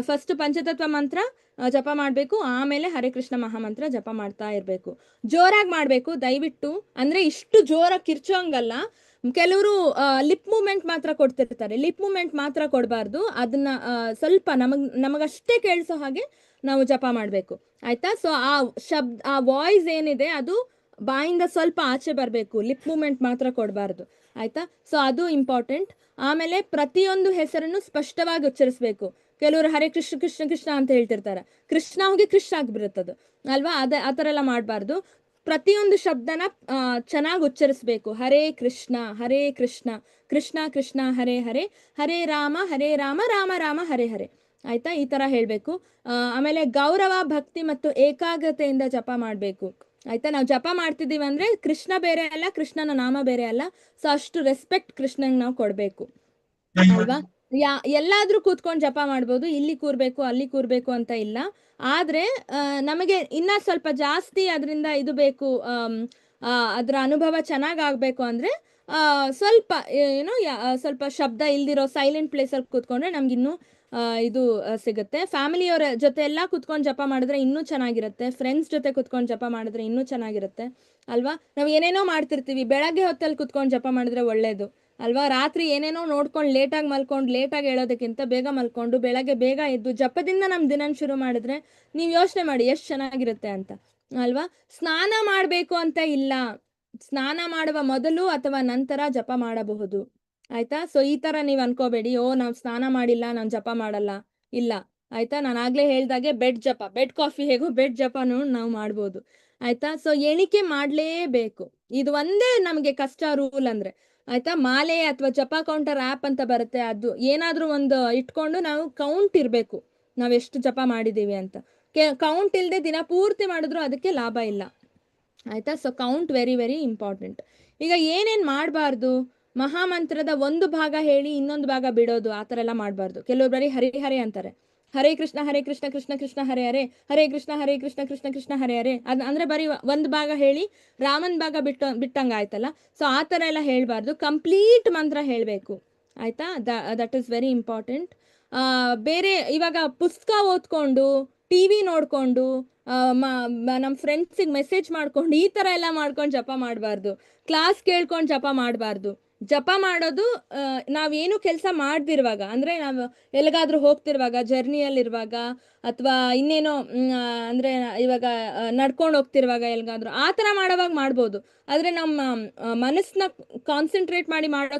ಫಸ್ಟ್ ಪಂಚತತ್ವ ಮಂತ್ರ ಜಪ ಮಾಡ್ಬೇಕು, ಆಮೇಲೆ ಹರೇ ಕೃಷ್ಣ ಮಹಾಮಂತ್ರ ಜಪ ಮಾಡ್ತಾ ಇರ್ಬೇಕು. ಜೋರಾಗಿ ಮಾಡ್ಬೇಕು ದಯವಿಟ್ಟು. ಅಂದ್ರೆ ಇಷ್ಟು ಜೋರಾಗಿ ಕಿರ್ಚೋಂಗಲ್ಲ, ಕೆಲವರು ಲಿಪ್ ಮೂಮೆಂಟ್ ಮಾತ್ರ ಕೊಡ್ತಿರ್ತಾರೆ. ಲಿಪ್ ಮೂಮೆಂಟ್ ಮಾತ್ರ ಕೊಡಬಾರ್ದು, ಅದನ್ನ ಸ್ವಲ್ಪ ನಮಗಷ್ಟೇ ಕೇಳಿಸೋ ಹಾಗೆ ನಾವು ಜಪ ಮಾಡಬೇಕು. ಆಯ್ತಾ? ಸೊ ಆ ವಾಯ್ಸ್ ಏನಿದೆ ಅದು ಬಾಯಿಂದ ಸ್ವಲ್ಪ ಆಚೆ ಬರಬೇಕು, ಲಿಪ್ ಮೂಮೆಂಟ್ ಮಾತ್ರ ಕೊಡಬಾರ್ದು. ಆಯ್ತಾ? ಸೊ ಅದು ಇಂಪಾರ್ಟೆಂಟ್. ಆಮೇಲೆ ಪ್ರತಿಯೊಂದು ಹೆಸರನ್ನು ಸ್ಪಷ್ಟವಾಗಿ ಉಚ್ಚರಿಸಬೇಕು. ಕೆಲವರು ಹರೇ ಕೃಷ್ಣ ಕೃಷ್ಣ ಕೃಷ್ಣ ಅಂತ ಹೇಳ್ತಿರ್ತಾರೆ, ಕೃಷ್ಣ ಹೋಗಿ ಕೃಷ್ಣ ಆಗಿಬಿಡುತ್ತದು ಅಲ್ವಾ? ಆ ಥರ ಎಲ್ಲ ಮಾಡಬಾರ್ದು. ಪ್ರತಿಯೊಂದು ಶಬ್ದನ ಚೆನ್ನಾಗಿ ಉಚ್ಚರಿಸಬೇಕು. ಹರೇ ಕೃಷ್ಣ ಕೃಷ್ಣ ಕೃಷ್ಣ ಹರೇ ಹರೇ, ಹರೇ ರಾಮ ರಾಮ ರಾಮ ಹರೇ ಹರೇ. ಆಯ್ತಾ? ಈ ತರ ಹೇಳ್ಬೇಕು. ಆಮೇಲೆ ಗೌರವ, ಭಕ್ತಿ ಮತ್ತು ಏಕಾಗ್ರತೆಯಿಂದ ಜಪ ಮಾಡಬೇಕು. ಆಯ್ತಾ? ನಾವು ಜಪ ಮಾಡ್ತಿದ್ದೀವಿ ಅಂದ್ರೆ ಕೃಷ್ಣ ಬೇರೆ ಅಲ್ಲ, ಕೃಷ್ಣನ ನಾಮ ಬೇರೆ ಅಲ್ಲ. ಸೊ ಅಷ್ಟು ರೆಸ್ಪೆಕ್ಟ್ ಕೃಷ್ಣಂಗೆ ನಾವು ಕೊಡ್ಬೇಕು ಅಲ್ವಾ? ಎಲ್ಲಾದ್ರೂ ಕೂತ್ಕೊಂಡು ಜಪ ಮಾಡ್ಬೋದು, ಇಲ್ಲಿ ಕೂರ್ಬೇಕು ಅಲ್ಲಿ ಕೂರ್ಬೇಕು ಅಂತ ಇಲ್ಲ. ಆದ್ರೆ ನಮಗೆ ಇನ್ನ ಸ್ವಲ್ಪ ಜಾಸ್ತಿ ಅದರಿಂದ ಇದು ಬೇಕು, ಅದ್ರ ಅನುಭವ ಚೆನ್ನಾಗಾಗ್ಬೇಕು ಅಂದ್ರೆ ಸ್ವಲ್ಪ ಏನೋ ಸ್ವಲ್ಪ ಶಬ್ದ ಇಲ್ದಿರೋ ಸೈಲೆಂಟ್ ಪ್ಲೇಸಲ್ಲಿ ಕೂತ್ಕೊಂಡ್ರೆ ನಮ್ಗಿನ್ನೂ ಇದು ಸಿಗುತ್ತೆ. ಫ್ಯಾಮಿಲಿಯವರ ಜೊತೆ ಎಲ್ಲ ಕುತ್ಕೊಂಡು ಜಪ ಮಾಡಿದ್ರೆ ಇನ್ನೂ ಚೆನ್ನಾಗಿರುತ್ತೆ. ಫ್ರೆಂಡ್ಸ್ ಜೊತೆ ಕುತ್ಕೊಂಡು ಜಪ ಮಾಡಿದ್ರೆ ಇನ್ನೂ ಚೆನ್ನಾಗಿರುತ್ತೆ ಅಲ್ವಾ? ನಾವು ಏನೇನೋ ಮಾಡ್ತಿರ್ತೀವಿ, ಬೆಳಗ್ಗೆ ಹೊತ್ತಲ್ಲಿ ಕುತ್ಕೊಂಡು ಜಪ ಮಾಡಿದ್ರೆ ಒಳ್ಳೇದು ಅಲ್ವಾ? ರಾತ್ರಿ ಏನೇನೋ ನೋಡ್ಕೊಂಡು ಲೇಟಾಗಿ ಮಲ್ಕೊಂಡು ಲೇಟಾಗಿ ಹೇಳೋದಕ್ಕಿಂತ ಬೇಗ ಮಲ್ಕೊಂಡು ಬೆಳಗ್ಗೆ ಬೇಗ ಎದ್ದು ಜಪದಿಂದ ನಮ್ಮ ದಿನ ಶುರು ಮಾಡಿದ್ರೆ ನೀವು ಯೋಚನೆ ಮಾಡಿ ಎಷ್ಟು ಚೆನ್ನಾಗಿರುತ್ತೆ ಅಂತ ಅಲ್ವಾ? ಸ್ನಾನ ಮಾಡಬೇಕು ಅಂತ ಇಲ್ಲ, ಸ್ನಾನ ಮಾಡುವ ಮೊದಲು ಅಥವಾ ನಂತರ ಜಪ ಮಾಡಬಹುದು. ಆಯ್ತಾ? ಸೊ ಈ ತರ ನೀವು ಅನ್ಕೋಬೇಡಿ, ನಾವು ಸ್ನಾನ ಮಾಡಿಲ್ಲ ನಾನು ಜಪ ಮಾಡಲ್ಲ, ಇಲ್ಲ. ಆಯ್ತಾ? ನಾನು ಆಗ್ಲೇ ಹೇಳ್ದಾಗೆ ಬೆಡ್ ಕಾಫಿ ಹೇಗೋ ಬೆಡ್ ಜಪನೂ ನಾವು ಮಾಡ್ಬೋದು. ಆಯ್ತಾ? ಸೊ ಎಣಿಕೆ ಮಾಡ್ಲೇಬೇಕು, ಇದು ಒಂದೇ ನಮಗೆ ಕಷ್ಟ ರೂಲ್ ಅಂದ್ರೆ. ಆಯ್ತಾ? ಮಾಲೆ ಅಥವಾ ಜಪ ಕೌಂಟರ್ ಆ್ಯಪ್ ಅಂತ ಬರುತ್ತೆ, ಅದು ಏನಾದ್ರೂ ಒಂದು ಇಟ್ಕೊಂಡು ನಾವು ಕೌಂಟ್ ಇರಬೇಕು, ನಾವು ಎಷ್ಟು ಜಪ ಮಾಡಿದೀವಿ ಅಂತ. ಕೌಂಟ್ ಇಲ್ಲದೆ ದಿನ ಪೂರ್ತಿ ಮಾಡಿದ್ರು ಅದಕ್ಕೆ ಲಾಭ ಇಲ್ಲ. ಆಯ್ತಾ? So count very very important. ಈಗ ಏನೇನು ಮಾಡಬಾರ್ದು, ಮಹಾಮಂತ್ರದ ಒಂದು ಭಾಗ ಹೇಳಿ ಇನ್ನೊಂದು ಭಾಗ ಬಿಡೋದು, ಆ ಥರ ಎಲ್ಲ ಮಾಡಬಾರ್ದು. ಕೆಲವರು ಬರೀ ಹರೇ ಅಂತಾರೆ, ಹರೇ ಕೃಷ್ಣ ಕೃಷ್ಣ ಕೃಷ್ಣ ಹರೇ ಹರೇ, ಹರೇ ಕೃಷ್ಣ ಕೃಷ್ಣ ಕೃಷ್ಣ ಹರೇ ಹರೇ. ಅಂದ್ರೆ ಬರೀ ಒಂದು ಭಾಗ ಹೇಳಿ ರಾಮನ್ ಭಾಗ ಬಿಟ್ಟಂಗೆ ಆಯ್ತಲ್ಲ. ಸೊ ಆ ಥರ ಎಲ್ಲ ಹೇಳಬಾರ್ದು, ಕಂಪ್ಲೀಟ್ ಮಂತ್ರ ಹೇಳಬೇಕು. ಆಯ್ತಾ? That is very important. ಬೇರೆ ಇವಾಗ ಪುಸ್ತಕ ಓದ್ಕೊಂಡು, TV ನೋಡ್ಕೊಂಡು, ನಮ್ಮ ಫ್ರೆಂಡ್ಸಿಗೆ ಮೆಸೇಜ್ ಮಾಡ್ಕೊಂಡು, ಈ ಥರ ಎಲ್ಲ ಮಾಡ್ಕೊಂಡು ಜಪ ಮಾಡಬಾರ್ದು. ಕ್ಲಾಸ್ ಕೇಳ್ಕೊಂಡು ಜಪ ಮಾಡಬಾರ್ದು. ಜಪ ಮಾಡೋದು ನಾವೇನು ಕೆಲಸ ಮಾಡ್ದಿರುವಾಗ, ಅಂದರೆ ನಾವು ಎಲ್ಲಿಗಾದ್ರೂ ಹೋಗ್ತಿರುವಾಗ, ಜರ್ನಿಯಲ್ಲಿರುವಾಗ, ಅಥವಾ ಇನ್ನೇನೋ ಅಂದರೆ ಇವಾಗ ನಡ್ಕೊಂಡು ಹೋಗ್ತಿರುವಾಗ ಎಲ್ಲಿಗಾದ್ರೂ, ಆ ಥರ ಮಾಡೋವಾಗ ಮಾಡ್ಬೋದು. ಆದರೆ ನಮ್ಮ ಮನಸ್ಸನ್ನ ಕಾನ್ಸಂಟ್ರೇಟ್ ಮಾಡಿ ಮಾಡೋ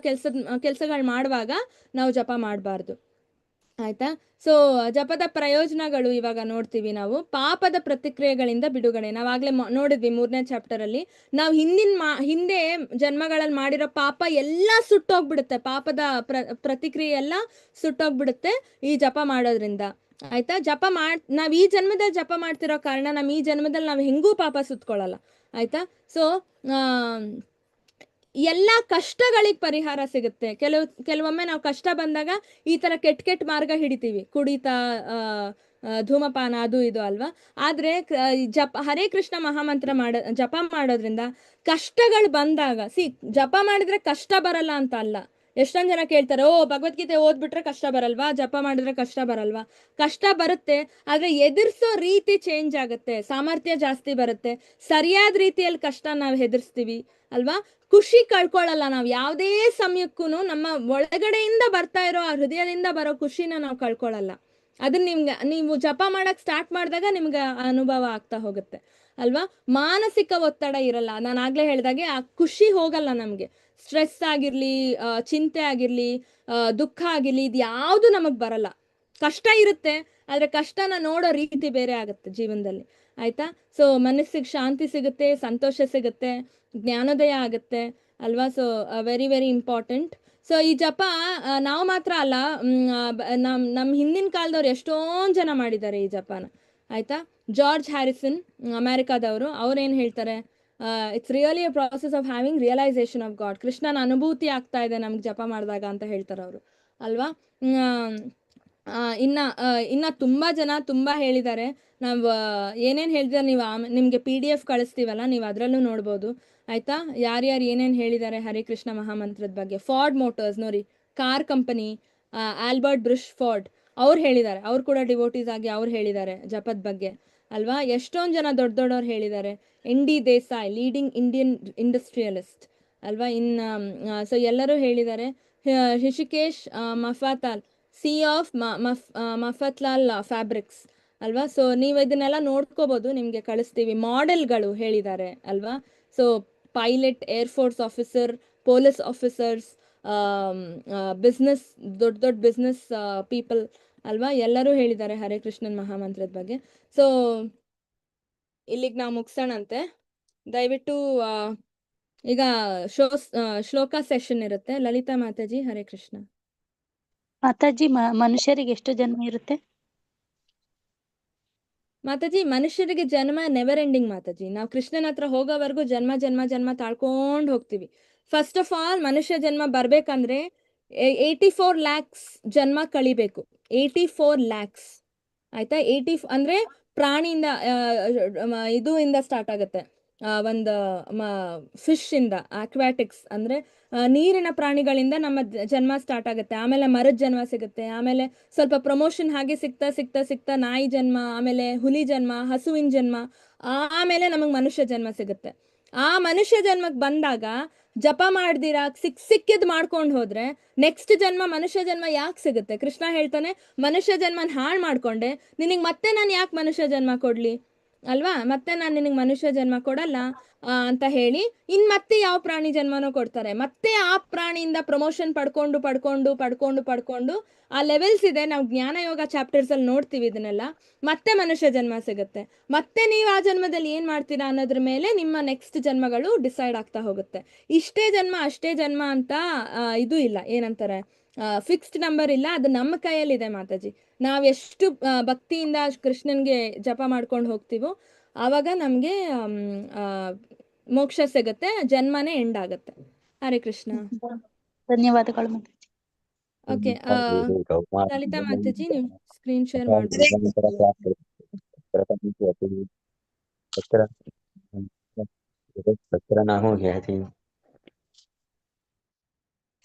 ಕೆಲಸಗಳು ಮಾಡುವಾಗ ನಾವು ಜಪ ಮಾಡಬಾರ್ದು. ಆಯ್ತಾ? ಸೊ ಜಪದ ಪ್ರಯೋಜನಗಳು ಇವಾಗ ನೋಡ್ತೀವಿ ನಾವು. ಪಾಪದ ಪ್ರತಿಕ್ರಿಯೆಗಳಿಂದ ಬಿಡುಗಡೆ, ನಾವಾಗಲೇ ನೋಡಿದ್ವಿ 3ನೇ ಚಾಪ್ಟರಲ್ಲಿ. ನಾವು ಹಿಂದೆ ಜನ್ಮಗಳಲ್ಲಿ ಮಾಡಿರೋ ಪಾಪ ಎಲ್ಲ ಸುಟ್ಟೋಗ್ಬಿಡುತ್ತೆ, ಪಾಪದ ಪ್ರತಿಕ್ರಿಯೆ ಎಲ್ಲ ಸುಟ್ಟೋಗ್ಬಿಡುತ್ತೆ ಈ ಜಪ ಮಾಡೋದ್ರಿಂದ. ಆಯ್ತಾ? ನಾವು ಈ ಜನ್ಮದಲ್ಲಿ ಜಪ ಮಾಡ್ತಿರೋ ಕಾರಣ ನಮ್ಮ ಈ ಜನ್ಮದಲ್ಲಿ ನಾವು ಹೆಂಗೂ ಪಾಪ ಸುತ್ಕೊಳ್ಳಲ್ಲ. ಆಯ್ತಾ? ಸೊ ಎಲ್ಲ ಕಷ್ಟಗಳಿಗೆ ಪರಿಹಾರ ಸಿಗುತ್ತೆ. ಕೆಲವೊಮ್ಮೆ ನಾವು ಕಷ್ಟ ಬಂದಾಗ ಈ ತರ ಕೆಟ್ಟ ಮಾರ್ಗ ಹಿಡಿತೀವಿ, ಕುಡಿತ, ಧೂಮಪಾನ, ಅದು ಇದು ಅಲ್ವಾ? ಆದ್ರೆ ಹರೇ ಕೃಷ್ಣ ಮಹಾಮಂತ್ರ ಜಪ ಮಾಡೋದ್ರಿಂದ ಕಷ್ಟಗಳು ಬಂದಾಗ, ಜಪ ಮಾಡಿದ್ರೆ ಕಷ್ಟ ಬರಲ್ಲ ಅಂತ ಅಲ್ಲ. ಎಷ್ಟೊಂದ್ ಜನ ಕೇಳ್ತಾರೆ, ಭಗವದ್ಗೀತೆ ಓದ್ಬಿಟ್ರೆ ಕಷ್ಟ ಬರಲ್ವಾ, ಜಪ ಮಾಡಿದ್ರೆ ಕಷ್ಟ ಬರಲ್ವಾ? ಕಷ್ಟ ಬರುತ್ತೆ, ಆದ್ರೆ ಎದುರಿಸೋ ರೀತಿ ಚೇಂಜ್ ಆಗುತ್ತೆ, ಸಾಮರ್ಥ್ಯ ಜಾಸ್ತಿ ಬರುತ್ತೆ. ಸರಿಯಾದ ರೀತಿಯಲ್ಲಿ ಕಷ್ಟ ನಾವು ಎದುರಿಸ್ತೀವಿ ಅಲ್ವಾ? ಖುಷಿ ಕಳ್ಕೊಳ್ಳಲ್ಲ ನಾವು ಯಾವುದೇ ಸಮಯಕ್ಕೂ. ನಮ್ಮ ಒಳಗಡೆಯಿಂದ ಬರ್ತಾ ಇರೋ ಆ ಹೃದಯದಿಂದ ಬರೋ ಖುಷಿನ ನಾವು ಕಳ್ಕೊಳ್ಳಲ್ಲ. ಅದನ್ನ ನೀವು ಜಪ ಮಾಡಕ್ ಸ್ಟಾರ್ಟ್ ಮಾಡಿದಾಗ ನಿಮ್ಗೆ ಅನುಭವ ಆಗ್ತಾ ಹೋಗುತ್ತೆ ಅಲ್ವಾ? ಮಾನಸಿಕ ಒತ್ತಡ ಇರಲ್ಲ. ನಾನು ಆಗ್ಲೇ ಹೇಳ್ದಾಗೆ ಆ ಖುಷಿ ಹೋಗಲ್ಲ ನಮ್ಗೆ. ಸ್ಟ್ರೆಸ್ ಆಗಿರ್ಲಿ, ಚಿಂತೆ ಆಗಿರ್ಲಿ, ದುಃಖ ಆಗಿರ್ಲಿ, ಇದು ಯಾವುದು ನಮಗ್ ಬರಲ್ಲ. ಕಷ್ಟ ಇರುತ್ತೆ, ಆದ್ರೆ ಕಷ್ಟನ ನೋಡೋ ರೀತಿ ಬೇರೆ ಆಗುತ್ತೆ ಜೀವನದಲ್ಲಿ. ಆಯ್ತಾ? ಸೊ ಮನಸ್ಸಿಗೆ ಶಾಂತಿ ಸಿಗುತ್ತೆ, ಸಂತೋಷ ಸಿಗುತ್ತೆ, ಜ್ಞಾನೋದಯ ಆಗುತ್ತೆ ಅಲ್ವಾ? So very very important. So ಈ ಜಪ ನಾವು ಮಾತ್ರ ಅಲ್ಲ, ನಮ್ಮ ಹಿಂದಿನ ಕಾಲದವ್ರು ಎಷ್ಟೊಂದು ಜನ ಮಾಡಿದ್ದಾರೆ ಈ ಜಪನ. ಆಯ್ತಾ? ಜಾರ್ಜ್ ಹ್ಯಾರಿಸನ್, ಅಮೆರಿಕಾದವರು, ಅವ್ರೇನು ಹೇಳ್ತಾರೆ, it's really a process of having realisation of God. ಕೃಷ್ಣನ ಅನುಭೂತಿ ಆಗ್ತಾ ಇದೆ ನಮ್ಗೆ ಜಪ ಮಾಡಿದಾಗ ಅಂತ ಹೇಳ್ತಾರೆ ಅವರು ಅಲ್ವಾ? ಇನ್ನ ತುಂಬಾ ಜನ ತುಂಬಾ ಹೇಳಿದ್ದಾರೆ. ನಾವು ಏನೇನು ಹೇಳಿದ್ರೆ ನೀವು ನಿಮ್ಗೆ PDF ಕಳಿಸ್ತೀವಲ್ಲ, ನೀವು ಅದರಲ್ಲೂ ನೋಡ್ಬೋದು. ಆಯ್ತಾ? ಯಾರ್ಯಾರು ಏನೇನು ಹೇಳಿದ್ದಾರೆ ಹರೇ ಕೃಷ್ಣ ಮಹಾಮಂತ್ರದ ಬಗ್ಗೆ. ಫಾರ್ಡ್ ಮೋಟರ್ಸ್ ನೋಡಿ, ಕಾರ್ ಕಂಪನಿ, ಆಲ್ಬರ್ಟ್ ಬ್ರಿಷ್ ಫಾರ್ಡ್, ಅವ್ರು ಹೇಳಿದ್ದಾರೆ. ಅವ್ರು ಕೂಡ ಡಿವೋಟೀಸ್ ಆಗಿ ಅವ್ರು ಹೇಳಿದ್ದಾರೆ ಜಪದ ಬಗ್ಗೆ ಅಲ್ವಾ? ಎಷ್ಟೊಂದು ಜನ ದೊಡ್ಡವ್ರು ಹೇಳಿದ್ದಾರೆ. ND Desai, leading Indian industrialist ಅಲ್ವಾ. ಸೊ ಎಲ್ಲರೂ ಹೇಳಿದ್ದಾರೆ. ರಿಷಿಕೇಶ್ ಮಫಾತಾಲ್, ಸಿ ಆಫ್ ಮಫತ್ಲಾಲ್ ಫ್ಯಾಬ್ರಿಕ್ಸ್ ಅಲ್ವಾ. ಸೊ ನೀವು ಇದನ್ನೆಲ್ಲ ನೋಡ್ಕೋಬಹುದು, ನಿಮಗೆ ಕಳಿಸ್ತೀವಿ. ಮಾಡೆಲ್ಗಳು ಹೇಳಿದ್ದಾರೆ ಅಲ್ವಾ. So pilot, air force officer, police officers, business, ದೊಡ್ಡ ದೊಡ್ಡ ಬಿಸ್ನೆಸ್ ಪೀಪಲ್ ಅಲ್ವಾ, ಎಲ್ಲರೂ ಹೇಳಿದ್ದಾರೆ ಹರೇ ಕೃಷ್ಣನ್ ಮಹಾಮಂತ್ರದ ಬಗ್ಗೆ. ಸೊ ಇಲ್ಲಿಗೆ ನಾವು ಮುಗಿಸೋಣಂತೆ. ದಯವಿಟ್ಟು ಈಗ ಶ್ಲೋಕ ಸೆಷನ್ ಇರುತ್ತೆ. ಲಲಿತಾ ಮಾತಾಜಿ, ಹರೇ ಕೃಷ್ಣ. ಮಾತಾಜಿ, ಮನುಷ್ಯರಿಗೆ ಎಷ್ಟು ಜನ್ಮ ಇರುತ್ತೆ ಮಾತಾಜಿ? ಮನುಷ್ಯರಿಗೆ ಜನ್ಮ ನೆವರ್ ಎಂಡಿಂಗ್ ಮಾತಾಜಿ. ನಾವು ಕೃಷ್ಣನ ಹತ್ರ ಹೋಗೋವರೆಗೂ ಜನ್ಮ ಜನ್ಮ ಜನ್ಮ ತಾಳ್ಕೊಂಡು ಹೋಗ್ತೀವಿ. ಫಸ್ಟ್ ಆಫ್ ಆಲ್ ಮನುಷ್ಯ ಜನ್ಮ ಬರ್ಬೇಕಂದ್ರೆ 84 lakhs ಜನ್ಮ ಕಳಿಬೇಕು. 84 lakhs ಆಯ್ತಾ. ಅಂದ್ರೆ ಪ್ರಾಣಿಯಿಂದ ಇದು ಇಂದ ಸ್ಟಾರ್ಟ್ ಆಗುತ್ತೆ. ಒಂದು ಫಿಶ್ ಇಂದ, ಅಕ್ವಾಟಿಕ್ಸ್ ಅಂದ್ರೆ ನೀರಿನ ಪ್ರಾಣಿಗಳಿಂದ ನಮ್ಮ ಜನ್ಮ ಸ್ಟಾರ್ಟ್ ಆಗುತ್ತೆ. ಆಮೇಲೆ ಮರದ ಜನ್ಮ ಸಿಗುತ್ತೆ. ಆಮೇಲೆ ಸ್ವಲ್ಪ ಪ್ರಮೋಷನ್ ಹಾಗೆ ಸಿಗ್ತಾ ಸಿಗ್ತಾ ಸಿಗ್ತಾ ನಾಯಿ ಜನ್ಮ, ಆಮೇಲೆ ಹುಲಿ ಜನ್ಮ, ಹಸುವಿನ ಜನ್ಮ, ಆಮೇಲೆ ನಮಗ್ ಮನುಷ್ಯ ಜನ್ಮ ಸಿಗುತ್ತೆ. ಆ ಮನುಷ್ಯ ಜನ್ಮಕ್ಕೆ ಬಂದಾಗ ಜಪ ಮಾಡ್ದಿರಾ ಸಿಕ್ಕಿದ್ ಮಾಡ್ಕೊಂಡು ಹೋದ್ರೆ ನೆಕ್ಸ್ಟ್ ಜನ್ಮ ಮನುಷ್ಯ ಜನ್ಮ ಯಾಕೆ ಸಿಗುತ್ತೆ? ಕೃಷ್ಣ ಹೇಳ್ತಾನೆ, ಮನುಷ್ಯ ಜನ್ಮನ ಹಾಳು ಮಾಡ್ಕೊಂಡೆ ನಿನಗೆ ಮತ್ತೆ ನಾನು ಯಾಕೆ ಮನುಷ್ಯ ಜನ್ಮ ಕೊಡ್ಲಿ ಅಲ್ವಾ. ಮತ್ತೆ ನಾನು ನಿನಗೆ ಮನುಷ್ಯ ಜನ್ಮ ಕೊಡಲ್ಲ ಅಂತ ಹೇಳಿ ಮತ್ತೆ ಯಾವ ಪ್ರಾಣಿ ಜನ್ಮನೋ ಕೊಡ್ತಾರೆ. ಮತ್ತೆ ಆ ಪ್ರಾಣಿಯಿಂದ ಪ್ರಮೋಷನ್ ಪಡ್ಕೊಂಡು ಆ ಲೆವೆಲ್ಸ್ ಇದೆ. ನಾವು ಜ್ಞಾನ ಯೋಗ ಚಾಪ್ಟರ್ಸ್ ಅಲ್ಲಿ ನೋಡ್ತೀವಿ ಇದನ್ನೆಲ್ಲ. ಮತ್ತೆ ಮನುಷ್ಯ ಜನ್ಮ ಸಿಗುತ್ತೆ. ಮತ್ತೆ ನೀವು ಆ ಜನ್ಮದಲ್ಲಿ ಏನ್ ಮಾಡ್ತೀರಾ ಅನ್ನೋದ್ರ ಮೇಲೆ ನಿಮ್ಮ ನೆಕ್ಸ್ಟ್ ಜನ್ಮಗಳು ಡಿಸೈಡ್ ಆಗ್ತಾ ಹೋಗುತ್ತೆ. ಇಷ್ಟೇ ಜನ್ಮ ಅಷ್ಟೇ ಜನ್ಮ ಅಂತ ಇದು ಇಲ್ಲ, ಏನಂತಾರೆ, ಫಿಕ್ಸ್ಡ್ ನಂಬರ್ ಇಲ್ಲ. ಅದು ನಮ್ಮ ಕೈಯಲ್ಲಿದೆ ಮಾತಾಜಿ. ನಾವ್ ಎಷ್ಟು ಭಕ್ತಿಯಿಂದ ಕೃಷ್ಣನ್ಗೆ ಜಪ ಮಾಡ್ಕೊಂಡು ಹೋಗ್ತೀವೋ ಆವಾಗ ನಮ್ಗೆ ಮೋಕ್ಷ ಸಿಗುತ್ತೆ, ಜನ್ಮನೇ ಎಂಡ್ ಆಗುತ್ತೆ. ಹರೇ ಕೃಷ್ಣ. ಧನ್ಯವಾದಗಳು ಮಾತಾಜಿ. ಓಕೆ, ಲಲಿತಾ ಮಾತಾಜಿ ನೀವು ಸ್ಕ್ರೀನ್ ಶೇರ್ ಮಾಡ್ಬೋದು.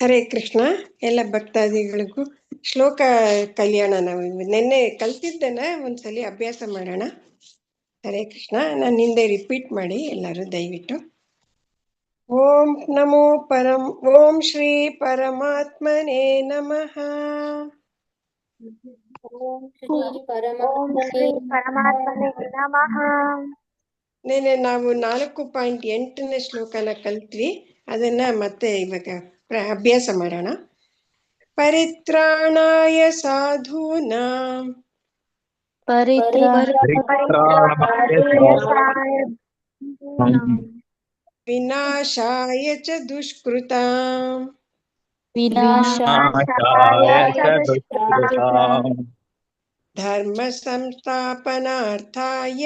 ಹರೇ ಕೃಷ್ಣ. ಎಲ್ಲ ಭಕ್ತಾದಿಗಳಿಗೂ ಶ್ಲೋಕ ಕಲ್ಯಾಣ ನಾವು ನಿನ್ನೆ ಕಲ್ತಿದ್ದನ್ನ ಒಂದ್ಸಲಿ ಅಭ್ಯಾಸ ಮಾಡೋಣ. ಹರೇ ಕೃಷ್ಣ. ನಾನು ಹಿಂದೆ ರಿಪೀಟ್ ಮಾಡಿ ಎಲ್ಲರೂ ದಯವಿಟ್ಟು. ಓಂ ನಮೋ ಓಂ ಶ್ರೀ ಪರಮಾತ್ಮನೇ ನಮಃ. ಓಂ ಶ್ರೀ ಪರಮಾತ್ಮನೇ ನಮಃ. ನೆನ್ನೆ ನಾವು 4.8ನೇ ಶ್ಲೋಕನ ಕಲ್ತ್ವಿ. ಅದನ್ನ ಮತ್ತೆ ಇವಾಗ ಅಭ್ಯಾಸ ಮಾಡೋಣ. ಪರಿತ್ರಾಣಾಯ ಸಾಧೂನಾಂ ವಿನಾಶಾಯ ಚ ದುಷ್ಕೃತಾಂ ಧರ್ಮ ಸಂಸ್ಥಾಪನಾರ್ಥಾಯ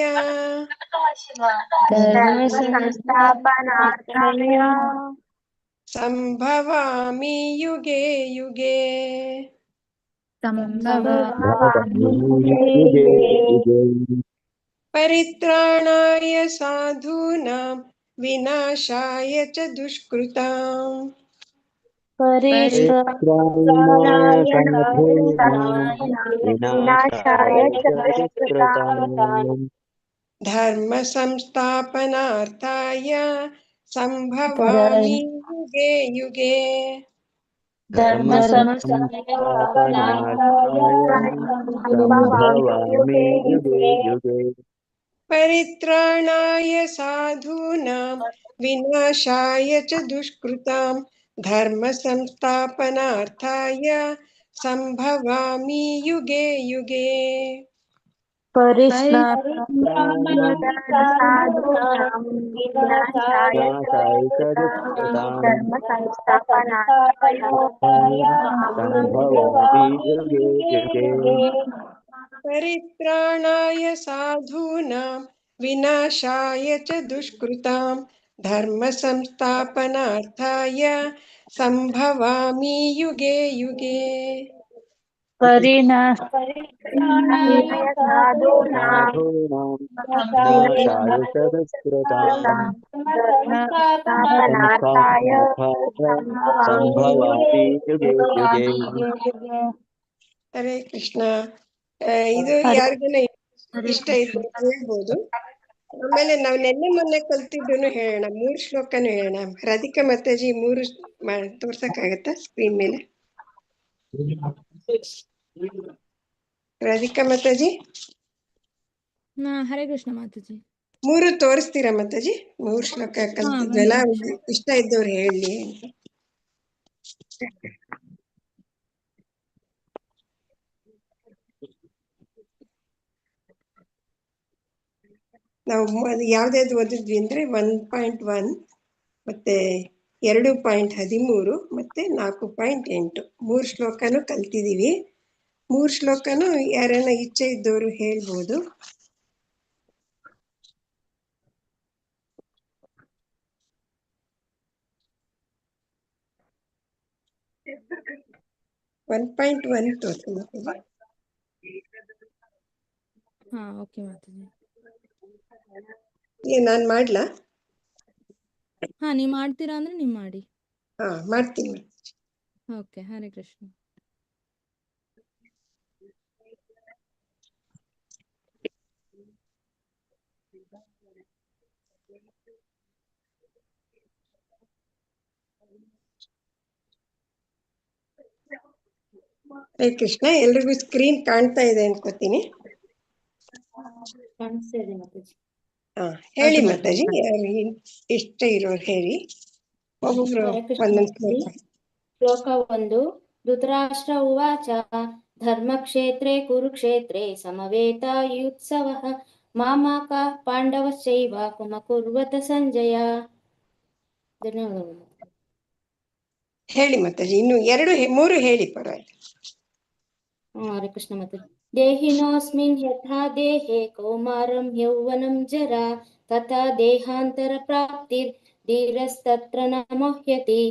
ಸಂಭವಾಮಿ ಯುಗೆ ಯುಗೆ. ಪರಿತ್ರಾಣಾಯ ಸಾಧೂನಾಂ ವಿನಾಶಾಯ ಚ ದುಷ್ಕೃತಾಂ ಧರ್ಮ ಸಂಸ್ಥಾಪನಾರ್ಥಾಯ ಸಂಭವಾಮಿ ಯುಗೆ ಯುಗೆ. ಪರಿತ್ರಾಣಾಯ ಸಾಧೂನಾಂ ವಿನಾಶಾಯ ಚ ದುಷ್ಕೃತಾಂ ಧರ್ಮ ಸಂಸ್ಥಾಪನಾರ್ಥಾಯ ಸಂಭವಾಮಿ ಯುಗೆ ಯುಗೆ. ಪರಿತ್ರಾಣಾಯ ಸಾಧೂನಾಂ ವಿನಾಶಾಯ ಚ ದುಷ್ಕೃತಾಂ ಧರ್ಮ ಸಂಸ್ಥಾಪನಾರ್ಥಾಯ ಸಂಭವಾಮಿ ಯುಗೆ ಯುಗೆ. ಹರೇ ಕೃಷ್ಣ. ಇದು ಯಾರಿಗಾನ ಇಷ್ಟ ಇದ್ರೆ ಹೇಳ್ಬೋದು. ಆಮೇಲೆ ನಾವು ನಿನ್ನೆ ಮೊನ್ನೆ ಕಲ್ತಿದ್ದನ್ನು ಹೇಳೋಣ, 3 ಶ್ಲೋಕನು ಹೇಳೋಣ. ರಾಧಿಕಾ ಮಾತಾಜಿ 3 ತೋರ್ಸಕ್ಕಾಗತ್ತಾ ಸ್ಕ್ರೀನ್ ಮೇಲೆ? ರಾಧಿಕಾ ಮಾತಾಜಿ ಹರೇ ಕೃಷ್ಣ ಮಾತಾಜಿ. 3 ತೋರಿಸ್ತೀರಾ ಮಾತಾಜಿ? 3 ಶ್ಲೋಕ ಕಲ್ತಿದ್ವಲ್ಲ, ಇಷ್ಟ ಇದ್ದವ್ರು ಹೇಳಿ ಅಂತ. ನಾವು ಯಾವ್ದಾವ್ದು ಓದಿದ್ವಿ ಅಂದ್ರೆ 1.1 ಮತ್ತೆ 2.13 ಮತ್ತೆ 4.8 3 ಶ್ಲೋಕನು ಕಲ್ತಿದೀವಿ. 3 ಶ್ಲೋಕನು ಯಾರನ್ನ ಇಚ್ಛೆ ಇದ್ದವರು ಹೇಳ್ಬೋದು. .1 ತೋರಿಸಿ. ಓಕೆ ಮಾತಾಜಿ. ನಾನ್ ಮಾಡ್ಲಾ? ನೀವ್ ಮಾಡ್ತೀರಾ ಅಂದ್ರೆ ನೀವ್ ಮಾಡಿ. ಮಾಡ್ತೀನಿ. ಓಕೆ, ಹರೇ ಕೃಷ್ಣ. ಹರೇ ಕೃಷ್ಣ. ಎಲ್ರಿಗೂ ಸ್ಕ್ರೀನ್ ಕಾಣ್ತಾ ಇದೆ ಅನ್ಕೋತೀನಿ. ಕಾಣಿಸ್ತಾ ಇದೆ ಮಾತಾಜಿ. ಹೇಳಿ ಮಾತಾಜಿ, ಯಾರು ಇಷ್ಟ ಇರೋರು ಹೇಳಿ. ಒಬ್ಬೊಬ್ರು ಹರೇ ಕೃಷ್ಣ ಒಂದೊಂದು ಮಾತಾಜಿ. ಶ್ಲೋಕ. ಶ್ಲೋಕ 1. ಧೃತರಾಷ್ಟ್ರ ಉವಾಚ ಧರ್ಮಕ್ಷೇತ್ರೇ ಕುರುಕ್ಷೇತ್ರೇ ಸಮವೇತಾಯುತ್ಸವಃ ಮಾಮಾಕಾ ಪಾಂಡವಶ್ಚೈವ ಕುರ್ವತ ಸಂಜಯ. ಧನ್ಯವಾದಗಳು. ಹೇಳಿ ಮಾತಾಜಿ, ಇನ್ನು 3 ಹೇಳಿ ಪರವಾಗಿಲ್ಲ. ಹರೇ ಕೃಷ್ಣ ಮಾತಾಜಿ. ದೇಹಿನೋಸ್ಮಿನ್ ಯಥಾ ದೇಹೇ ಕೌಮಾರಂ ಯೌವನಂ ಜರಾ ತಥಾ ದೇಹಾಂತರ ಪ್ರಾಪ್ತಿರ್ ಧೀರಸ್ತತ್ರ ನ ಮುಹ್ಯತಿ.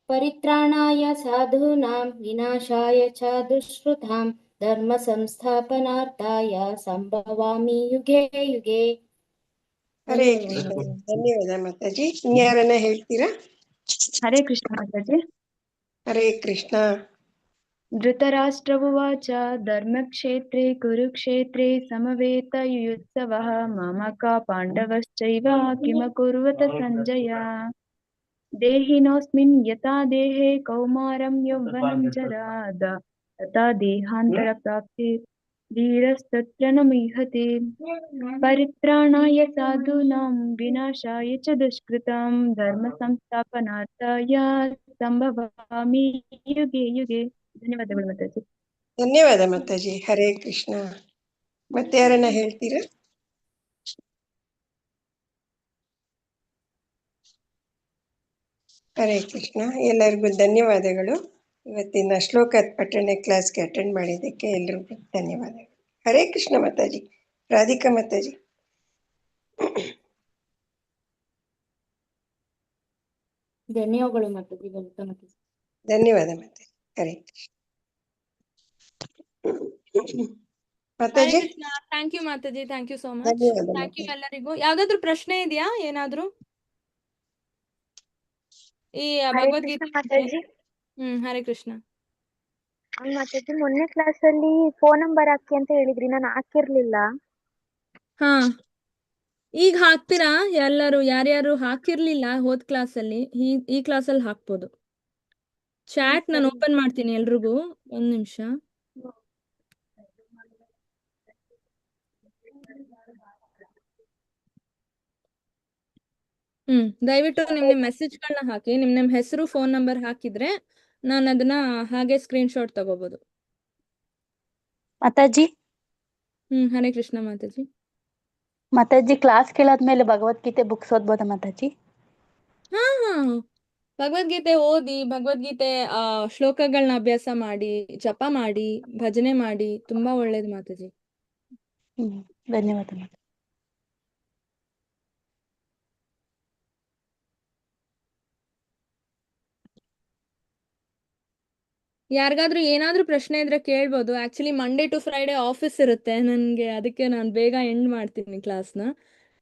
ಪರಿತ್ರಾಣಾಯ ಸಾಧೂನಾಂ ವಿನಾಶಾಯ ಚ ದುಷ್ಕೃತಾಂ ಧರ್ಮ ಸಂಸ್ಥಾಪನಾರ್ಥಾಯ ಸಂಭವಾಮಿ ಯುಗೆ ಯುಗೆ. ಹರೇ ಕೃಷ್ಣ. ಧನ್ಯವಾದ ಮಾತಾಜಿ. ಇನ್ಯಾರನ್ನ ಹೇಳ್ತೀರಾ? ಹರೇ ಕೃಷ್ಣ ಮಾತಾಜಿ. ಹರೇ ಕೃಷ್ಣ. ಧೃತರಾಷ್ಟ್ರವುವಾಚ ಧರ್ಮಕ್ಷೇತ್ರೇ ಕುರುಕ್ಷೇತ್ರೇ ಸಮವೇತಯುತ್ಸವಃ ಮಾಮಕಾ ಪಾಂಡವಶ್ಚೈವ ಕಿಮಕುರ್ವತ ಸಂಜಯ. ದೇಹಿನೋಸ್ಮಿನ್ ಯಥಾ ದೇಹೇ ಕೌಮಾರಂ ಯೌವನಂ ಜರಾ ತಥಾ ದೇಹಾಂತರ ಪ್ರಾಪ್ತಿ ಧೀರಸ್ತತ್ರ ನ ಮುಹ್ಯತಿ. ಪರಿತ್ರಾಣಾಯ ಸಾಧೂನಾಂ ವಿನಾಶಾಯ ಚ ದುಷ್ಕೃತಾಂ ಧರ್ಮ ಸಂಸ್ಥಾಪನಾರ್ಥಾಯ ಸಂಭವಾಮಿ ಯುಗೆ ಯುಗೆ. ಧನ್ಯವಾದಗಳು ಮಾತಾಜಿ. ಧನ್ಯವಾದ ಮಾತಾಜಿ. ಹರೇ ಕೃಷ್ಣ. ಮತ್ತೆ ಯಾರನ್ನ ಹೇಳ್ತೀರಾ? ಹರೇ ಕೃಷ್ಣ. ಎಲ್ಲರಿಗೂ ಧನ್ಯವಾದಗಳು. ಇವತ್ತಿನ ಶ್ಲೋಕ ಪಠಣೆ ಕ್ಲಾಸ್ಗೆ ಅಟೆಂಡ್ ಮಾಡಿದ್ದಕ್ಕೆ ಎಲ್ರಿಗೂ ಧನ್ಯವಾದಗಳು. ಹರೇ ಕೃಷ್ಣ ಮಾತಾಜಿ. ರಾಧಿಕಾ ಮಾತಾಜಿ. ಧನ್ಯವಾದಗಳು ಮಾತಾಜಿ. ವೆಲ್ಕಮ್ ಮಾತಾಜಿ. ಧನ್ಯವಾದ ಮಾತಾಜಿ. ಹರೇ ಕೃಷ್ಣ ಮಾತಾಜಿ. ಥ್ಯಾಂಕ್ ಯು ಮಾತಾಜಿ. Thank you so much. ಧನ್ಯವಾದ ಥ್ಯಾಂಕ್ ಯು ಮಾತಾಜಿ. ಎಲ್ಲರಿಗೂ. ಯಾವ್ದಾದ್ರು ಪ್ರಶ್ನೆ ಇದೆಯಾ? ಏನಾದ್ರು ಈ ಹರೇ ಭಗವದ್ಗೀತೆ? ಕೃಷ್ಣ ಮಾತಾಜಿ. ಹರೇ ಕೃಷ್ಣ ಮಾತಾಜಿ, ಮೊನ್ನೆ ಕ್ಲಾಸ್ ಅಲ್ಲಿ ಫೋನ್ ನಂಬರ್ ಹಾಕಿ ಅಂತ ಹೇಳಿದ್ರಿ, ನಾನು ಹಾಕಿರ್ಲಿಲ್ಲ. ಈಗ ಹಾಕ್ತೀರಾ? ಎಲ್ಲರೂ ಯಾರ್ಯಾರು ಹಾಕಿರ್ಲಿಲ್ಲ ಹೋದ್ ಕ್ಲಾಸಲ್ಲಿ ಈ ಕ್ಲಾಸಲ್ಲಿ ಹಾಕ್ಬೋದು. ಚಾಟ್ ನಾನು ಓಪನ್ ಮಾಡ್ತೀನಿ ಎಲ್ರಿಗೂ. 1 ನಿಮಿಷ. ದಯವಿಟ್ಟು ನಿಮ್ ಮೆಸೇಜ್ಗಳನ್ನ ಹಾಕಿ. ನಿಮ್ ಹೆಸರು, ಫೋನ್ ನಂಬರ್ ಹಾಕಿದ್ರೆ ನಾನು ಅದನ್ನ ಹಾಗೆ ಸ್ಕ್ರೀನ್ ಶಾಟ್ ತಗೋಬಹುದು. ಮಾತಾಜಿ. ಹರೇ ಕೃಷ್ಣ ಮಾತಾಜಿ. ಮಾತಾಜಿ, ಕ್ಲಾಸ್ ಕೇಳಾದ್ಮೇಲೆ ಭಗವದ್ಗೀತೆ ಬುಕ್ಸ್ ಓದ್ಬೋದಾ ಮಾತಾಜಿ? ಭಗವದ್ಗೀತೆ ಓದಿ, ಭಗವದ್ಗೀತೆ ಶ್ಲೋಕಗಳನ್ನ ಅಭ್ಯಾಸ ಮಾಡಿ, ಜಪ ಮಾಡಿ, ಭಜನೆ ಮಾಡಿ. ತುಂಬಾ ಒಳ್ಳೇದು ಮಾತಾಜಿ. ಧನ್ಯವಾದ ಮಾತಾಜಿ. ಯಾರಿಗಾದ್ರೂ ಏನಾದ್ರೂ ಪ್ರಶ್ನೆ ಇದ್ರೆ ಕೇಳ್ಬೋದು. Actually Monday to Friday office ಇರುತ್ತೆ ನನಗೆ, ಅದಕ್ಕೆ ನಾನು ಬೇಗ ಎಂಡ್ ಮಾಡ್ತೀನಿ ಕ್ಲಾಸ್ನ.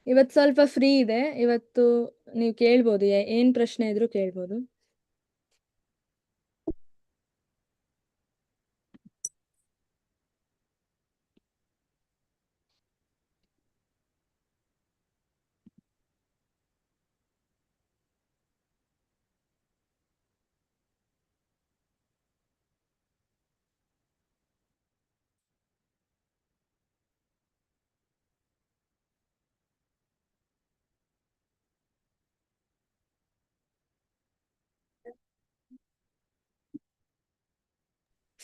ಇವತ್ತು ಸ್ವಲ್ಪ ಫ್ರೀ ಇದೆ. ಇವತ್ತು ನೀವು ಕೇಳ್ಬೋದು, ಏನ್ ಪ್ರಶ್ನೆ ಇದ್ರೂ ಕೇಳ್ಬೋದು.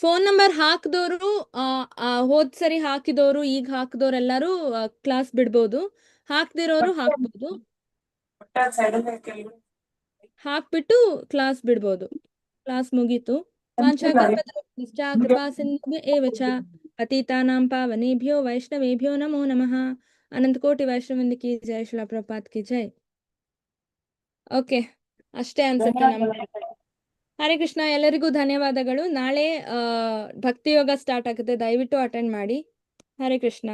ಫೋನ್ ನಂಬರ್ ಹಾಕಿದವರು ಹೋದ್ ಸರಿ ಹಾಕಿದವರು ಈಗ ಹಾಕಿದವ್ರು ಎಲ್ಲರೂ ಕ್ಲಾಸ್ ಬಿಡ್ಬೋದು. ಹಾಕ್ದಿರೋರು ಹಾಕ್ಬೋದು. ಹಾಕ್ಬಿಟ್ಟು ಕ್ಲಾಸ್ ಬಿಡ್ಬೋದು. ಕ್ಲಾಸ್ ಮುಗೀತು. ವಾಂಛಾಕಲ್ಪತರುಭ್ಯಶ್ಚ ಕೃಪಾ ಸಿಂಧುಭ್ಯ ಏವ ಚ ಪತಿತಾನಾಂ ಪಾವನೇಭ್ಯೋ ವೈಷ್ಣವೇಭ್ಯೋ ನಮೋ ನಮಃ. ಅನಂತ ಕೋಟಿ ವೈಷ್ಣವಂದಿ ಕಿ ಜೈ, ಶ್ರೀಲ ಪ್ರಭುಪಾದ್ ಕಿ ಜೈ. ಓಕೆ, ಅಷ್ಟೇ ಅನ್ಸುತ್ತೆ ನಮ್ಗೆ. ಹರೇ ಕೃಷ್ಣ, ಎಲ್ಲರಿಗೂ ಧನ್ಯವಾದಗಳು. ನಾಳೆ ಭಕ್ತಿ ಯೋಗ ಸ್ಟಾರ್ಟ್ ಆಗುತ್ತೆ, ದಯವಿಟ್ಟು ಅಟೆಂಡ್ ಮಾಡಿ. ಹರೇ ಕೃಷ್ಣ.